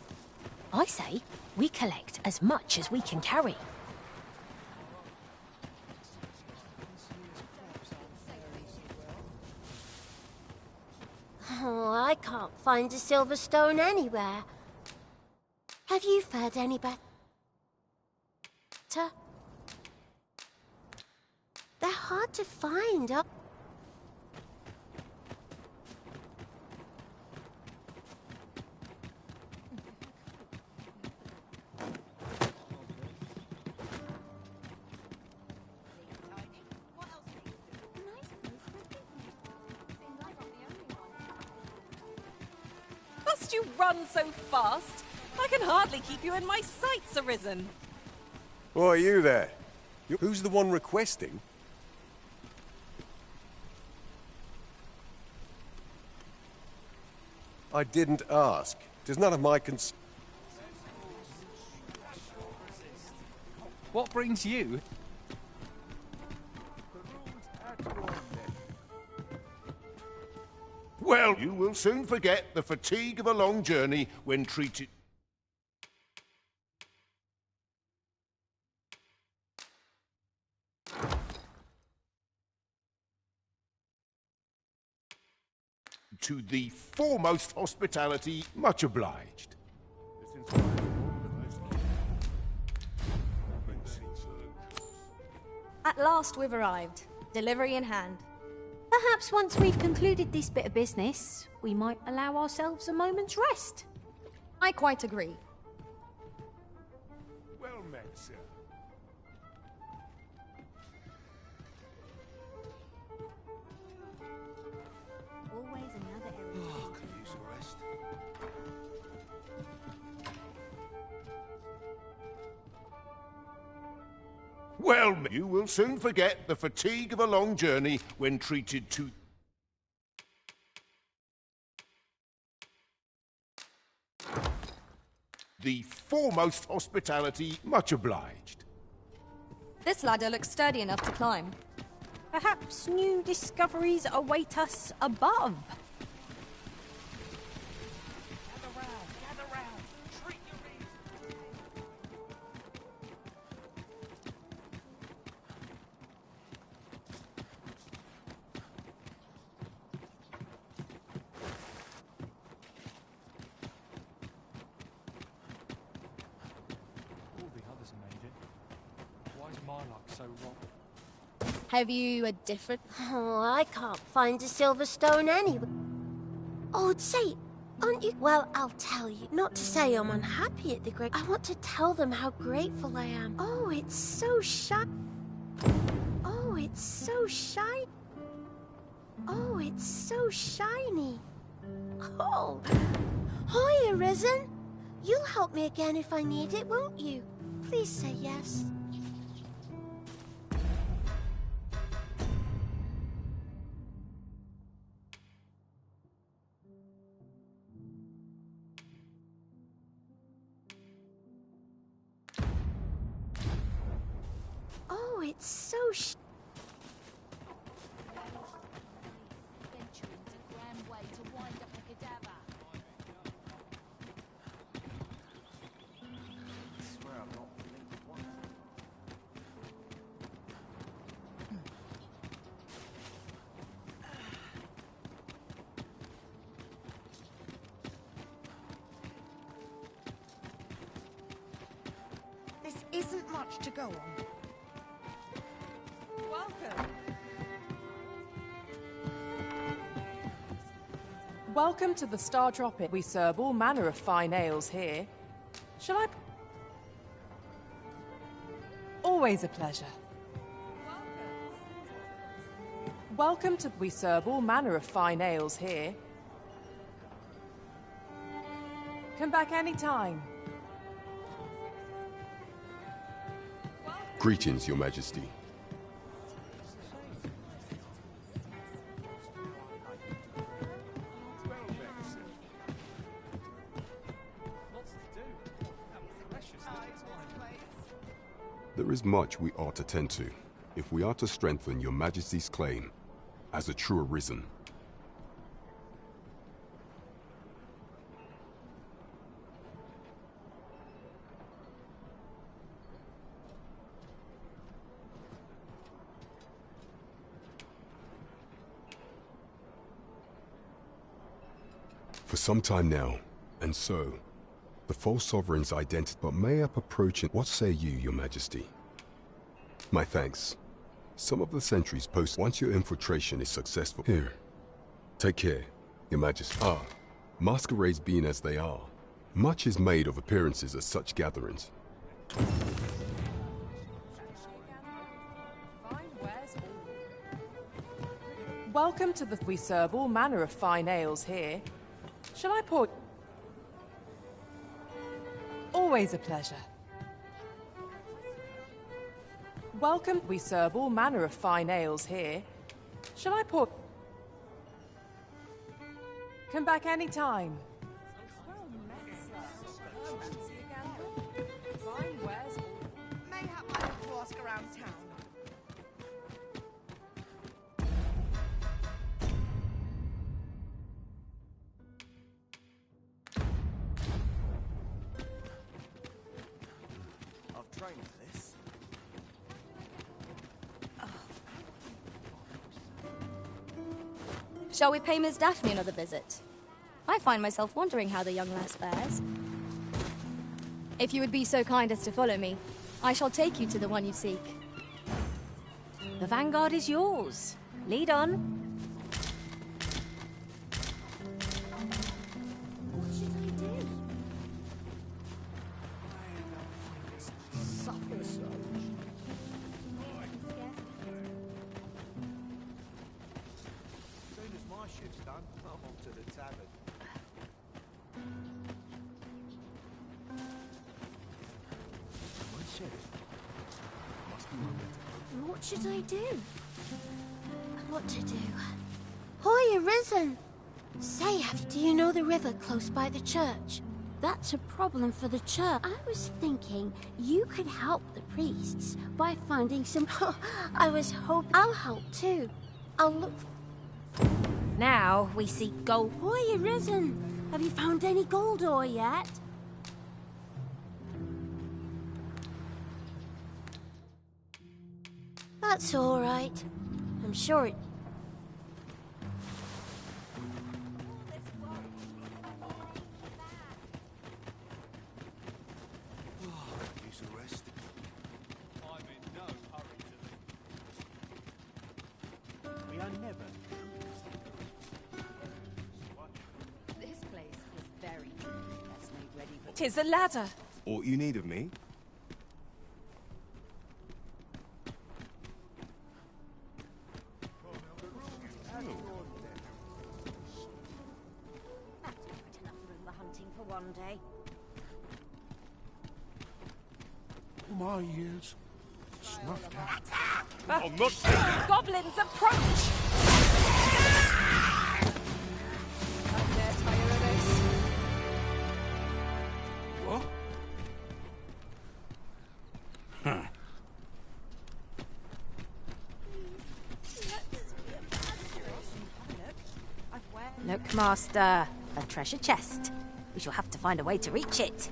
Speaker 14: I say we collect as much as we can carry.
Speaker 7: Oh, I can't find a silver stone anywhere. Have you fared any better? They're hard to find.
Speaker 19: Must you run so fast? I can hardly keep you in my sights, Arisen.
Speaker 6: Oh, are you there? Who's the one requesting? I didn't ask. It is none of my concern.
Speaker 5: What brings you?
Speaker 10: Well, you will soon forget the fatigue of a long journey when treated... to the foremost hospitality.
Speaker 6: Much obliged.
Speaker 22: At last we've arrived. Delivery in hand.
Speaker 14: Perhaps once we've concluded this bit of business, we might allow ourselves a moment's rest.
Speaker 22: I quite agree.
Speaker 6: Well met, sir.
Speaker 7: Always another area.
Speaker 10: Oh, could use a rest. Well, you will soon forget the fatigue of a long journey when treated to... the foremost hospitality.
Speaker 6: Much obliged.
Speaker 22: This ladder looks sturdy enough to climb.
Speaker 14: Perhaps new discoveries await us above.
Speaker 5: Gather round. Treat your ease. All the others made it. Why is my luck so wrong?
Speaker 22: Have you a different...
Speaker 7: Oh, I can't find a silver stone anywhere. Oh, say, aren't you... Well, I'll tell you. Not to say I'm unhappy at the great... I want to tell them how grateful I am. Oh, it's so shiny. Oh, it's so shiny. Oh, it's so shiny. Oh, hi, Arisen. You'll help me again if I need it, won't you? Please say yes. Oh, it's so
Speaker 11: This isn't much to go on.
Speaker 19: Welcome.
Speaker 17: Welcome to the Star Tropic. We serve all manner of fine ales here. Shall I... Always a pleasure. Welcome to... We serve all manner of fine ales here. Come back anytime.
Speaker 23: Greetings, Your Majesty. There is much we ought to tend to, if we are to strengthen Your Majesty's claim as a true Arisen. For some time now, and so, the false sovereign's identity, but may up approaching. What say you, your majesty? My thanks. Some of the sentries post once your infiltration is successful. Here, take care, your majesty. Masquerades being as they are, much is made of appearances at such gatherings.
Speaker 17: Welcome to the... We serve all manner of fine ales here. Shall I pour... Always a pleasure. Welcome. We serve all manner of fine ales here. Shall I pour... Come back any time.
Speaker 11: Mayhap I have to ask around town.
Speaker 9: I've trained for this.
Speaker 22: Shall we pay Miss Daphne another visit? I find myself wondering how the young lass fares. If you would be so kind as to follow me, I shall take you to the one you seek.
Speaker 14: The vanguard is yours. Lead on.
Speaker 7: What should I do?
Speaker 10: Suffer so.
Speaker 13: Soon as my shift's done, I'm off to the tavern.
Speaker 7: What should I do? What to do? Hoy, arisen! Say, do you know the river close by the church? That's a problem for the church. I was thinking you could help the priests by finding some... I was hoping I'll help too. I'll look...
Speaker 14: Now we seek gold.
Speaker 7: Hoy, arisen! Have you found any gold ore yet? That's all right. I'm sure it...
Speaker 13: He's arrested.
Speaker 6: I'm in no hurry to leave.
Speaker 13: We are never.
Speaker 3: This place is very that's made ready for...
Speaker 19: 'Tis a ladder.
Speaker 13: Aught you need of me?
Speaker 7: That's quite enough rumor hunting for one day.
Speaker 10: My ears snuffed out.
Speaker 19: I'm not saying... Goblins approach!
Speaker 17: Come there, Tyrannos.
Speaker 10: What? Huh.
Speaker 14: Look, Master. A treasure chest. We shall have to find a way to reach it.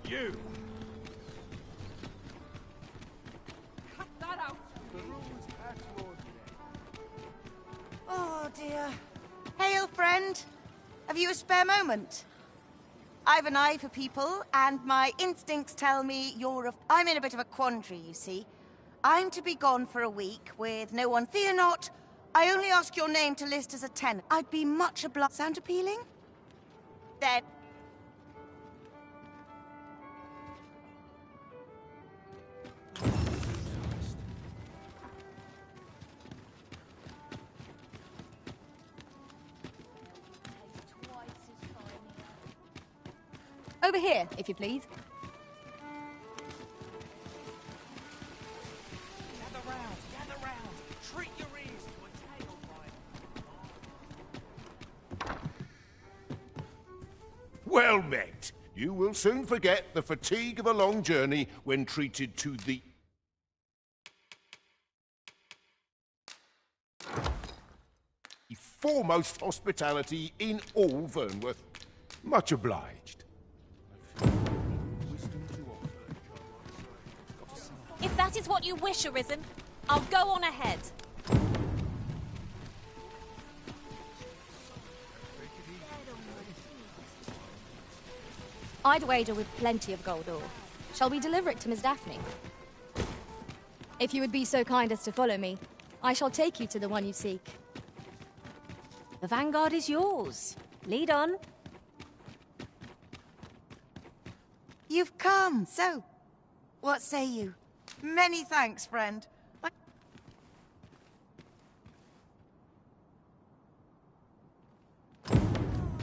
Speaker 10: You!
Speaker 19: Cut that out!
Speaker 11: Oh dear. Hail, friend. Have you a spare moment? I've an eye for people, and my instincts tell me you're a... I'm in a bit of a quandary, you see. I'm to be gone for a week with no one. Fear not. I only ask your name to list as a tenant. I'd be much obliged. Sound appealing? Then...
Speaker 22: Over here, if you please.
Speaker 6: Gather round. Treat your ears to a tale,
Speaker 10: Well met. You will soon forget the fatigue of a long journey when treated to the foremost hospitality in all Vernworth. Much obliged.
Speaker 19: If that is what you wish, Arisen, I'll go on ahead.
Speaker 22: I'd wager with plenty of gold ore. Shall we deliver it to Miss Daphne? If you would be so kind as to follow me, I shall take you to the one you seek.
Speaker 14: The vanguard is yours. Lead on.
Speaker 11: You've come, so what say you? Many thanks, friend.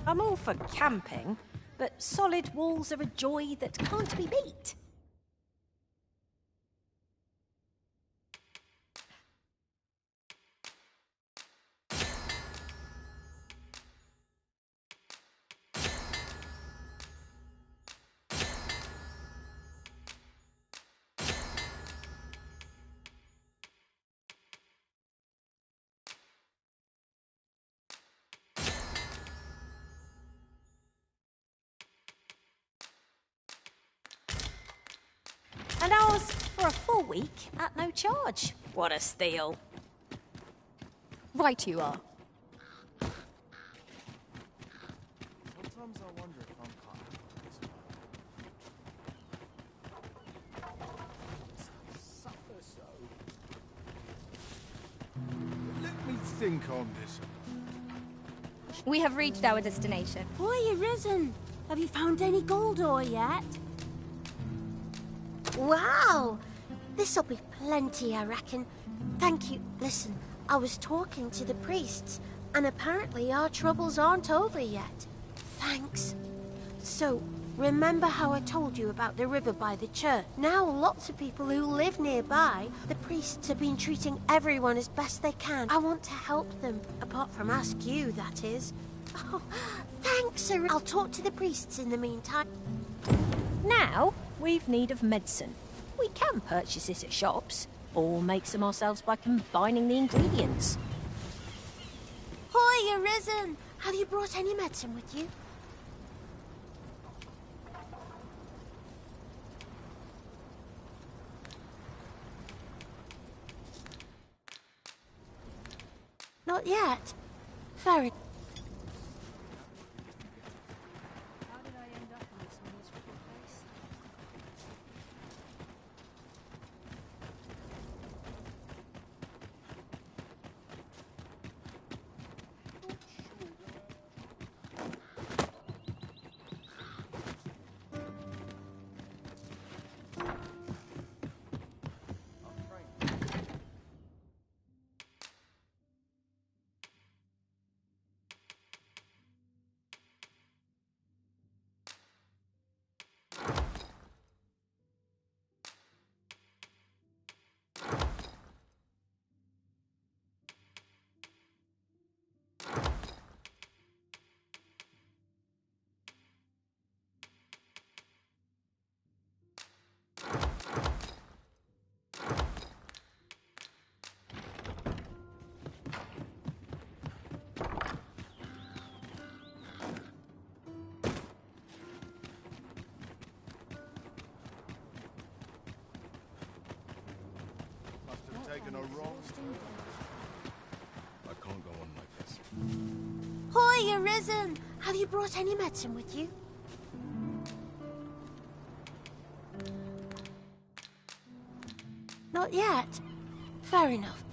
Speaker 14: I'm all for camping, but solid walls are a joy that can't be beat. And ours for a full week at no charge. What a steal.
Speaker 22: Right you are.
Speaker 9: Sometimes I wonder if I'm part
Speaker 6: Suffer so. Let me think on this.
Speaker 22: We have reached our destination.
Speaker 7: Boy, you risen. Have you found any gold ore yet? Wow! This'll be plenty, I reckon. Thank you. Listen, I was talking to the priests, and apparently our troubles aren't over yet. Thanks. So, remember how I told you about the river by the church? Now lots of people who live nearby, the priests have been treating everyone as best they can. I want to help them, apart from ask you, that is. Oh, thanks, sir. I'll talk to the priests in the meantime.
Speaker 14: Now, we've need of medicine. We can purchase it at shops, or make some ourselves by combining the ingredients.
Speaker 7: Hoy, you're risen! Have you brought any medicine with you? Not yet. Very.
Speaker 22: How did I end up in this miserable place?
Speaker 6: Taken a wrong turn. I can't go on like this.
Speaker 7: Hoy, you're risen! Have you brought any medicine with you? Not yet. Fair enough.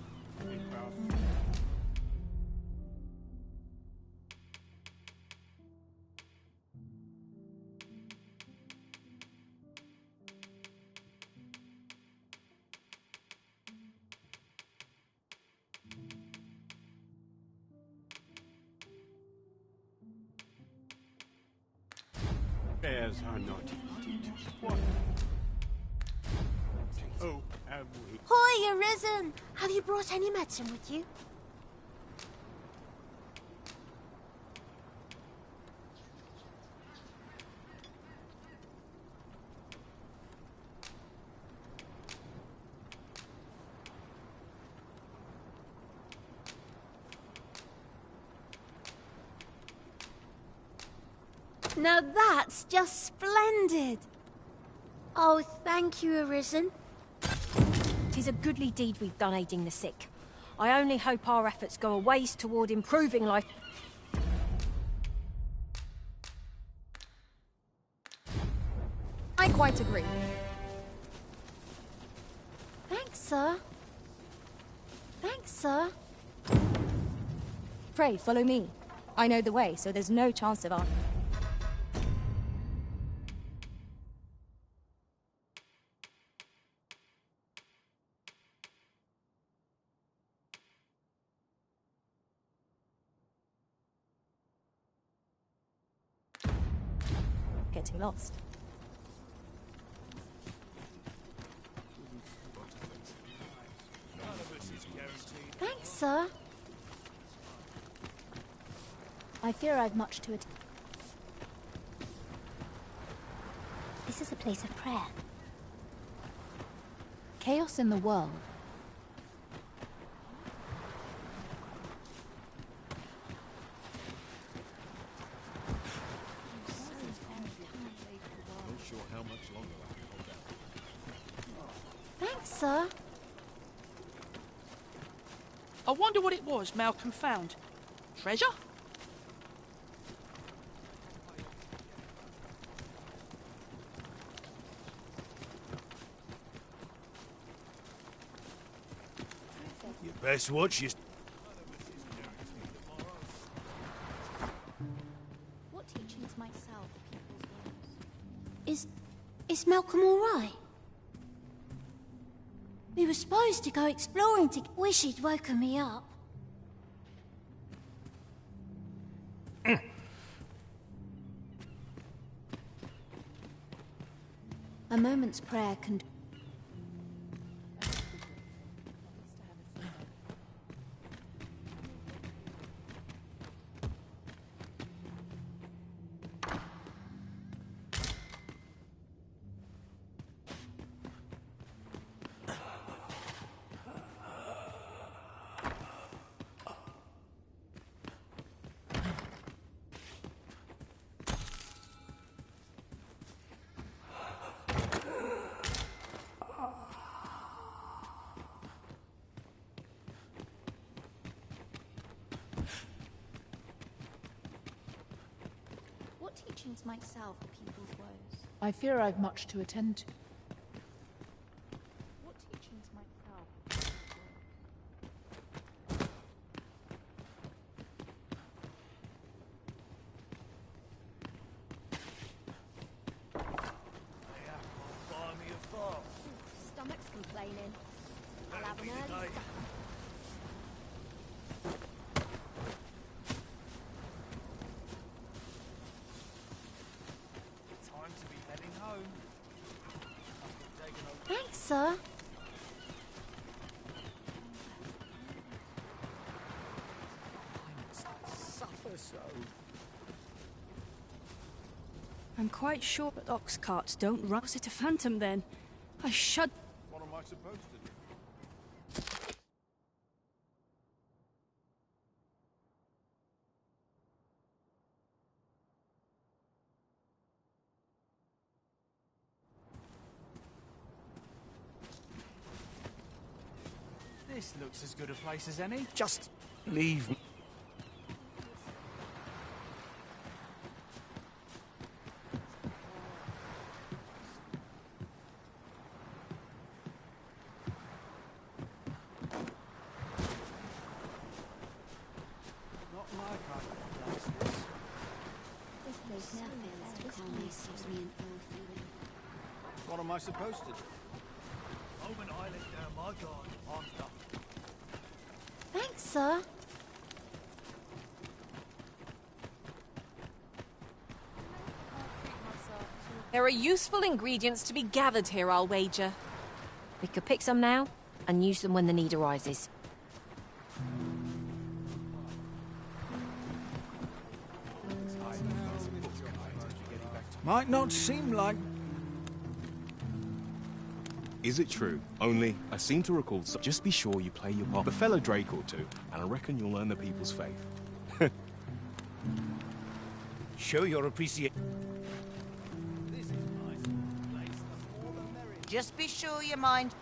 Speaker 6: Bears are not eaten. What? Oh, have we?
Speaker 7: Hoy, you're risen! Have you brought any medicine with you? Now that's just splendid! Oh, thank you, Arisen.
Speaker 14: 'Tis a goodly deed we've done aiding the sick. I only hope our efforts go a ways toward improving life.
Speaker 22: quite agree.
Speaker 7: Thanks, sir. Thanks, sir.
Speaker 22: Pray, follow me. I know the way, so there's no chance of our... getting lost.
Speaker 7: Thanks, sir.
Speaker 18: I fear I've much to attend.
Speaker 7: This is a place of prayer.
Speaker 18: Chaos in the world.
Speaker 6: Not sure how much longer I can hold out.
Speaker 7: Thanks, sir.
Speaker 8: I wonder what it was Malcolm found. Treasure?
Speaker 13: You best watch your...
Speaker 18: What teachings might salve people's wounds?
Speaker 7: Is Malcolm all right? We were supposed to go exploring to... Wish he'd woken me up.
Speaker 18: A moment's prayer can... What teachings might salve the people's woes?
Speaker 17: I fear I've much to attend to.
Speaker 18: What teachings might salve the people's
Speaker 13: Buy me a farm.
Speaker 22: Stomach's complaining. I'll have an early supper.
Speaker 13: Time to be heading home.
Speaker 7: Thanks, sir.
Speaker 13: Suffer so.
Speaker 8: I'm quite sure that ox carts don't run. Was it a phantom then? I shud.
Speaker 6: What am I supposed to do?
Speaker 13: This looks as good a place as any. Just leave me. Not my kind of place, this.
Speaker 18: This place now fails to calm me, gives me an ill feeling.
Speaker 6: What am I supposed to do?
Speaker 13: Moment I let down my guard, I'm done.
Speaker 7: Thanks, sir.
Speaker 19: There are useful ingredients to be gathered here, I'll wager.
Speaker 14: We could pick some now and use them when the need arises.
Speaker 13: Might not seem like...
Speaker 6: Is it true? Only, I seem to recall, so just be sure you play your part. A fellow Drake or two, and I reckon you'll earn the people's faith.
Speaker 13: Show your appreciation.
Speaker 11: Just be sure you mind.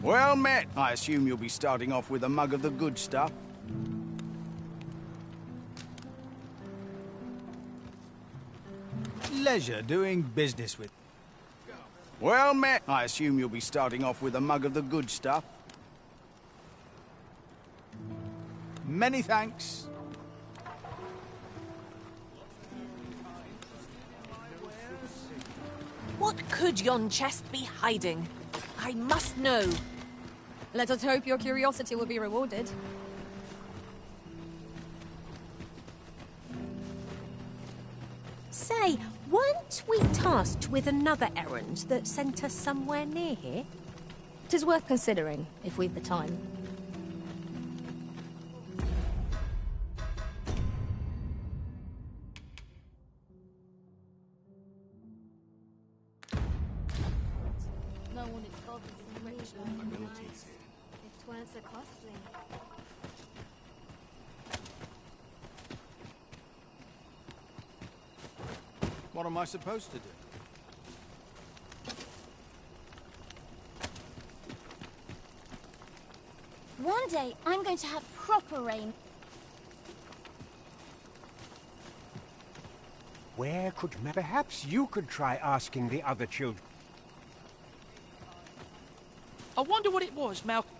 Speaker 15: Well met. I assume you'll be starting off with a mug of the good stuff. pleasure doing business with. Well met. I assume you'll be starting off with a mug of the good stuff. Many thanks.
Speaker 19: What could yon chest be hiding? I must know.
Speaker 22: Let us hope your curiosity will be rewarded.
Speaker 14: Say, weren't we tasked with another errand that sent us somewhere near here?
Speaker 22: 'Tis worth considering, if we've the time.
Speaker 18: No one is bothered so much like if 'tweren't so costly.
Speaker 15: What am I supposed to do?
Speaker 7: One day, I'm going to have proper rain.
Speaker 2: Where could... Perhaps you could try asking the other children.
Speaker 12: I wonder what it was, Malcolm.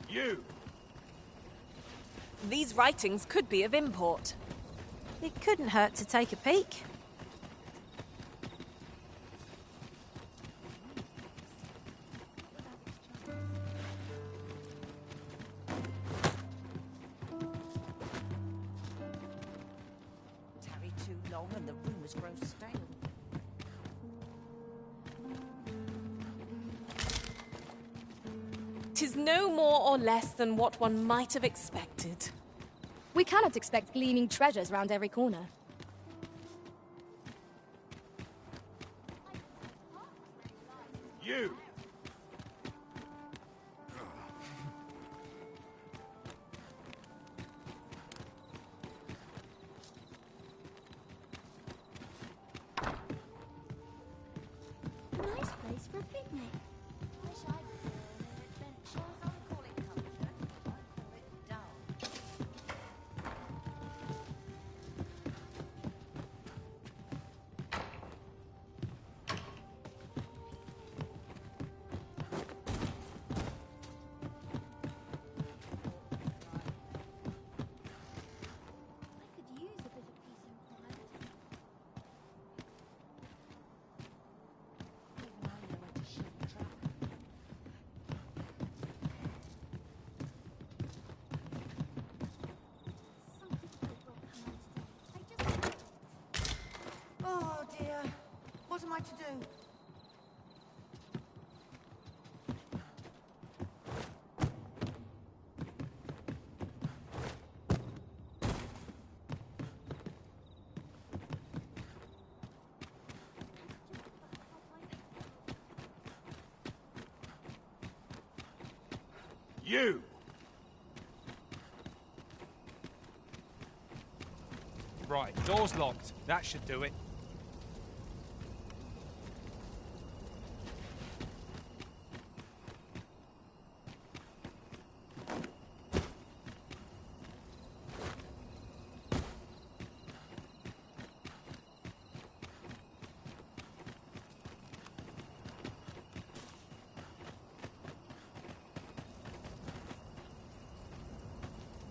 Speaker 2: You!
Speaker 19: These writings could be of import.
Speaker 14: It couldn't hurt to take a peek.
Speaker 11: Tarry too long and the rumours grow stale.
Speaker 19: Tis no more or less than what one might have expected.
Speaker 22: We cannot expect gleaming treasures round every corner.
Speaker 2: You!
Speaker 7: Nice place for a picnic. Wish I'd been an adventure.
Speaker 11: Some call it comfort, I call it dull.
Speaker 7: I could use a bit of peace and quiet.
Speaker 11: Even I know where to shift track. Oh dear. What am I to do?
Speaker 2: You!
Speaker 5: Right, door's locked. That should do it.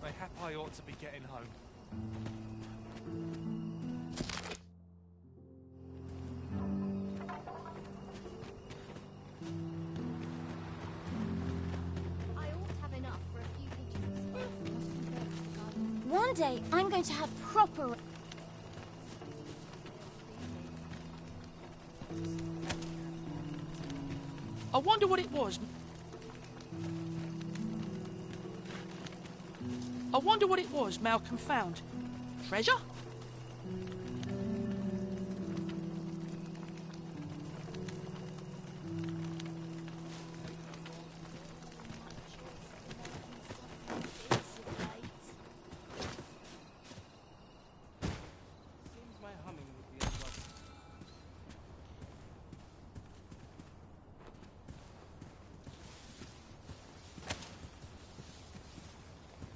Speaker 5: Mayhap I ought to be getting home.
Speaker 18: I ought to have enough for a few pictures.
Speaker 7: One day, I'm going to have proper...
Speaker 12: I wonder what it was. I wonder what it was Malcolm found. Treasure?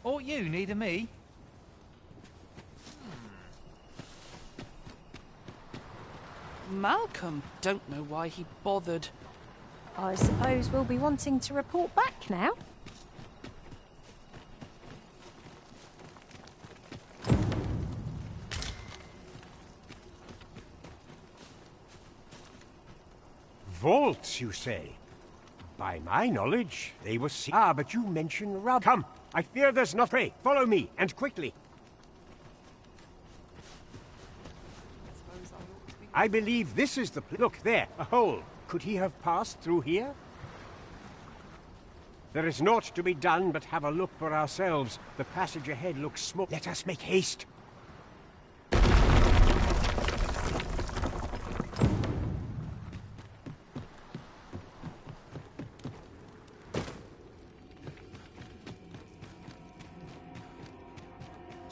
Speaker 4: Or you needing me?
Speaker 12: Malcolm, don't know why he bothered.
Speaker 14: I suppose we'll be wanting to report back now.
Speaker 2: Vaults, you say? By my knowledge, they were but you mention rub. Come, I fear there's not prey. Follow me, and quickly. I believe this is the look, there, a hole. Could he have passed through here? There is naught to be done but have a look for ourselves. The passage ahead looks small. Let us make haste.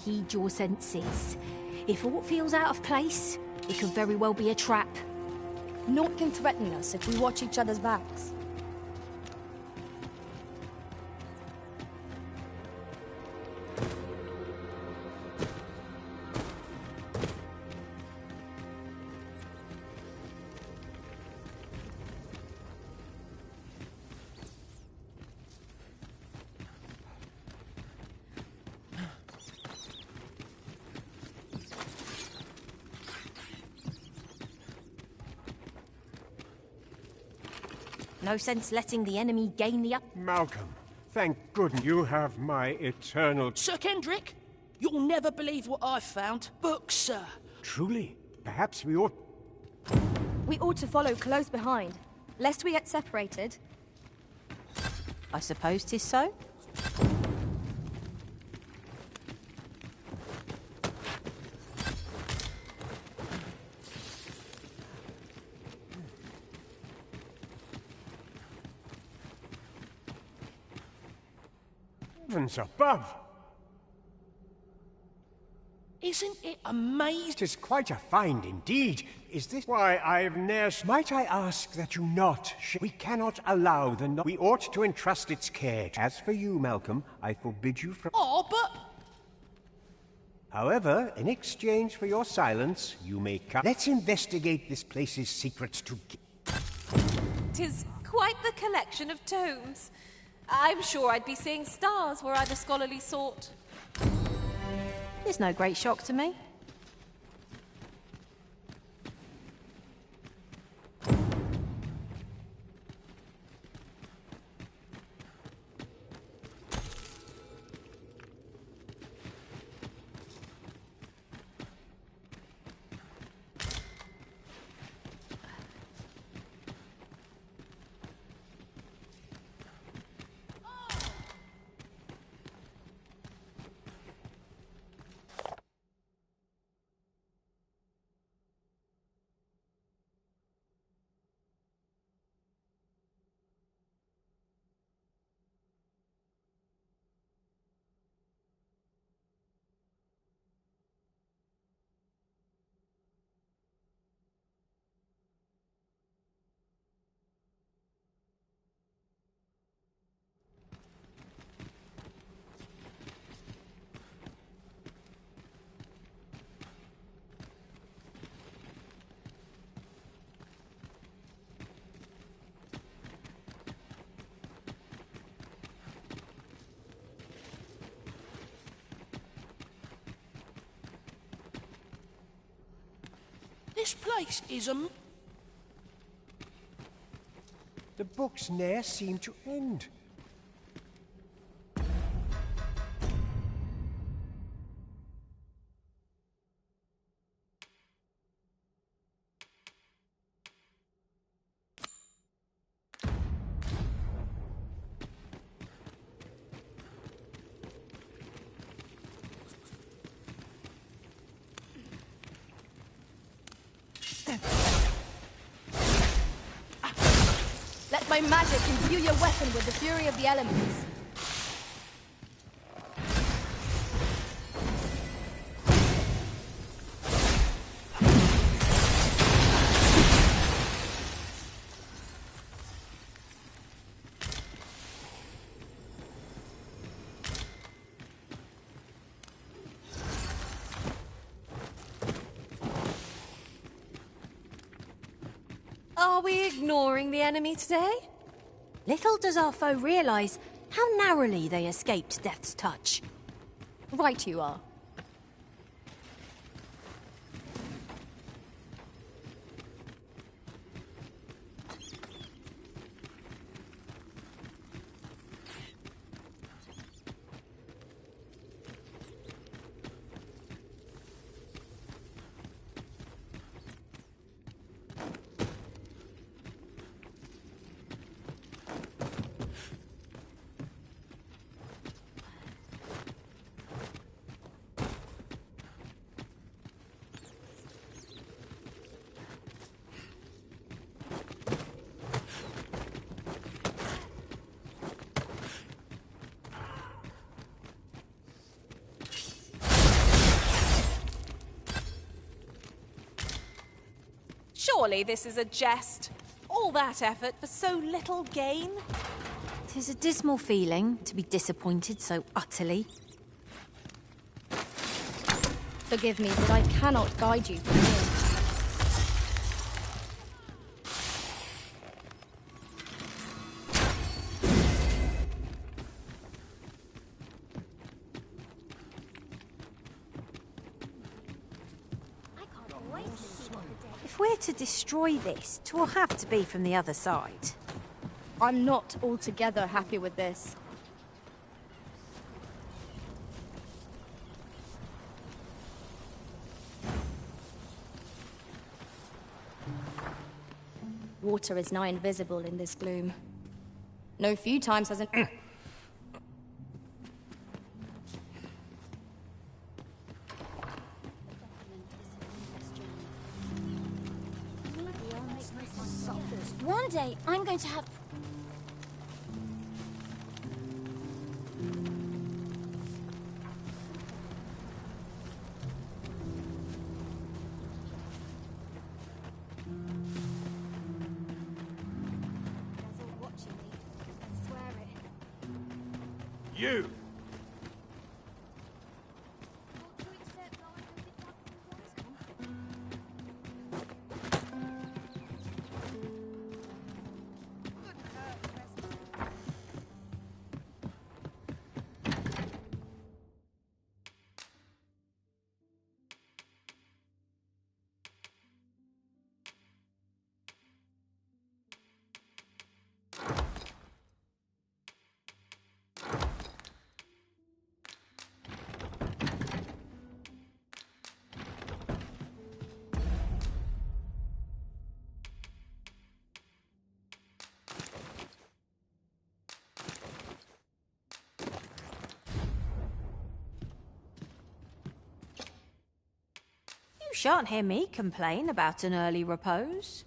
Speaker 14: Heed your senses. If aught feels out of place, it could very well be a trap.
Speaker 22: Naught can threaten us if we watch each other's backs.
Speaker 14: No sense letting the enemy gain the
Speaker 2: Malcolm, thank goodness you have my eternal...
Speaker 12: Sir Kendrick, you'll never believe what I've found. Books, sir.
Speaker 2: Truly? Perhaps we ought...
Speaker 22: We ought to follow close behind, lest we get separated.
Speaker 14: I suppose 'tis so.
Speaker 2: Heavens above!
Speaker 12: Isn't it amazing?
Speaker 2: It is quite a find indeed. Is this why I've ne'er... Might I ask that you not... We cannot allow the... We ought to entrust its care. As for you, Malcolm, I forbid you from...
Speaker 12: Oh, but...
Speaker 2: However, in exchange for your silence, you may come... Let's investigate this place's secrets together.
Speaker 19: 'Tis quite the collection of tomes. I'm sure I'd be seeing stars were I the scholarly sort.
Speaker 14: It's no great shock to me.
Speaker 12: This place is a...
Speaker 2: The books ne'er seem to end.
Speaker 22: Let my magic imbue your weapon with the fury of the elements.
Speaker 19: Are we ignoring the enemy today?
Speaker 14: Little does our foe realise how narrowly they escaped death's touch.
Speaker 22: Right you are.
Speaker 19: Surely this is a jest. All that effort for so little gain?
Speaker 14: 'Tis a dismal feeling to be disappointed so utterly.
Speaker 22: Forgive me, but I cannot guide you from here.
Speaker 14: If we're to destroy this, 'twill have to be from the other side.
Speaker 22: I'm not altogether happy with this. Water is nigh invisible in this gloom. No few times has an...
Speaker 7: One day, I'm going to have...
Speaker 10: You!
Speaker 14: You shan't hear me complain about an early repose.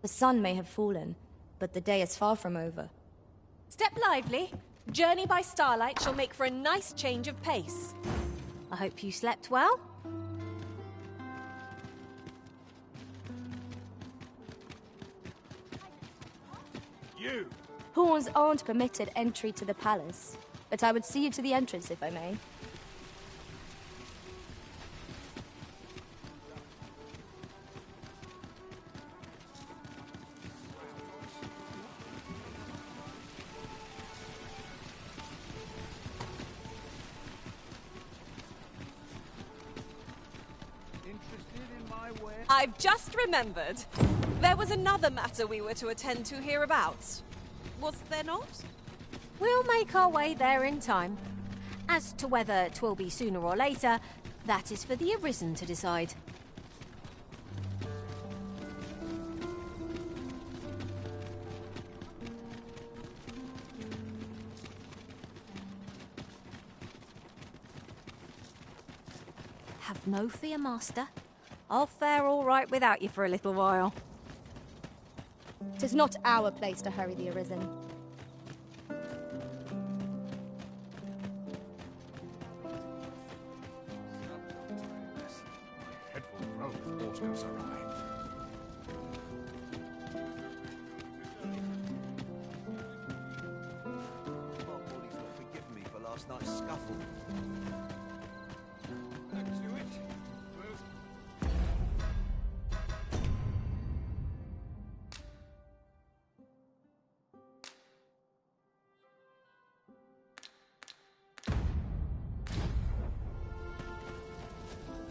Speaker 22: The sun may have fallen, but the day is far from over.
Speaker 19: Step lively. Journey by starlight shall make for a nice change of pace.
Speaker 14: I hope you slept well.
Speaker 10: You!
Speaker 22: Pawns aren't permitted entry to the palace, but I would see you to the entrance if I may.
Speaker 19: I've just remembered. There was another matter we were to attend to hereabouts. Was there not?
Speaker 14: We'll make our way there in time. As to whether 'twill be sooner or later, that is for the Arisen to decide. Have no fear, Master. I'll fare all right without you for a little while.
Speaker 22: 'Tis not our place to hurry the Arisen.
Speaker 10: Head full of road, horse goes awry.
Speaker 13: last night's scuffle.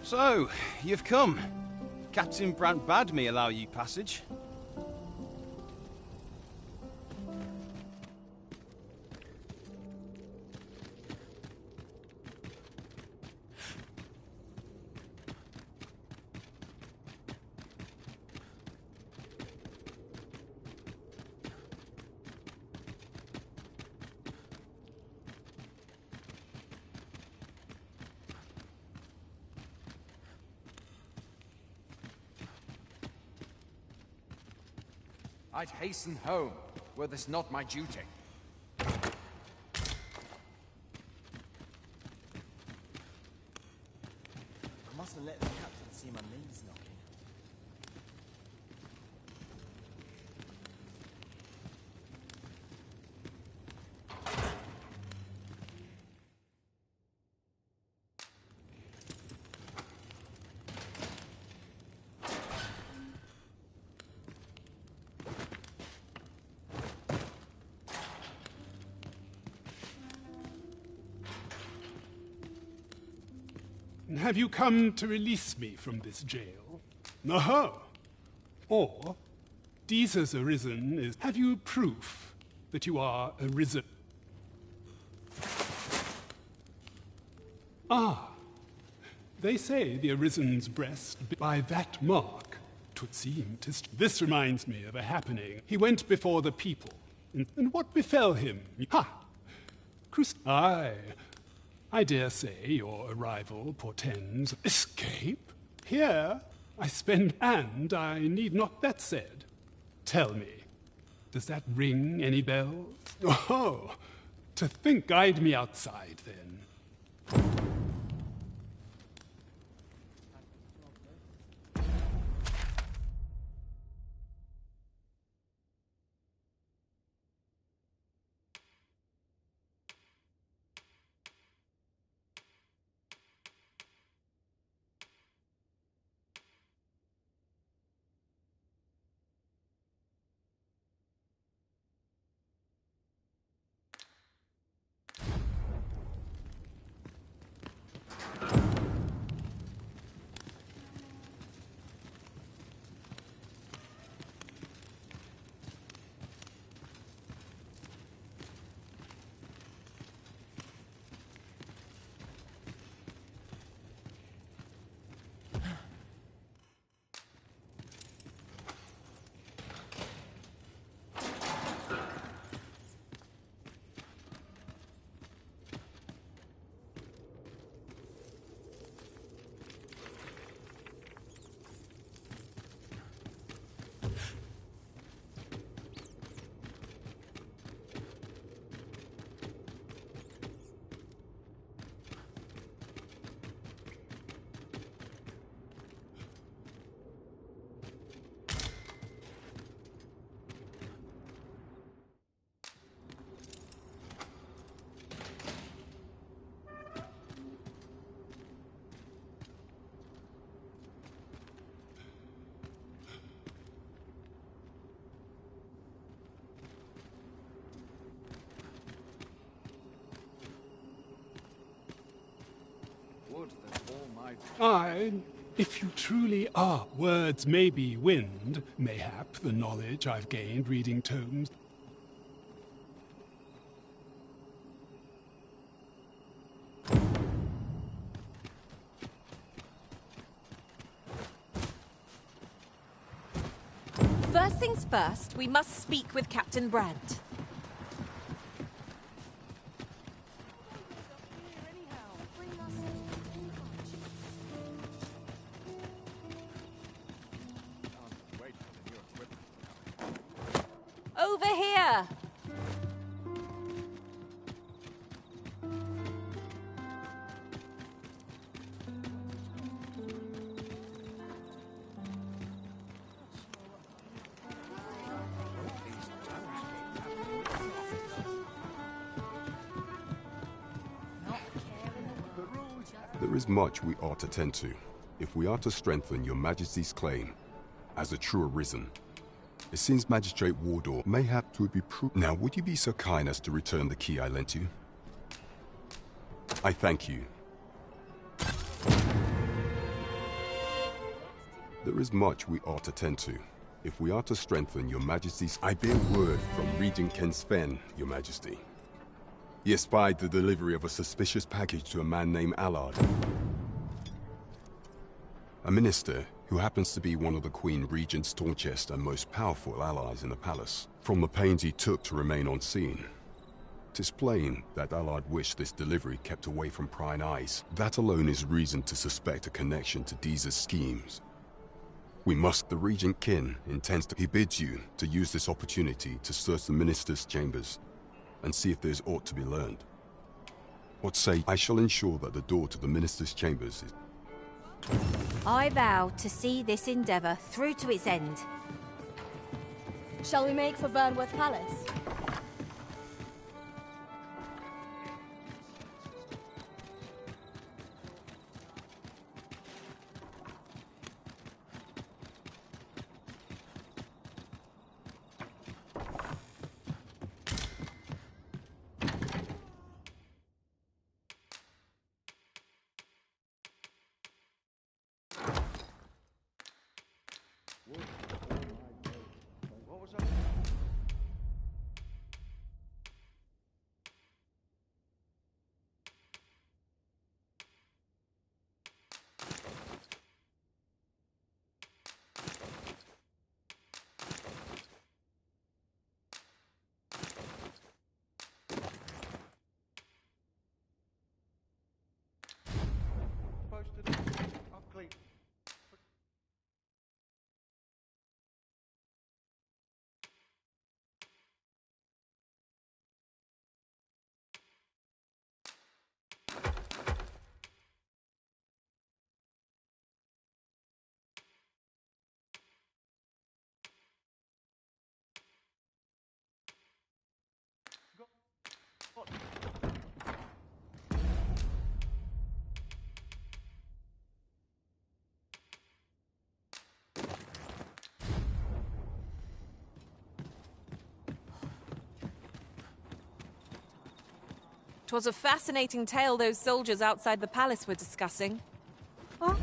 Speaker 15: So, you've come. Captain Brandt bade me allow you passage.
Speaker 4: I'd hasten home, were this not my duty.
Speaker 15: I mustn't let the captain see my knees knocking.
Speaker 16: Have you come to release me from this jail? No. Or, Jesus arisen is... Have you proof that you are arisen? Ah. They say the arisen's breast, by that mark, 'twould seem 'tis... This reminds me of a happening. He went before the people, and what befell him? Ha! Aye. I dare say your arrival portends escape. Here I spend, and I need not that said. Tell me, does that ring any bells? Oh, to think I'd me outside then. Aye, if you truly are, words may be wind, mayhap the knowledge I've gained reading tomes.
Speaker 19: First things first, we must speak with Captain Brandt. Over here!
Speaker 23: There is much we ought to tend to, if we are to strengthen your Majesty's claim as a true arisen. It seems Magistrate Wardor mayhap to be Now, would you be so kind as to return the key I lent you? I thank you. There is much we ought to tend to, if we are to strengthen your Majesty's... I bear word from Regent Ken Sven, your Majesty. He espied the delivery of a suspicious package to a man named Allard. A minister who happens to be one of the Queen Regent's staunchest and most powerful allies in the palace. From the pains he took to remain on scene, 'tis plain that Allard wished this delivery kept away from prying eyes. That alone is reason to suspect a connection to Deeza's schemes. We must. The Regent Kin intends to... He bids you to use this opportunity to search the minister's chambers and see if there's aught to be learned. What say, I shall ensure that the door to the minister's chambers is...
Speaker 14: I vow to see this endeavour through to its end.
Speaker 22: Shall we make for Burnworth Palace?
Speaker 19: Twas a fascinating tale those soldiers outside the palace were discussing. Huh?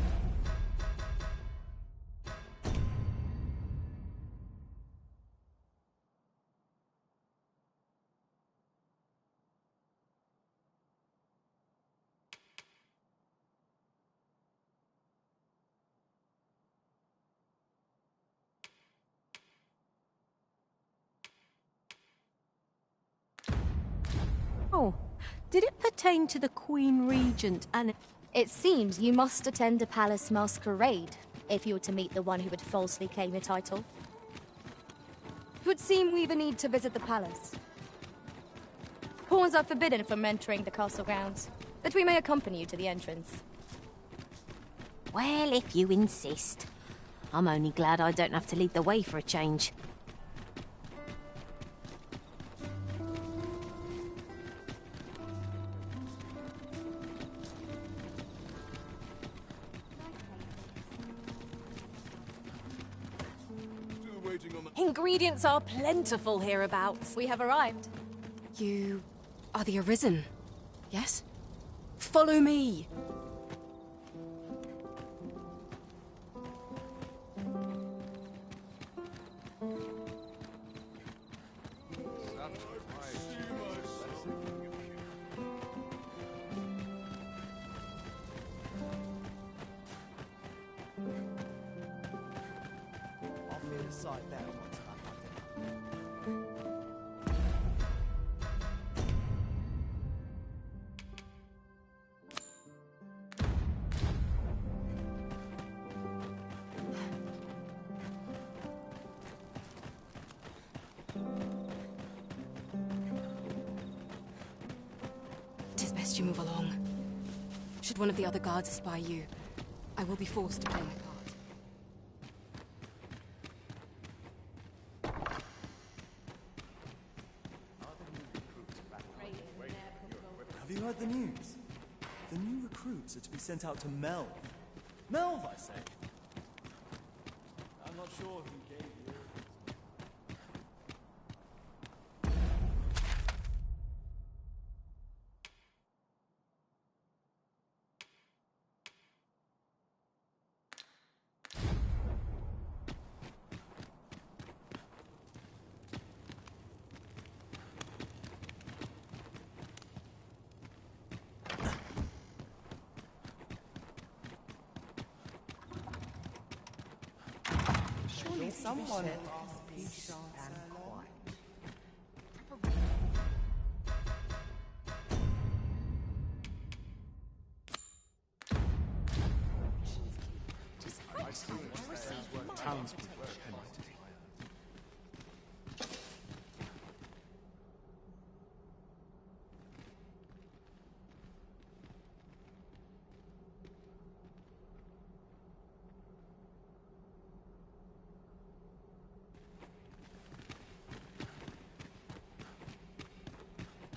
Speaker 14: Oh, did it pertain to the Queen Regent and...
Speaker 22: It seems you must attend a palace masquerade if you were to meet the one who would falsely claim your title. It would seem we've a need to visit the palace. Pawns are forbidden from entering the castle grounds, but we may accompany you to the entrance.
Speaker 14: Well, if you insist. I'm only glad I don't have to lead the way for a change.
Speaker 19: Ingredients are plentiful hereabouts.
Speaker 22: We have arrived.
Speaker 8: You are the Arisen, yes? Follow me! Best you move along. Should one of the other guards espy you, I will be forced to play my part.
Speaker 9: Have you heard the news? The new recruit recruits are to be sent out to Melv. Melv, I say. I'm not sure who gave you.
Speaker 11: Surely someone...
Speaker 2: Peace and quiet.
Speaker 5: Townspeople are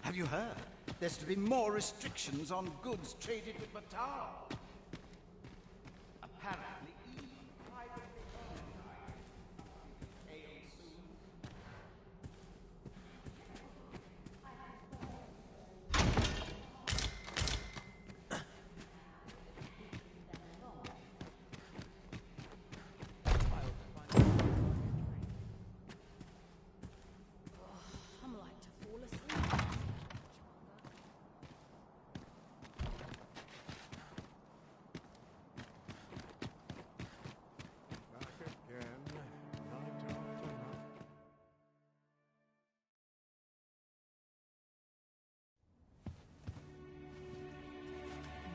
Speaker 15: Have you heard? There's to be more restrictions on goods traded with Batal. Apparently, even privately owned ale soon.
Speaker 22: I'm like to fall asleep.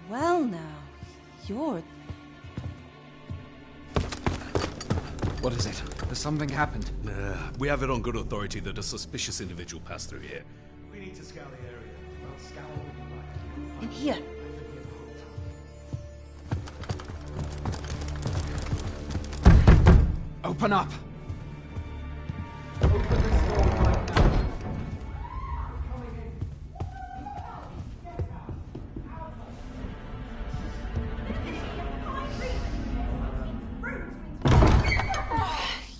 Speaker 19: Well now, you're...
Speaker 4: What is it? Has something happened?
Speaker 6: We have it on good authority that a suspicious individual passed through here.
Speaker 13: We need to scour the area. Well, scour what you like.
Speaker 19: In here.
Speaker 4: Open up!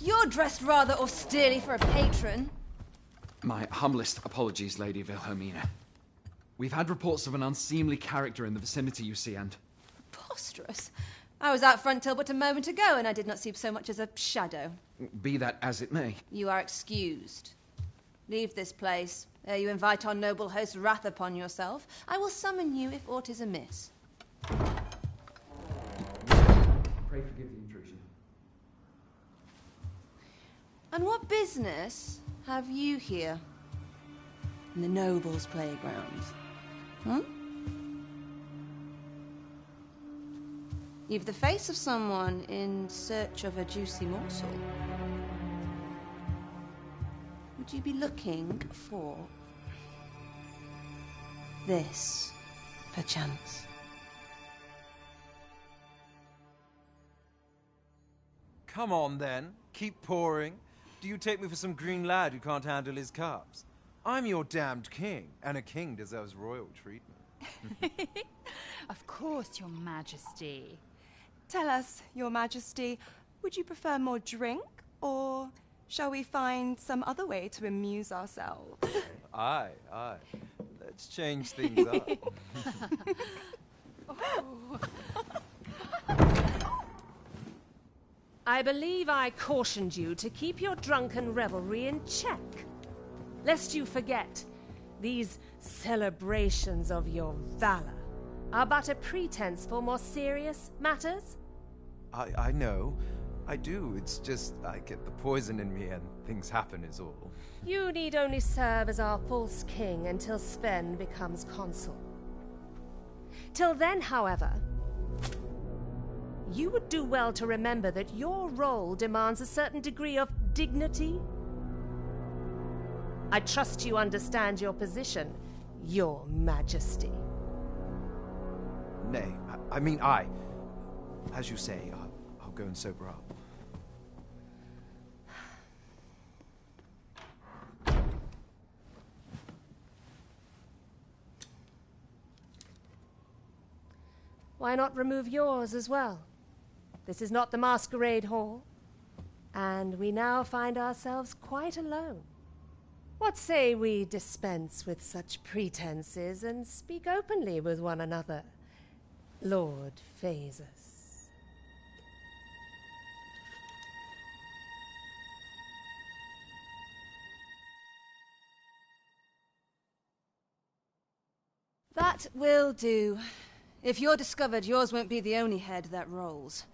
Speaker 22: You're dressed rather austerely for a patron.
Speaker 4: My humblest apologies, Lady Wilhelmina. We've had reports of an unseemly character in the vicinity, you see, and...
Speaker 22: Preposterous. I was out front till but a moment ago, and I did not see so much as a shadow.
Speaker 4: Be that as it may.
Speaker 22: You are excused. Leave this place, ere you invite our noble host's wrath upon yourself. I will summon you if aught is amiss.
Speaker 4: Pray forgive the intrusion.
Speaker 22: And what business have you here? In the nobles' playground? You've the face of someone in search of a juicy morsel. Would you be looking for this, perchance?
Speaker 1: Come on, then. Keep pouring. Do you take me for some green lad who can't handle his cups? I'm your damned king, and a king deserves royal treatment.
Speaker 20: Of course, Your Majesty. Tell us, Your Majesty, would you prefer more drink, or shall we find some other way to amuse ourselves?
Speaker 1: Aye. Let's change things up.
Speaker 21: I believe I cautioned you to keep your drunken revelry in check. Lest you forget, these celebrations of your valor are but a pretense for more serious matters.
Speaker 1: I know. I do. It's just I get the poison in me and things happen is all.
Speaker 21: You need only serve as our false king until Sven becomes consul. Till then, however, you would do well to remember that your role demands a certain degree of dignity. I trust you understand your position, Your Majesty.
Speaker 1: Nay, as you say, I'll go and sober up.
Speaker 21: why not remove yours as well? This is not the masquerade hall, and we now find ourselves quite alone. What say we dispense with such pretenses and speak openly with one another, Lord Phaesus?
Speaker 3: That will do. If you're discovered, yours won't be the only head that rolls.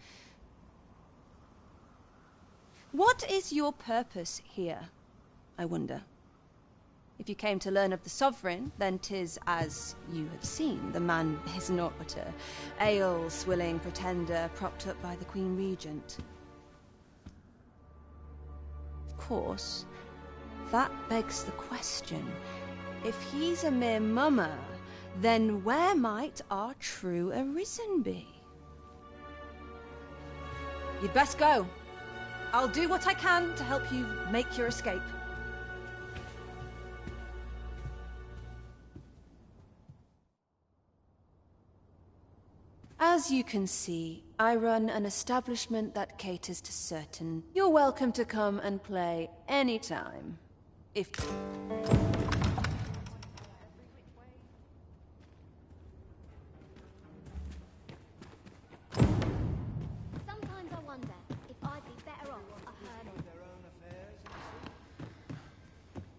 Speaker 3: What is your purpose here, I wonder? If you came to learn of the Sovereign, then 'tis as you have seen. The man is naught but a ale-swilling pretender propped up by the Queen Regent. Of course, that begs the question. If he's a mere mummer, then where might our true Arisen be? You'd best go. I'll do what I can to help you make your escape. As you can see, I run an establishment that caters to certain. You're welcome to come and play anytime. If...
Speaker 7: Sometimes I wonder if I'd be better off a hermit.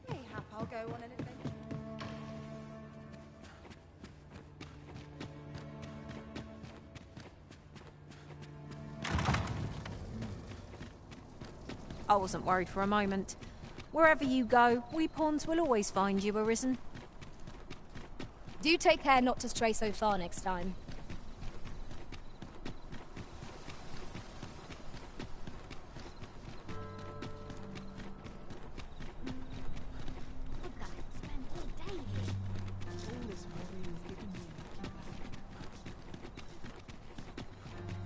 Speaker 11: Mayhap I'll go on an adventure.
Speaker 14: I wasn't worried for a moment. Wherever you go, we pawns will always find you, Arisen.
Speaker 22: Do take care not to stray so far next time.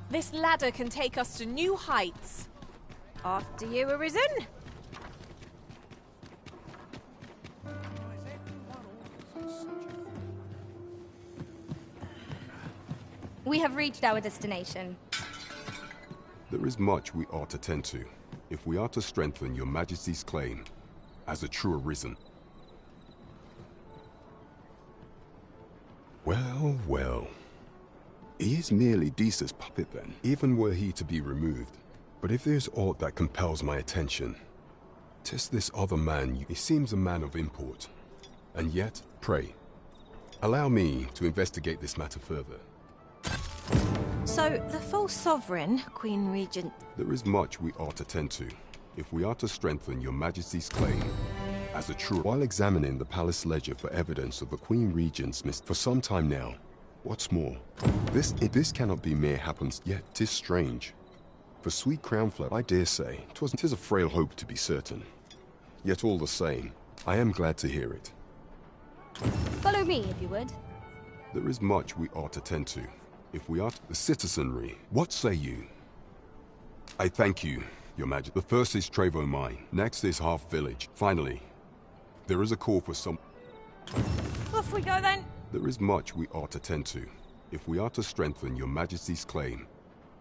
Speaker 19: This ladder can take us to new heights.
Speaker 14: After you, Arisen.
Speaker 22: We have reached our destination.
Speaker 23: There is much we ought to tend to, if we are to strengthen your Majesty's claim as a true Arisen. Well, well. He is merely Desa's puppet then, even were he to be removed. But if there's aught that compels my attention, 'tis this other man. He seems a man of import. And yet, pray, allow me to investigate this matter further.
Speaker 14: So, the false Sovereign, Queen Regent...
Speaker 23: There is much we ought to tend to, if we are to strengthen your Majesty's claim as a true... While examining the palace ledger for evidence of the Queen Regent's for some time now, what's more, this cannot be mere happens, yet 'tis strange. For sweet crownflower, I dare say, 'tis a frail hope to be certain. Yet all the same, I am glad to hear it.
Speaker 22: Follow me, if you would.
Speaker 23: There is much we ought to tend to, if we are the citizenry. What say you? I thank you, Your Majesty. The first is Trevo Mine. Next is Half Village. Finally, there is a call for some...
Speaker 19: Off we go then.
Speaker 23: There is much we ought to tend to, if we are to strengthen your Majesty's claim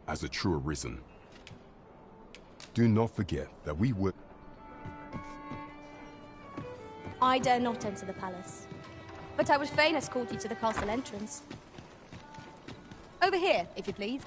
Speaker 23: as a true Arisen. Do not forget that we were...
Speaker 22: I dare not enter the palace, but I would fain escort you to the castle entrance. Over here, if you please.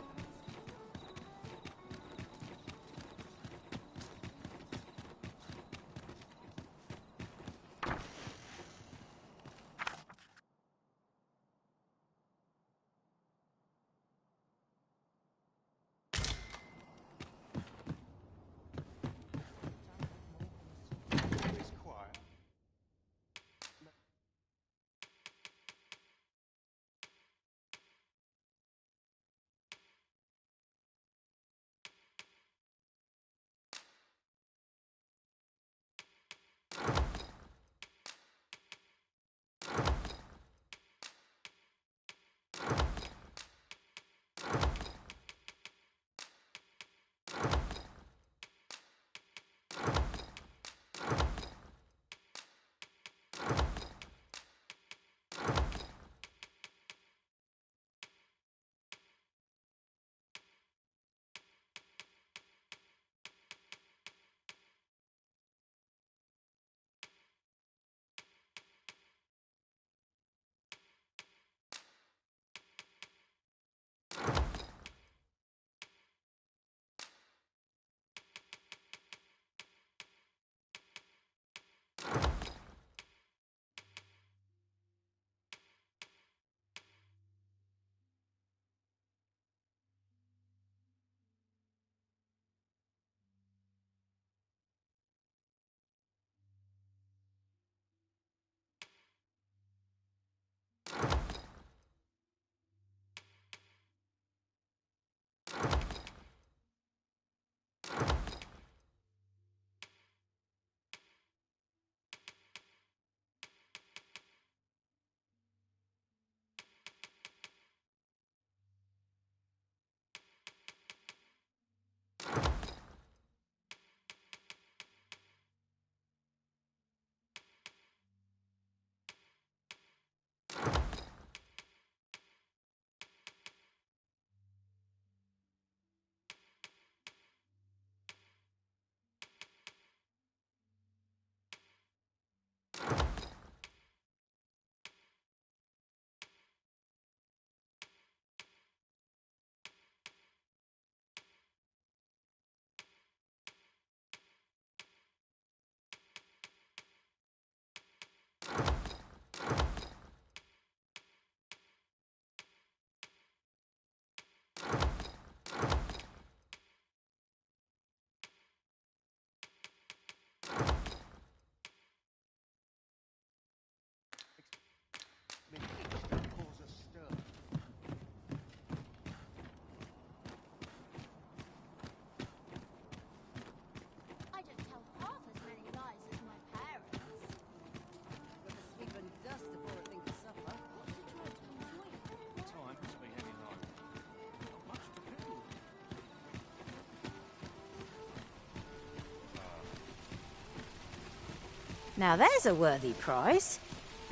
Speaker 14: Now there's a worthy prize.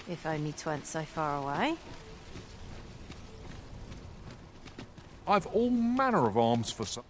Speaker 14: If only 'tweren't so far away.
Speaker 12: I've all manner of arms for some.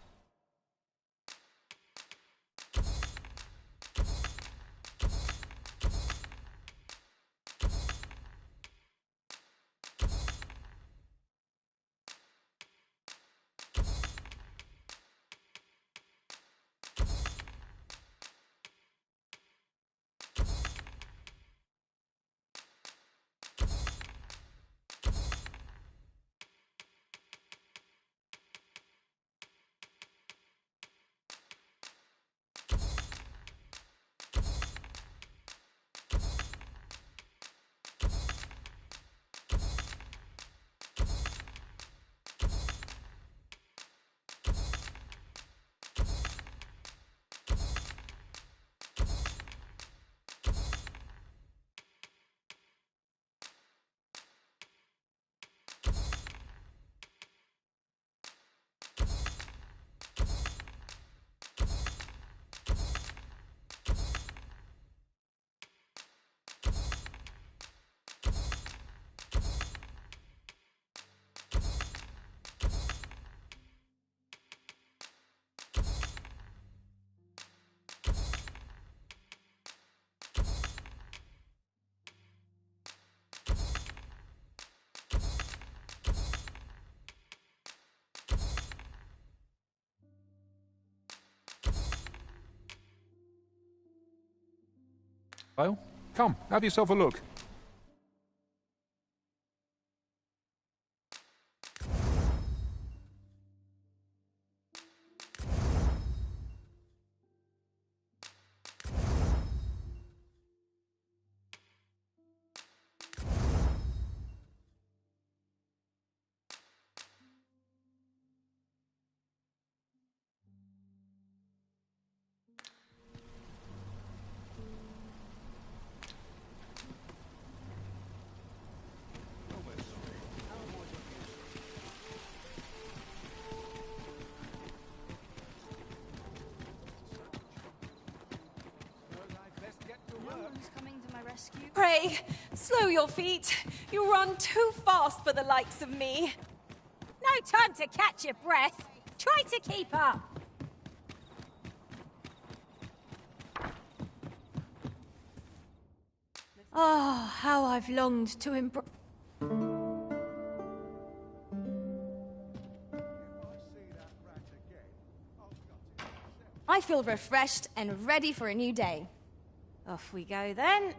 Speaker 12: Well, come, have yourself a look.
Speaker 19: Pray, slow your feet. You run too fast for the likes of me.
Speaker 14: No time to catch your breath. Try to keep up. Oh, how I've longed to embrace.
Speaker 22: I feel refreshed and ready for a new day.
Speaker 14: Off we go then.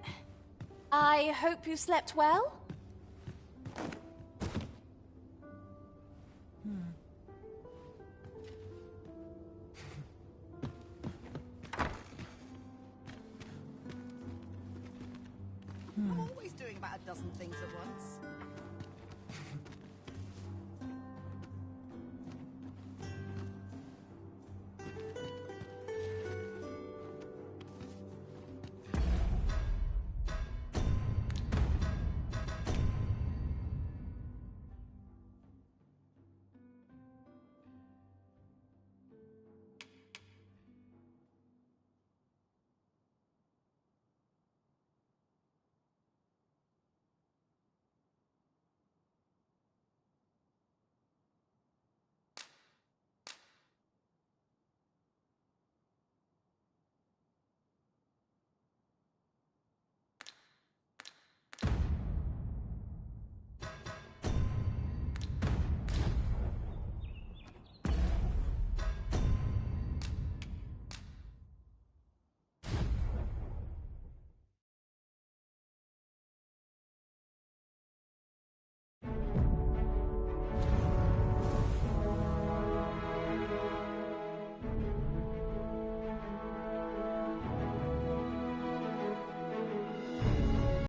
Speaker 19: I hope you slept well?
Speaker 11: I'm always doing about a dozen things at once.